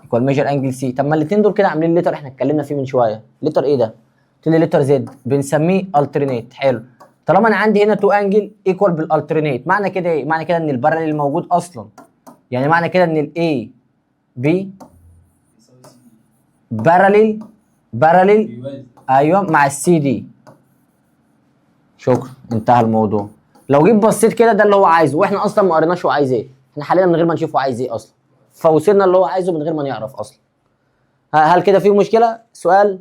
ايكوال ميجر انجل سي. طب ما الاثنين دول كده عاملين لتر احنا اتكلمنا فيه من شويه، لتر ايه ده؟ قلت لي لتر زد بنسميه الترنيت. حلو. طالما انا عندي هنا تو انجل ايكوال بالالترنيت معنى كده ايه؟ معنى كده ان الباراليل موجود اصلا، يعني معنى كده ان الاي بي باراليل ايوه مع السي دي. شكرا انتهى الموضوع. لو جيت بصيت كده ده اللي هو عايزه، واحنا اصلا ما قريناش هو عايز ايه، احنا حاليا من غير ما نشوف هو عايز ايه اصلا، فوصلنا اللي هو عايزه من غير ما نعرف اصلا. هل كده فيه مشكله؟ سؤال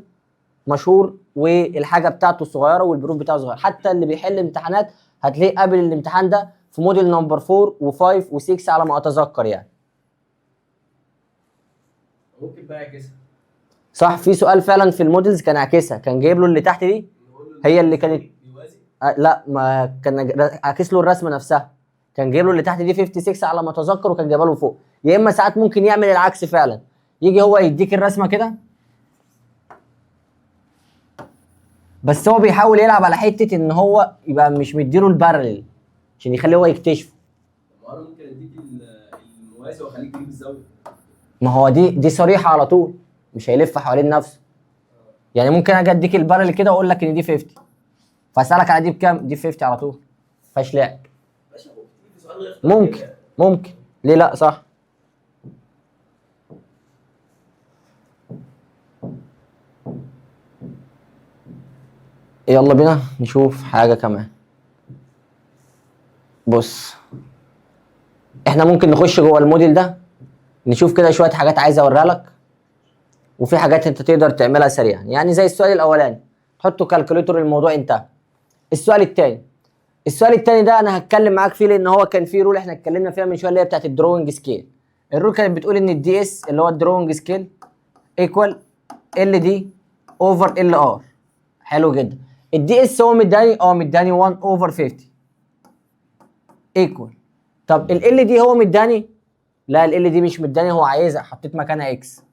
مشهور والحاجه بتاعته صغيره والبروف بتاعه صغير، حتى اللي بيحل امتحانات هتلاقيه قابل الامتحان ده في موديل نمبر 4 و5 و6 على ما اتذكر يعني. ممكن بقى يعكسها. صح، في سؤال فعلا في الموديلز كان عاكسها، كان جايب له اللي تحت دي هي اللي كانت لا ما كان عاكس له الرسمه نفسها، كان جايب له اللي تحت دي 56 على ما اتذكر وكان جايبها له فوق. يا اما ساعات ممكن يعمل العكس فعلا، يجي هو يديك الرسمه كده بس هو بيحاول يلعب على حته ان هو يبقى مش مديله البارلل عشان يخليه هو يكتشفه. ما انا ممكن اديك الموازي واخليك تجيب الزاويه. ما هو دي صريحه على طول، مش هيلف حوالين نفسه. يعني ممكن اجي اديك البارلل كده واقول لك ان دي 50 فاسالك على دي بكام؟ دي 50 على طول، فاش لعب. ممكن ليه لا؟ صح. يلا بينا نشوف حاجه كمان. بص احنا ممكن نخش جوه الموديل ده نشوف كده شويه حاجات عايز اوريها لك، وفي حاجات انت تقدر تعملها سريعا، يعني زي السؤال الاولاني تحطوا كالكوليتور الموضوع انتهى. السؤال الثاني ده انا هتكلم معاك فيه لان هو كان فيه رول احنا اتكلمنا فيها من شويه اللي هي بتاعت الدروينج سكيل. الرول كانت بتقول ان الدي اس اللي هو الدروينج سكيل ايكوال ال دي اوفر ال ار. حلو جدا. الدي اس هو مداني 1 اوفر 50 ايكوال. طب ال دي هو مداني؟ لا ال دي مش مداني، هو عايزها حطيت مكانها اكس.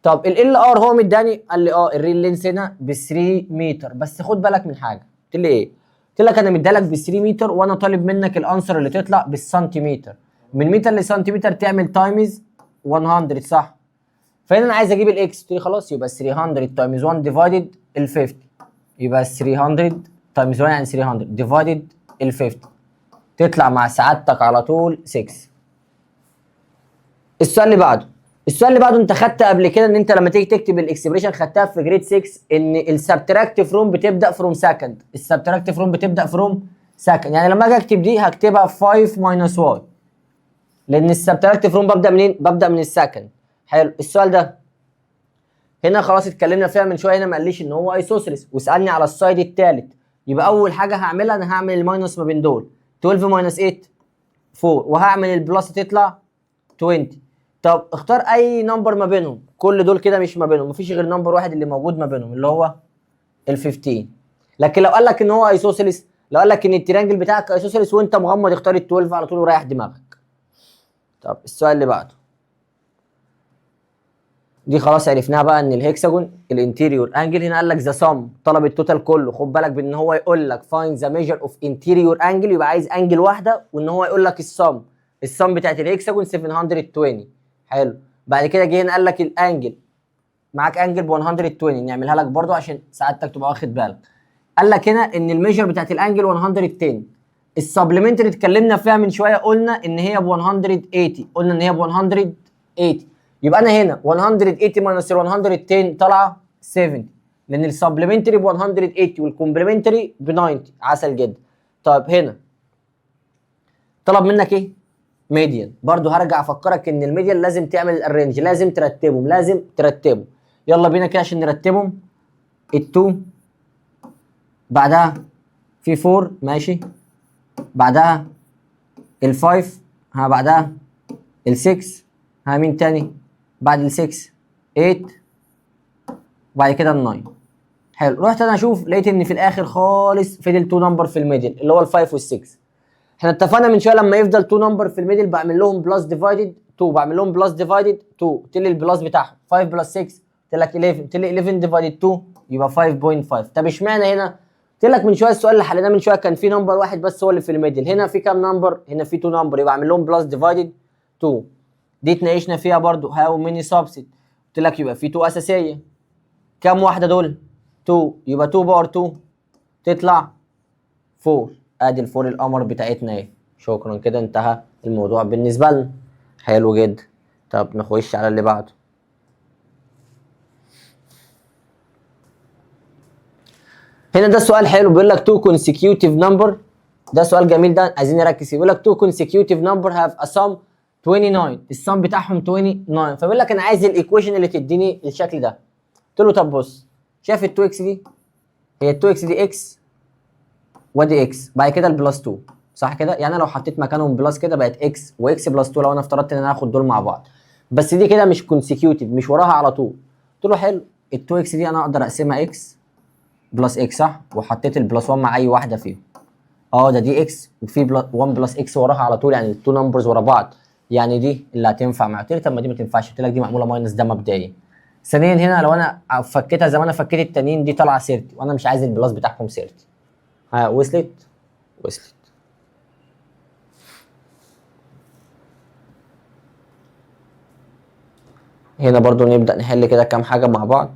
طب ال ار هو مداني؟ قال لي الريل لينس هنا ب 3 متر، بس خد بالك من حاجه. قلت لي ايه؟ قلت لك انا مديلك ب 3 متر وانا طالب منك الانسر اللي تطلع بالسنتيمتر، من متر لسنتيمتر تعمل تايمز 100 صح؟ فهنا انا عايز اجيب الاكس، قلت لي خلاص يبقى 300 تايمز 1 ديفايدد ال 50، يبقى 300 تايمز 1 يعني 300 ديفايدد ال 50 تطلع مع سعادتك على طول 6. السؤال اللي بعده انت خدت قبل كده ان انت لما تيجي تكتب الاكسبريشن خدتها في جريد 6 ان السبتراكت فروم بتبدا فروم سكند، يعني لما اجي اكتب دي هكتبها 5 ماينس واي لان السبتراكت فروم ببدا منين؟ ببدا من السكند. حلو. السؤال ده هنا خلاص اتكلمنا فيها من شويه، هنا ما قاليش ان هو ايسوسيلس، وسالني على السايد الثالث. يبقى اول حاجه هعملها انا هعمل الماينس ما بين دول، 12 ماينس 8 4، وهعمل البلس تطلع 20. طب اختار اي نمبر ما بينهم، كل دول كده مش ما بينهم، مفيش غير نمبر واحد اللي موجود ما بينهم اللي هو ال 15. لكن لو قال لك ان هو ايسوسيلس، لو قال لك ان التريانجل بتاعك ايسوسيلس وانت مغمض، اختار ال 12 على طول وريح دماغك. طب السؤال اللي بعده، دي خلاص عرفناها بقى ان الهكساجون الانتيريور انجل. هنا قال لك ذا سم، طلب التوتال كله. خد بالك بان هو يقول لك فايند ذا ميجر اوف انتيريور انجل، يبقى عايز انجل واحده، وان هو يقول لك السم بتاعت الهكساجون 720. حلو. بعد كده جه هنا قال لك الانجل، معاك انجل ب 120، نعملها لك برضو عشان سعادتك تبقى واخد بالك. قال لك هنا ان الميجر بتاعت الانجل 110. السبلمنتري اتكلمنا فيها من شويه، قلنا ان هي ب 180، قلنا ان هي ب 180. يبقى انا هنا 180 ماينس 110 طالعه 70، لان السبلمنتري ب 180 والكومبلمنتري ب 90. عسل جدا. طيب هنا طلب منك ايه؟ ميديان. برضو هرجع افكرك ان الميديان لازم تعمل الارينج، لازم ترتبهم، لازم ترتبهم. يلا بينا كده عشان نرتبهم. ال2 بعدها في 4 ماشي، بعدها ال5 ها، بعدها ال6 ها، مين تاني بعد ال6؟ 8، وبعد كده ال9. حلو. رحت انا اشوف لقيت ان في الاخر خالص فضل 2 نمبر في الميدل اللي هو ال5 وال6. احنا اتفقنا من شويه لما يفضل 2 نمبر في الميدل بعمل لهم بلس ديفايدد 2، بعمل لهم بلس ديفايدد 2، قلت لي البلس بتاعهم 5 بلس 6 قلت لك 11، قلت لي 11 ديفايدد 2 يبقى 5.5. طب اشمعنى هنا؟ قلت لك من شويه السؤال اللي حليناه من شويه كان في نمبر واحد بس هو اللي في الميدل، هنا في كام نمبر؟ هنا في 2 نمبر، يبقى اعمل لهم بلس ديفايدد 2. دي اتناقشنا فيها برضو، هاو ميني سبست، قلت لك يبقى في 2 اساسيه. كام واحده دول؟ 2، يبقى 2 باور 2 تطلع 4. ادي الفور القمر بتاعتنا اهي. شكرا كده انتهى الموضوع بالنسبه لنا. حلو جدا. طب نخش على اللي بعده. هنا ده سؤال حلو، بيقول لك 2 consecutive number. ده سؤال جميل، ده عايزين نركز فيه. بيقول لك 2 consecutive number have a sum 29، السم بتاعهم 29. فبيقول لك انا عايز الايكويشن اللي تديني الشكل ده. قلت له طب بص، شايف ال 2 اكس دي؟ هي ال 2 اكس دي اكس وادي اكس، بعد كده البلس 2 صح كده؟ يعني انا لو حطيت مكانهم بلس كده بقت اكس واكس بلس 2، لو انا افترضت ان انا هاخد دول مع بعض. بس دي كده مش كونسيكيوتيف، مش وراها على طول. قلت له حلو، ال 2 اكس دي انا اقدر اقسمها اكس بلس اكس صح؟ وحطيت البلس 1 مع اي واحده فيهم. ده دي اكس وفي 1 بلس اكس وراها على طول، يعني التو نمبرز ورا بعض، يعني دي اللي هتنفع معايا. قلت لي طب ما دي ما تنفعش، قلت لك دي معموله ماينس، ده مبدئيا. ثانيا هنا لو انا فكيتها زي ما انا فكيت التانيين دي طالعه سيرتي، وانا مش عايز البلس بتاعهم سيرتي. وصلت؟ وصلت. هنا برضو نبدا نحل كده كام حاجه مع بعض.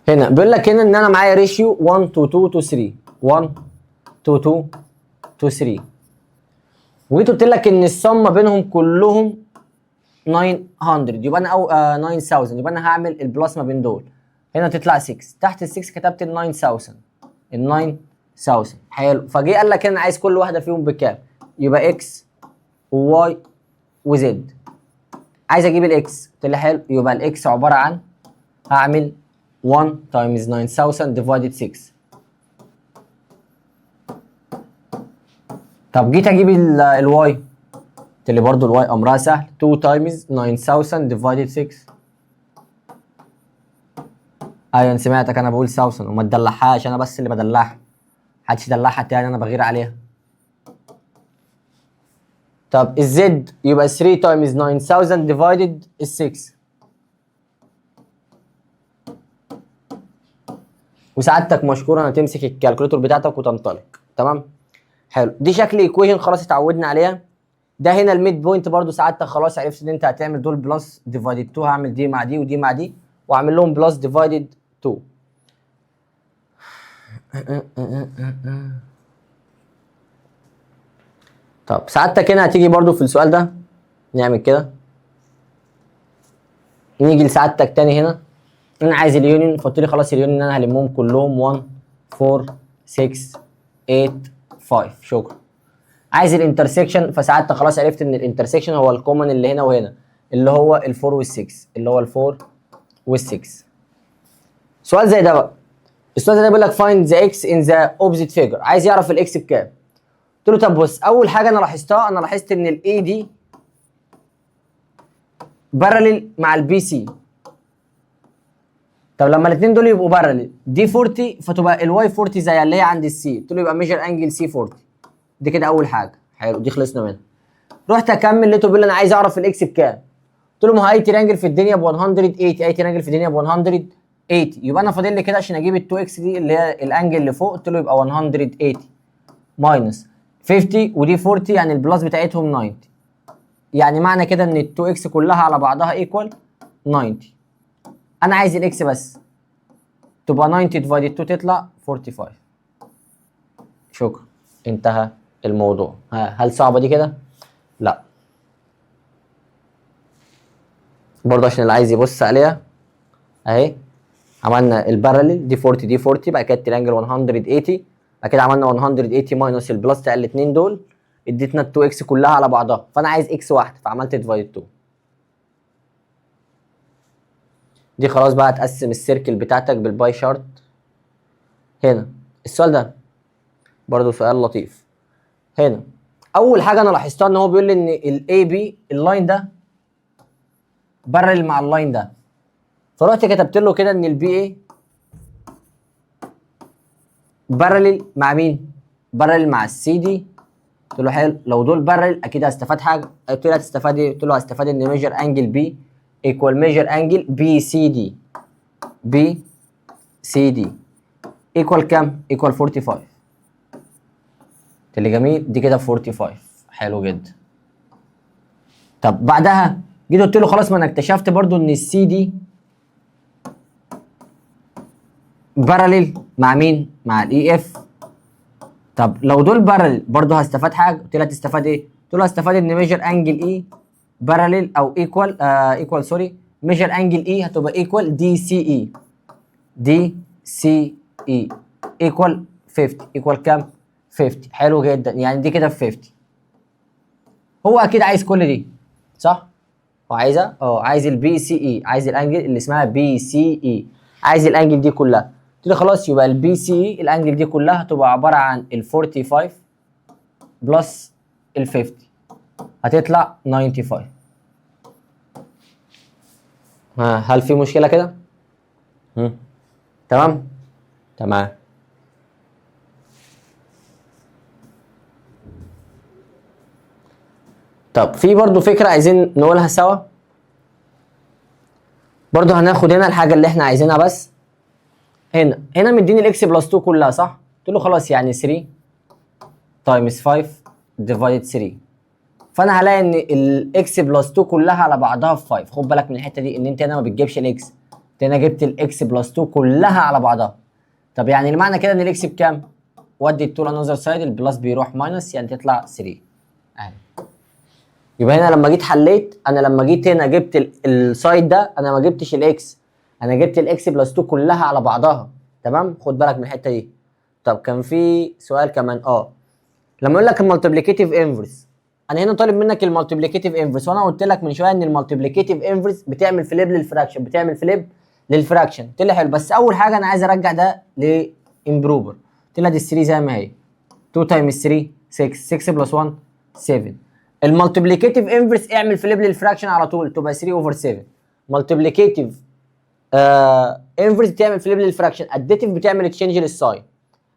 هنا بيقول لك هنا ان انا معايا ريشيو 1 to 2 to 3، 1 to 2 to 3، وجيت قلت لك ان السم ما بينهم كلهم 900، يبقى انا 9000، يبقى انا هعمل البلس ما بين دول. هنا تطلع 6، تحت ال 6 كتبت ال 9000، ال 9000. حلو. فجه قال لك انا عايز كل واحده فيهم بكام، يبقى اكس وواي وزد. عايز اجيب الاكس، قلت له حلو، يبقى الاكس عباره عن، هعمل 1 times 9000 divided 6. طب جيت اجيب الواي، قلت لي برضه الواي امرها سهل، 2 times 9000 divided 6. ايوه سمعتك انا بقول 1000 وما تدلعهاش، انا بس اللي بدلعها، محدش يدلعها تاني، انا بغير عليها. طب الزد يبقى 3 times 9000 divided 6. وسعادتك مشكور، هتمسك الكالكوليتور بتاعتك وتنطلق. تمام؟ حلو. دي شكل ايكويشن خلاص اتعودنا عليها. ده هنا الميد بوينت برضو، سعادتك خلاص عرفت ان انت هتعمل دول بلس ديفايدد 2، هعمل دي مع دي ودي مع دي واعمل لهم بلس ديفايدد 2. طب سعادتك هنا هتيجي برضو في السؤال ده نعمل كده، نيجي لسعادتك تاني هنا، انا عايز اليونيون، فقلت لي خلاص اليونيون انا هلمهم كلهم 1 4 6 8 5. شكرا. عايز الانترسكشن، فساعتها خلاص عرفت ان الانترسكشن هو الكومن اللي هنا وهنا، اللي هو ال4 وال6 اللي هو ال4 وال6. سؤال زي ده بقى، السؤال زي ده بيقول لك find the x in the opposite figure، عايز يعرف الاكس بكام. قلت له طب بص، اول حاجه انا لاحظتها، انا لاحظت ان الاي دي باراليل مع البي سي. طب لما الاثنين دول يبقوا باراليل، دي 40 فتبقى الواي 40 زي اللي هي عند السي. قلت له يبقى ميجر انجل سي 40. دي كده اول حاجه، حلو، دي خلصنا منها. رحت اكمل لقيته بيقول لي انا عايز اعرف الاكس بكام. قلت له ما هو اي تريانجل في الدنيا ب 180، اي تريانجل في الدنيا ب 180، يبقى انا فاضل لي كده عشان اجيب ال 2 اكس دي اللي هي الانجل اللي فوق. قلت له يبقى 180 ماينس 50 ودي 40 يعني البلس بتاعتهم 90، يعني معنى كده ان ال 2 اكس كلها على بعضها ايكوال 90. انا عايز الاكس بس، تبقى 90 ديفايدد 2 تطلع 45. شكرا، انتهى الموضوع. هل صعبه دي كده؟ لا. برضه عشان اللي عايز يبص عليها اهي، عملنا الباراليل دي 40 دي 40، بعد كده التريانجل 180، بعد كده عملنا 180 ماينس البلس بتاع الاثنين دول، اديتنا ال 2 اكس كلها على بعضها، فانا عايز اكس واحده فعملت ديفايد 2. دي خلاص بقى هتقسم السيركل بتاعتك بالباي شارت. هنا السؤال ده برضه سؤال لطيف. هنا اول حاجه انا لاحظتها ان هو بيقول لي ان الاي بي اللاين ده باراليل مع اللاين ده، فرحت كتبت له كده ان البي اي باراليل مع مين؟ باراليل مع السي دي. قلت له حلو، لو دول باراليل اكيد هستفاد حاجه. قلت له هتستفاد ايه؟ قلت له هستفاد ان ميجر انجل بي ايكوال ميجر انجل بي سي دي. بي سي دي ايكوال كام؟ ايكوال 45. اللي جميل دي كده 45، حلو جدا. طب بعدها جيت قلت له خلاص، ما انا اكتشفت برضو ان السي دي باراليل مع مين؟ مع الاي اف. طب لو دول باراليل برضو هستفاد حاجه. قلت له هتستفاد ايه؟ قلت له هستفاد ان ميجر انجل اي باراليل او ايكوال سوري، ميجر انجل اي هتبقى ايكوال دي سي اي. دي سي اي ايكوال 50. ايكوال كام؟ 50. حلو جدا، يعني دي كده في 50. هو اكيد عايز كل دي صح؟ هو عايزها؟ عايز البي سي اي، عايز الانجل اللي اسمها بي سي اي، عايز الانجل دي كلها. قلت له خلاص يبقى البي سي اي الانجل دي كلها هتبقى عباره عن ال 45 بلس ال 50 هتطلع 95. هل في مشكله كده؟ تمام؟ تمام. طب في برضو فكره عايزين نقولها سوا. برضو هناخد هنا الحاجه اللي احنا عايزينها بس. هنا مديني الاكس بلس 2 كلها صح؟ قلت له خلاص يعني 3 تايمز 5 ديفايد 3، فانا هلاقي ان الاكس بلس 2 كلها على بعضها في 5. خد بالك من الحته دي، ان انت هنا ما بتجيبش الاكس، انت هنا جبت الاكس بلس 2 كلها على بعضها. طب يعني المعنى كده ان الاكس بكام؟ ودي التول انذر سايد، البلس بيروح ماينس يعني تطلع 3 اهي. يبقى هنا لما جيت حليت، انا لما جيت هنا جبت السايد ده، انا ما جبتش الاكس، انا جبت الاكس بلس 2 كلها على بعضها. تمام؟ خد بالك من الحته دي. طب كان في سؤال كمان لما يقول لك المالتيبليكيتيف انفرس، انا هنا طالب منك المالتيبليكيتيف انفرس، وانا قلت لك من شويه ان المالتيبليكيتيف انفرس بتعمل فليب للفراكشن، بتعمل فليب للفراكشن. قلت لي حلو، بس اول حاجه انا عايز ارجع ده لامبروفر. قلت لها دي 3 زي ما هي، 2 تايمز 3 6، 6 بلس 1 7. المالتيبليكيتيف انفرس اعمل فليب للفراكشن على طول تبقى 3 اوفر 7. مالتيبليكيتيف انفرس بتعمل فليب للفراكشن، اديتيف بتعمل تشينج للساين.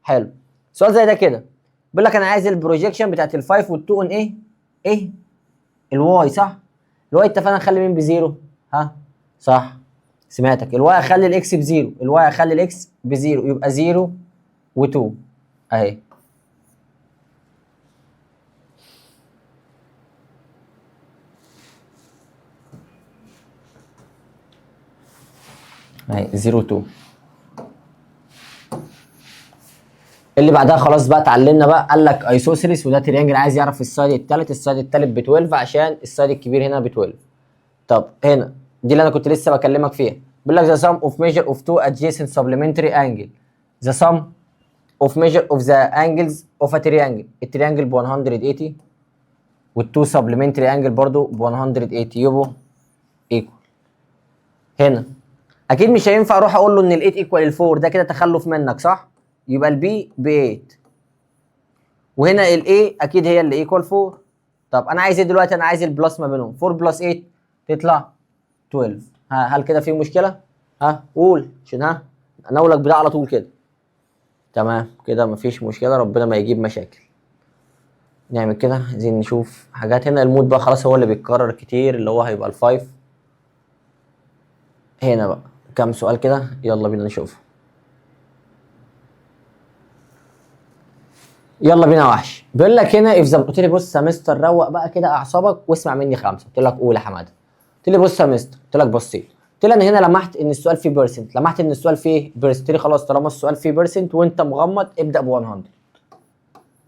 حلو، سؤال زي ده كده بيقول لك انا عايز البروجيكشن بتاعت ال 5 وال 2 اون ايه؟ الواي صح؟ الواي اتفقنا نخلي مين بزيرو؟ صح، سمعتك. الواي اخلي الاكس بزيرو، الواي اخلي الاكس بزيرو، يبقى 0 و2 اهي. اهي 0 2. اللي بعدها خلاص بقى اتعلمنا بقى، قال لك ايسوسيليس وده تريانجل، عايز يعرف السايد الثالث، السايد الثالث ب 12 عشان السايد الكبير هنا ب 12. طب هنا دي اللي انا كنت لسه بكلمك فيها، بيقول لك the sum of measure of two adjacent supplementary angle، the sum of measure of the angles of a triangle، التريانجل ب 180 والتو supplementary angle برضو ب 180 يبقوا ايكوال. هنا اكيد مش هينفع اروح اقول له ان ال 8 ايكوال ال 4، ده كده تخلف منك صح؟ يبقى البي ب 8 وهنا الاي اكيد هي اللي ايكوال 4. طب انا عايز ايه دلوقتي؟ انا عايز البلس ما بينهم. 4 بلس 8 تطلع 12. هل كده في مشكله؟ قول عشان انا اقول لك بده على طول كده. تمام كده مفيش مشكله، ربنا ما يجيب مشاكل. نعمل كده، عايزين نشوف حاجات هنا. المود بقى خلاص هو اللي بيتكرر كتير، اللي هو هيبقى ال5. هنا بقى كام سؤال كده، يلا بينا نشوفه. يلا بينا يا وحش. بيقول لك هنا قلت لي بص يا مستر روق بقى كده اعصابك واسمع مني 5. قلت لك قول يا حماده. قلت لي بص يا مستر، قلت لك بصيت، قلت لي انا هنا لمحت ان السؤال فيه بيرسنت، لمحت ان السؤال فيه بيرسنت. قلت لي خلاص طالما السؤال فيه بيرسنت وانت مغمض ابدا ب 100.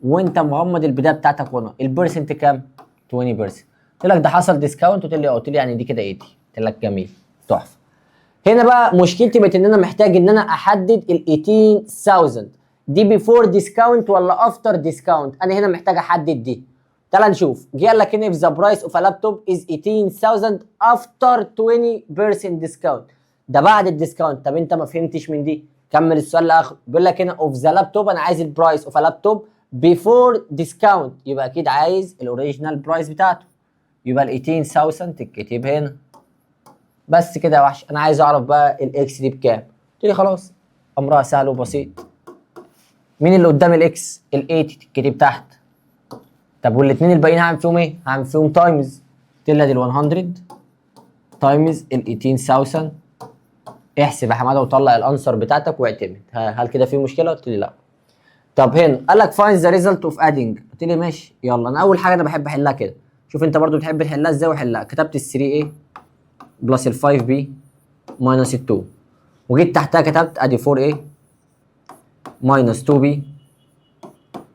وانت مغمض البدايه بتاعتك 100. البيرسنت كام؟ 20%. قلت لك ده حصل ديسكاونت. قلت لي قلت لي يعني دي كده 80. قلت لك جميل تحفه. هنا بقى مشكلتي بقت ان انا محتاج ان انا احدد ال 18000 دي بيفور ديسكاونت ولا افتر ديسكاونت. انا هنا محتاج احدد دي. تعال نشوف. جه قال لك ان if the price of a laptop is 18000 after 20% ديسكاونت، ده بعد الديسكاونت. طب انت ما فهمتش من دي، كمل السؤال لاخره. بيقول لك هنا اوف ذا لابتوب، انا عايز البرايس اوف ا لابتوب بيفور ديسكاونت، يبقى اكيد عايز الاوريجينال برايس بتاعته. يبقى ال 18000 تتكتب هنا. بس كده يا وحش. انا عايز اعرف بقى الاكس دي بكام. قلت لي خلاص امرها سهل وبسيط. مين اللي قدام الاكس؟ ال 80 تتكتب تحت. طب والاثنين الباقيين هعمل فيهم ايه؟ هعمل فيهم تايمز. قلت لها دي ال 100 تايمز ال 18000. احسب يا حماده وطلع الانسر بتاعتك واعتمد. هل كده في مشكله؟ قلت لي لا. طب هنا قال لك فايند ذا ريزلت اوف ادنج. قلت لي ماشي يلا. انا اول حاجه انا بحب احلها كده. شوف انت برضو بتحب تحلها ازاي وحلها. كتبت ال 3 a بلس ال 5 b ماينس ال 2 وجيت تحتها كتبت ادي 4 a ماينس 2 b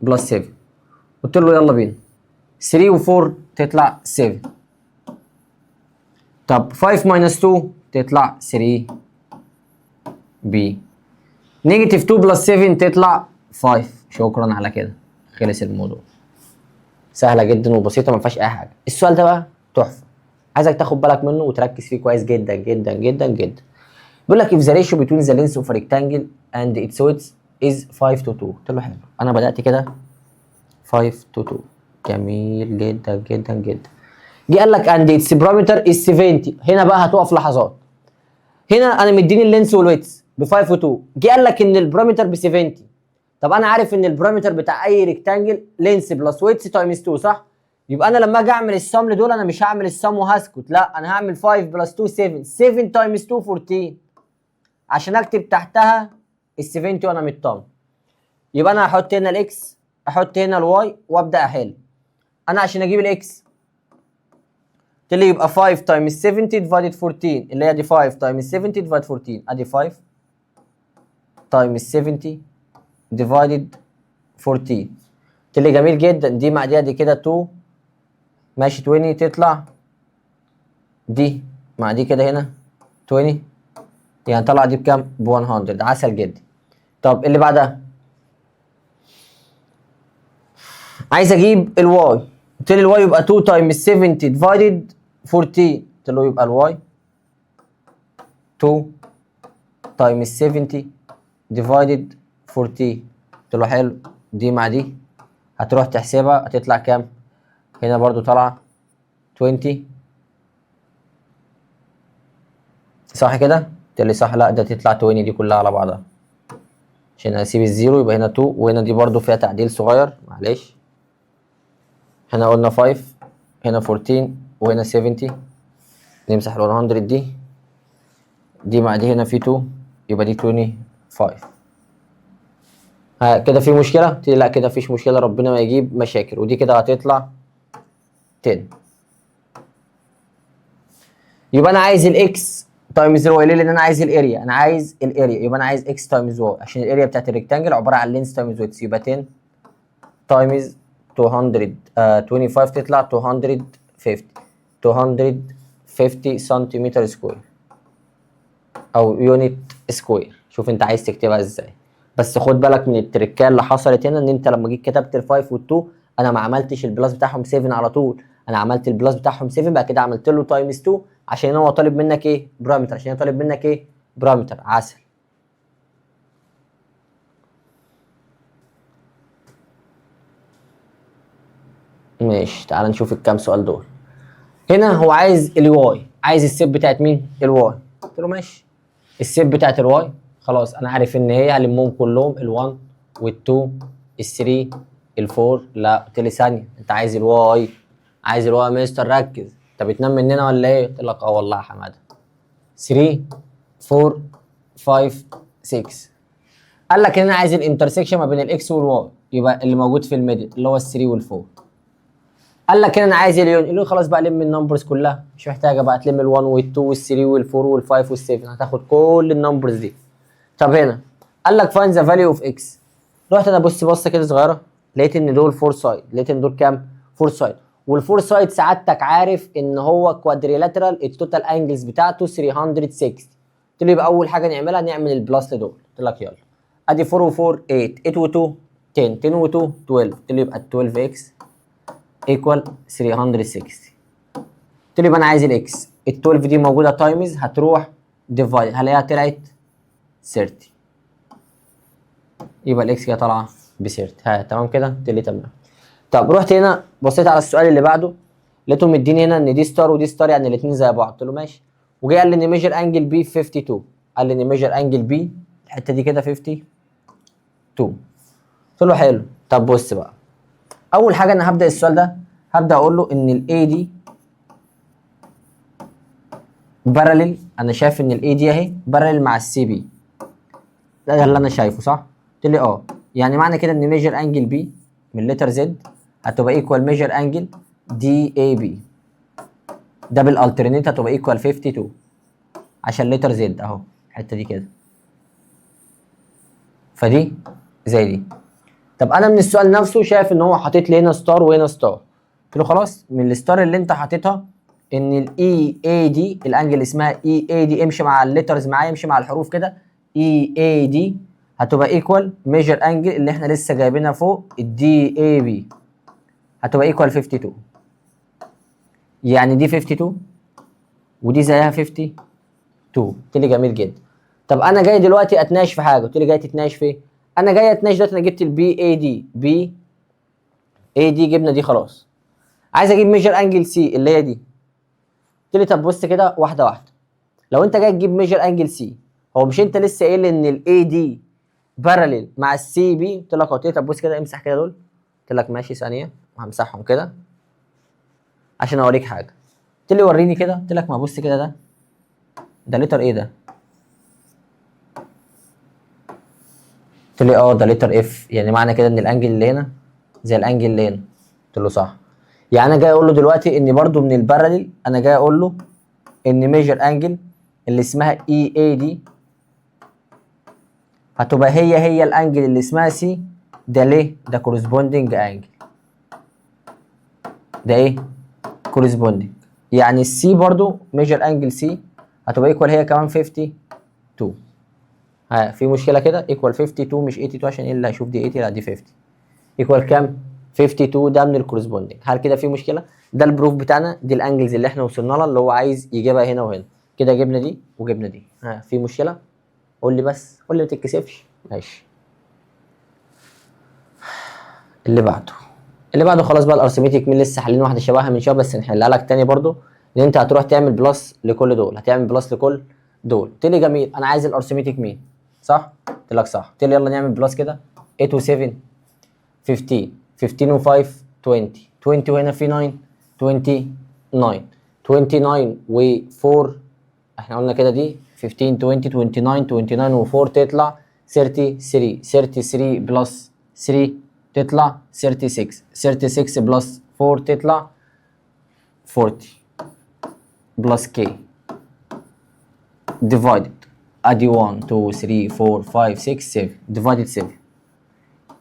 بلس 7. قلت له يلا بينا. 3 و4 تطلع 7. طب 5 ماينس 2 تطلع 3 b. نيجاتيف 2 بلس 7 تطلع 5. شكرا على كده، خلص الموضوع. سهله جدا وبسيطه ما فيهاش اي حاجه. السؤال ده بقى تحفه، عايزك تاخد بالك منه وتركز فيه كويس جدا جدا جدا جدا. بيقول لك if the ratio between the length of a rectangle and its width is 5 to 2. قلت له حلو. انا بدات كده 5 to 2. جميل جدا جدا جدا. جه قال لك and its parameter is 70. هنا بقى هتقف لحظات. هنا انا مديني اللينس والويتس ب 5 و2. جه قال لك ان البارامتر ب 70. طب انا عارف ان البارامتر بتاع اي ريكتانجل لينس بلس ويتس تايمز 2 صح؟ يبقى انا لما اجي اعمل السم لدول انا مش هعمل السم وهسكت، لا انا هعمل 5 بلس 2 7. 7 تايمز 2 14 عشان اكتب تحتها ال 70 وانا مطمن. يبقى انا هحط هنا الاكس، احط هنا الواي وابدا احل. انا عشان اجيب الاكس قلت لي يبقى 5 تايمز 70 ديفايدد 14 اللي هي دي 5 تايمز 70 ديفايد 14. ادي 5 تايمز 70 ديفايدد 14. قلت لي جميل جدا. دي مع دي كده 2 ماشي 20 تطلع دي مع دي كده هنا 20 يعني طلع دي بكام؟ ب 100. عسل جدا. طب اللي بعدها عايز اجيب الواي. قلت لي الواي يبقى 2 تايمز 70 ديفايدد 14. قلت له يبقى الواي 2 تايمز 70 ديفايدد 14. قلت له حلو. دي مع دي هتروح تحسبها هتطلع كام؟ هنا برضو طالعه 20 صح كده؟ قلت لي صح. لا ده تطلع 20 دي كلها على بعضها عشان هسيب الزيرو. يبقى هنا 2 وهنا دي برضو فيها تعديل صغير معلش. هنا قلنا 5 هنا 14 وهنا 70. نمسح ال 100 دي مع دي هنا في 2 يبقى دي 25. ها كده في مشكله؟ قلت لي لا كده مفيش مشكله، ربنا ما يجيب مشاكل. ودي كده هتطلع 10. يبقى انا عايز الاكس تايمز الواي. ليه؟ لان انا عايز الاريا. انا عايز الاريا يبقى انا عايز اكس تايمز واي عشان الاريا بتاعت الريكتانجل عباره عن لينس تايمز ويدث. يبقى 10 تايمز 225 تطلع 250. 250 سنتيمتر سكوير او يونت سكوير. شوف انت عايز تكتبها ازاي. بس خد بالك من التركيه اللي حصلت هنا ان انت لما جيت كتبت ال5 وال2 انا ما عملتش البلاس بتاعهم 7 على طول، انا عملت البلس بتاعهم 7 بعد كده عملت له تايمز 2 عشان هو طالب منك ايه؟ بارامتر. عشان هو طالب منك ايه؟ بارامتر. عسل. ماشي، تعال نشوف الكام سؤال دول. هنا هو عايز الواي، عايز السيب بتاعت مين؟ الواي. قلت له ماشي، السيب بتاعت الواي خلاص انا عارف ان هي هلمهم كلهم ال1 وال2 ال3 ال4. لا قلت لي ثانيه، انت عايز الواي، عايز الواي يا مستر ركز، انت بتنام مننا ولا ايه؟ قلت لك اه والله يا حماده. 3 4 5 6 قال لك ان انا عايز الانترسكشن ما بين الاكس والواي، يبقى اللي موجود في الميدل اللي هو ال3 وال4. قال لك انا عايز اليون، اليون خلاص بقى لم النمبرز كلها، مش محتاجه بقى تلم ال1 وال2 وال3 وال4 وال5 وال7، هتاخد كل النمبرز دي. طب هنا قال لك فايند ذا فاليو اوف اكس، رحت انا بصه كده صغيره، لقيت ان دول 4 سايد، لقيت ان دول كام؟ 4 سايد. والفور سايد سعادتك عارف ان هو كوادريلاترال، التوتال انجلز بتاعته 360. قلت له يبقى اول حاجه نعملها نعمل البلس لدول. قلت لك يلا، ادي 4 و4 8 8 و2 10 10 و2 12. قلت له يبقى 12 اكس ايكوال 360. قلت له يبقى انا عايز الاكس، ال 12 دي موجوده تايمز هتروح ديفايد، هلاقيها طلعت 30. يبقى الاكس كده طالعه ب 30. ها تمام كده؟ قلت لي تمام. طب رحت هنا بصيت على السؤال اللي بعده، لقيته مديني هنا ان دي ستار ودي ستار، يعني الاثنين زي بعض. قلت له ماشي. وجاي قال لي ان ميجر انجل بي 52، قال لي ان ميجر انجل بي الحته دي كده 52. قلت له حلو. طب بص بقى، اول حاجه انا هبدا السؤال ده هبدا اقول له ان الاي دي باراليل، انا شايف ان الاي دي اهي باراليل مع السي بي، ده اللي انا شايفه صح؟ قلت لي اه، يعني معنى كده ان ميجر انجل بي من لتر زد هتبقى ايكوال ميجر انجل دي اي بي، ده بالالترنيت هتبقى ايكوال 52 عشان لتر زد اهو الحته دي كده، فدي زي دي. طب انا من السؤال نفسه شايف ان هو حاطط لي هنا ستار وهنا ستار. قلت له خلاص، من الستار اللي انت حاططها ان الاي اي دي الانجل اسمها اي اي دي، امشي مع الليترز معايا، امشي مع الحروف كده، اي اي دي هتبقى ايكوال ميجر انجل اللي احنا لسه جايبينها فوق الدي اي بي هتبقى ايكوال 52. يعني دي 52 ودي زيها 52. قلت لي جميل جدا. طب انا جاي دلوقتي اتناقش في حاجه. قلت لي جاي تتناقش في ايه؟ انا جاي اتناقش دلوقتي، انا جبت البي اي دي، بي اي دي جبنا دي خلاص، عايز اجيب ميجر انجل سي اللي هي دي. قلت لي طب بص كده واحده واحده، لو انت جاي تجيب ميجر انجل سي، هو مش انت لسه قايل ان الاي دي باراليل مع السي بي؟ قلت لك قلت لي طب بص كده امسح كده دول. قلت لك ماشي ثانيه، وهمسحهم كده عشان اوريك حاجه. قلت لي وريني كده. قلت لك ما بص كده، ده لتر ايه ده؟ قلت لي اه ده لتر اف، يعني معنى كده ان الانجل اللي هنا زي الانجل اللي هنا. قلت له صح. يعني انا جاي اقول له دلوقتي ان برضو من الباراليل، انا جاي اقول له ان ميجر انجل اللي اسمها اي اي دي هتبقى هي الانجل اللي اسمها سي. ده ليه؟ ده كورسبوندنج انجل، ده ايه؟ كورسبوندنج. يعني السي برضو ميجر انجل سي هتبقى ايكوال هي كمان 52. ها في مشكله كده؟ ايكوال 52 مش 82 عشان ايه اللي هيشوف دي 80؟ لا دي 50. ايكوال كام؟ 52. ده من الكورسبوندنج. هل كده في مشكله؟ ده البروف بتاعنا، دي الانجلز اللي احنا وصلنا لها اللي هو عايز يجيبها هنا وهنا. كده جبنا دي وجبنا دي. ها في مشكله؟ قول لي بس، قول لي ما تتكسفش. ماشي. اللي بعده خلاص بقى الارثميتيك مين، لسه حالين واحده شبهها من شويه بس نحلها لك تاني برضو، ان انت هتروح تعمل بلس لكل دول، هتعمل بلس لكل دول. قلت لي جميل، انا عايز الارثميتيك مين صح؟ قلت لك صح. قلت لي يلا نعمل بلس كده، 8 و 7 15 15 و 5 20 20 وهنا في 9 29 29 و 4 احنا قلنا كده دي 15 20 29 29 و 4 تطلع 33 33 بلس 3 تطلع 36 36 بلس 4 تطلع 40 بلس كي divided ادي 1 2 3 4 5 6 7 divided 7.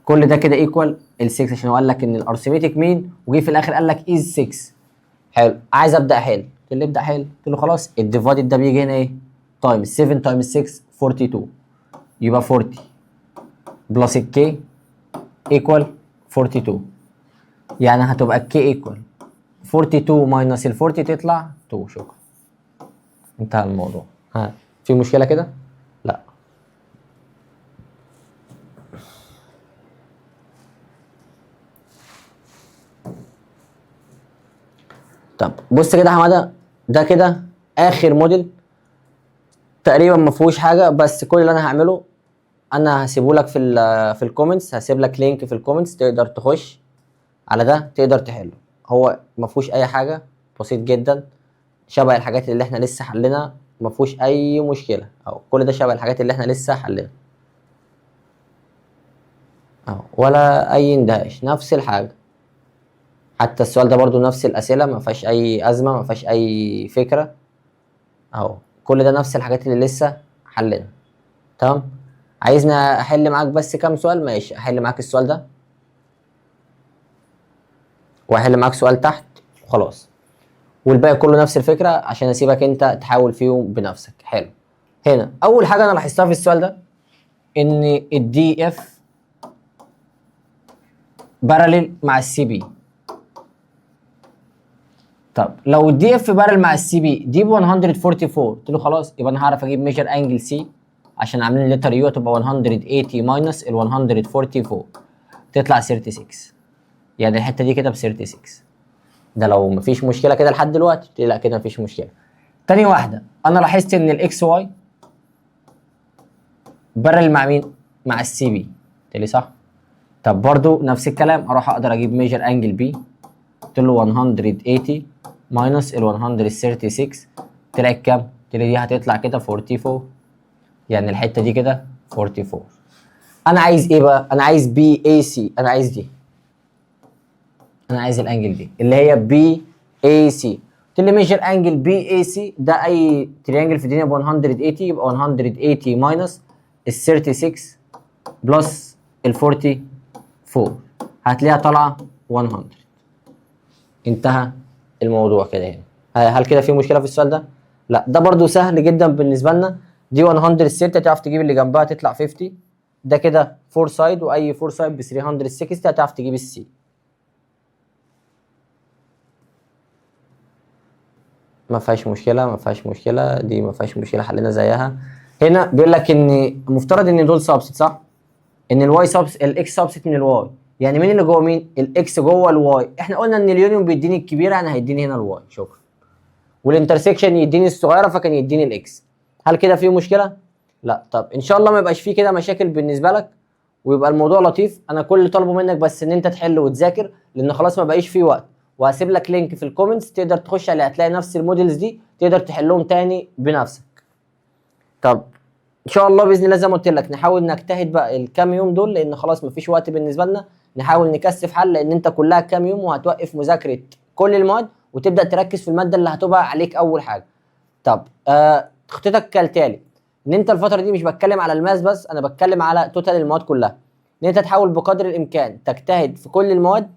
كل ده كده ايكوال ال 6 عشان هو قال لك ان الارثميتيك مين، وجي في الاخر قال لك از 6. حلو، عايز ابدا احل. قلت له ابدا حل. قلت له خلاص الديفايدد ده بيجي هنا ايه؟ تايمز 7 تايمز 6 42، يبقى 40 بلس الكي ايكوال 42. يعني هتبقى الكي ايكوال 42 ماينس ال 40 تطلع 2. شكرا، انتهى الموضوع. ها في مشكله كده؟ لا. طب بص كده يا حماده، ده كده اخر موديل تقريبا ما فيهوش حاجه، بس كل اللي انا هعمله انا هسيبه لك في الكومنتس، هسيب لك لينك في الكومنتس تقدر تخش على ده تقدر تحله. هو ما فيهوش اي حاجه، بسيط جدا، شبه الحاجات اللي احنا لسه حلنا، ما فيهوش اي مشكله، او كل ده شبه الحاجات اللي احنا لسه حلنا اهو، ولا اي اندهاش، نفس الحاجه. حتى السؤال ده برضو نفس الاسئله، ما فيهاش اي ازمه، ما فيهاش اي فكره اهو، كل ده نفس الحاجات اللي لسه حلنا. تمام. عايزنا احل معاك بس كام سؤال؟ ماشي، احل معاك السؤال ده واحل معاك سؤال تحت وخلاص، والباقي كله نفس الفكره عشان اسيبك انت تحاول فيهم بنفسك. حلو. هنا اول حاجه انا لاحظتها في السؤال ده ان الدي اف باراليل مع السي بي. طب لو الدي اف بارل مع السي بي دي ب 144، قلت له خلاص يبقى انا هعرف اجيب ميجر انجل سي عشان عاملين لتر يو تبقى 180 ماينس ال 144 تطلع 36. يعني الحته دي كده ب 36. ده لو مفيش مشكله كده لحد دلوقتي، قلت لي لا كده مفيش مشكله. تاني واحده انا لاحظت ان الاكس واي بارل مع مين؟ مع السي بي، قلت لي صح. طب برضو نفس الكلام اروح اقدر اجيب ميجر انجل بي، قلت له 180 ماينس ال 136 طلعت كام؟ قلت لي دي هتطلع كده 44، يعني الحته دي كده 44. انا عايز ايه بقى؟ انا عايز بي اي سي، انا عايز دي، انا عايز الانجل دي اللي هي بي اي سي. قلت لي ميجر انجل بي اي سي ده اي تريانجل في الدنيا ب 180، يبقى 180 ماينس ال 36 بلس ال 44 هتلاقيها طالعه 100. انتهى الموضوع كده. هنا هل كده في مشكله في السؤال ده؟ لا، ده برضو سهل جدا بالنسبه لنا. دي 106 تعرف تجيب اللي جنبها تطلع 50، ده كده 4 سايد، واي 4 سايد ب 360 هتعرف تجيب السي. ما فيهاش مشكله، ما فيهاش مشكله، دي ما فيهاش مشكله، حلينا زيها. هنا بيقول لك ان مفترض ان دول سبست صح؟ ان الواي سبست، الاكس سبست من الواي، يعني مين اللي جوه مين؟ الاكس جوه الواي. احنا قلنا ان اليونيون بيديني الكبيره، يعني هيديني هنا الواي. شكرا. والانترسكشن يديني الصغيره فكان يديني الاكس. هل كده في مشكله؟ لا. طب ان شاء الله ما يبقاش فيه كده مشاكل بالنسبه لك، ويبقى الموضوع لطيف. انا كل اللي طالبه منك بس ان انت تحل وتذاكر، لان خلاص ما بقاش فيه وقت. وهسيب لك لينك في الكومنتس تقدر تخش عليه، هتلاقي نفس الموديلز دي تقدر تحلهم تاني بنفسك. طب ان شاء الله باذن الله زي ما قلت لك نحاول نجتهد بقى الكام يوم دول، لان خلاص ما فيش وقت بالنسبه لنا. نحاول نكثف حل، لان انت كلها كام يوم وهتوقف مذاكره كل المواد وتبدا تركز في الماده اللي هتبقى عليك اول حاجه. طب خطتك كالتالي، ان انت الفتره دي مش بتكلم على الماس بس، انا بتكلم على توتال المواد كلها، ان انت تحاول بقدر الامكان تجتهد في كل المواد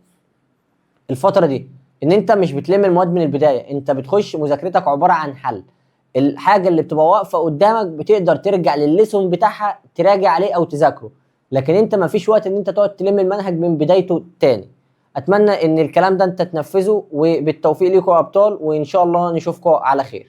الفتره دي. ان انت مش بتلم المواد من البدايه، انت بتخش مذاكرتك عباره عن حل. الحاجه اللي بتبقى واقفه قدامك بتقدر ترجع للليسون بتاعها تراجع عليه او تذاكره، لكن انت ما فيش وقت ان انت تقعد تلم المنهج من بدايته تاني. اتمنى ان الكلام ده انت تنفذه، وبالتوفيق ليكم يا ابطال، وان شاء الله نشوفكم على خير.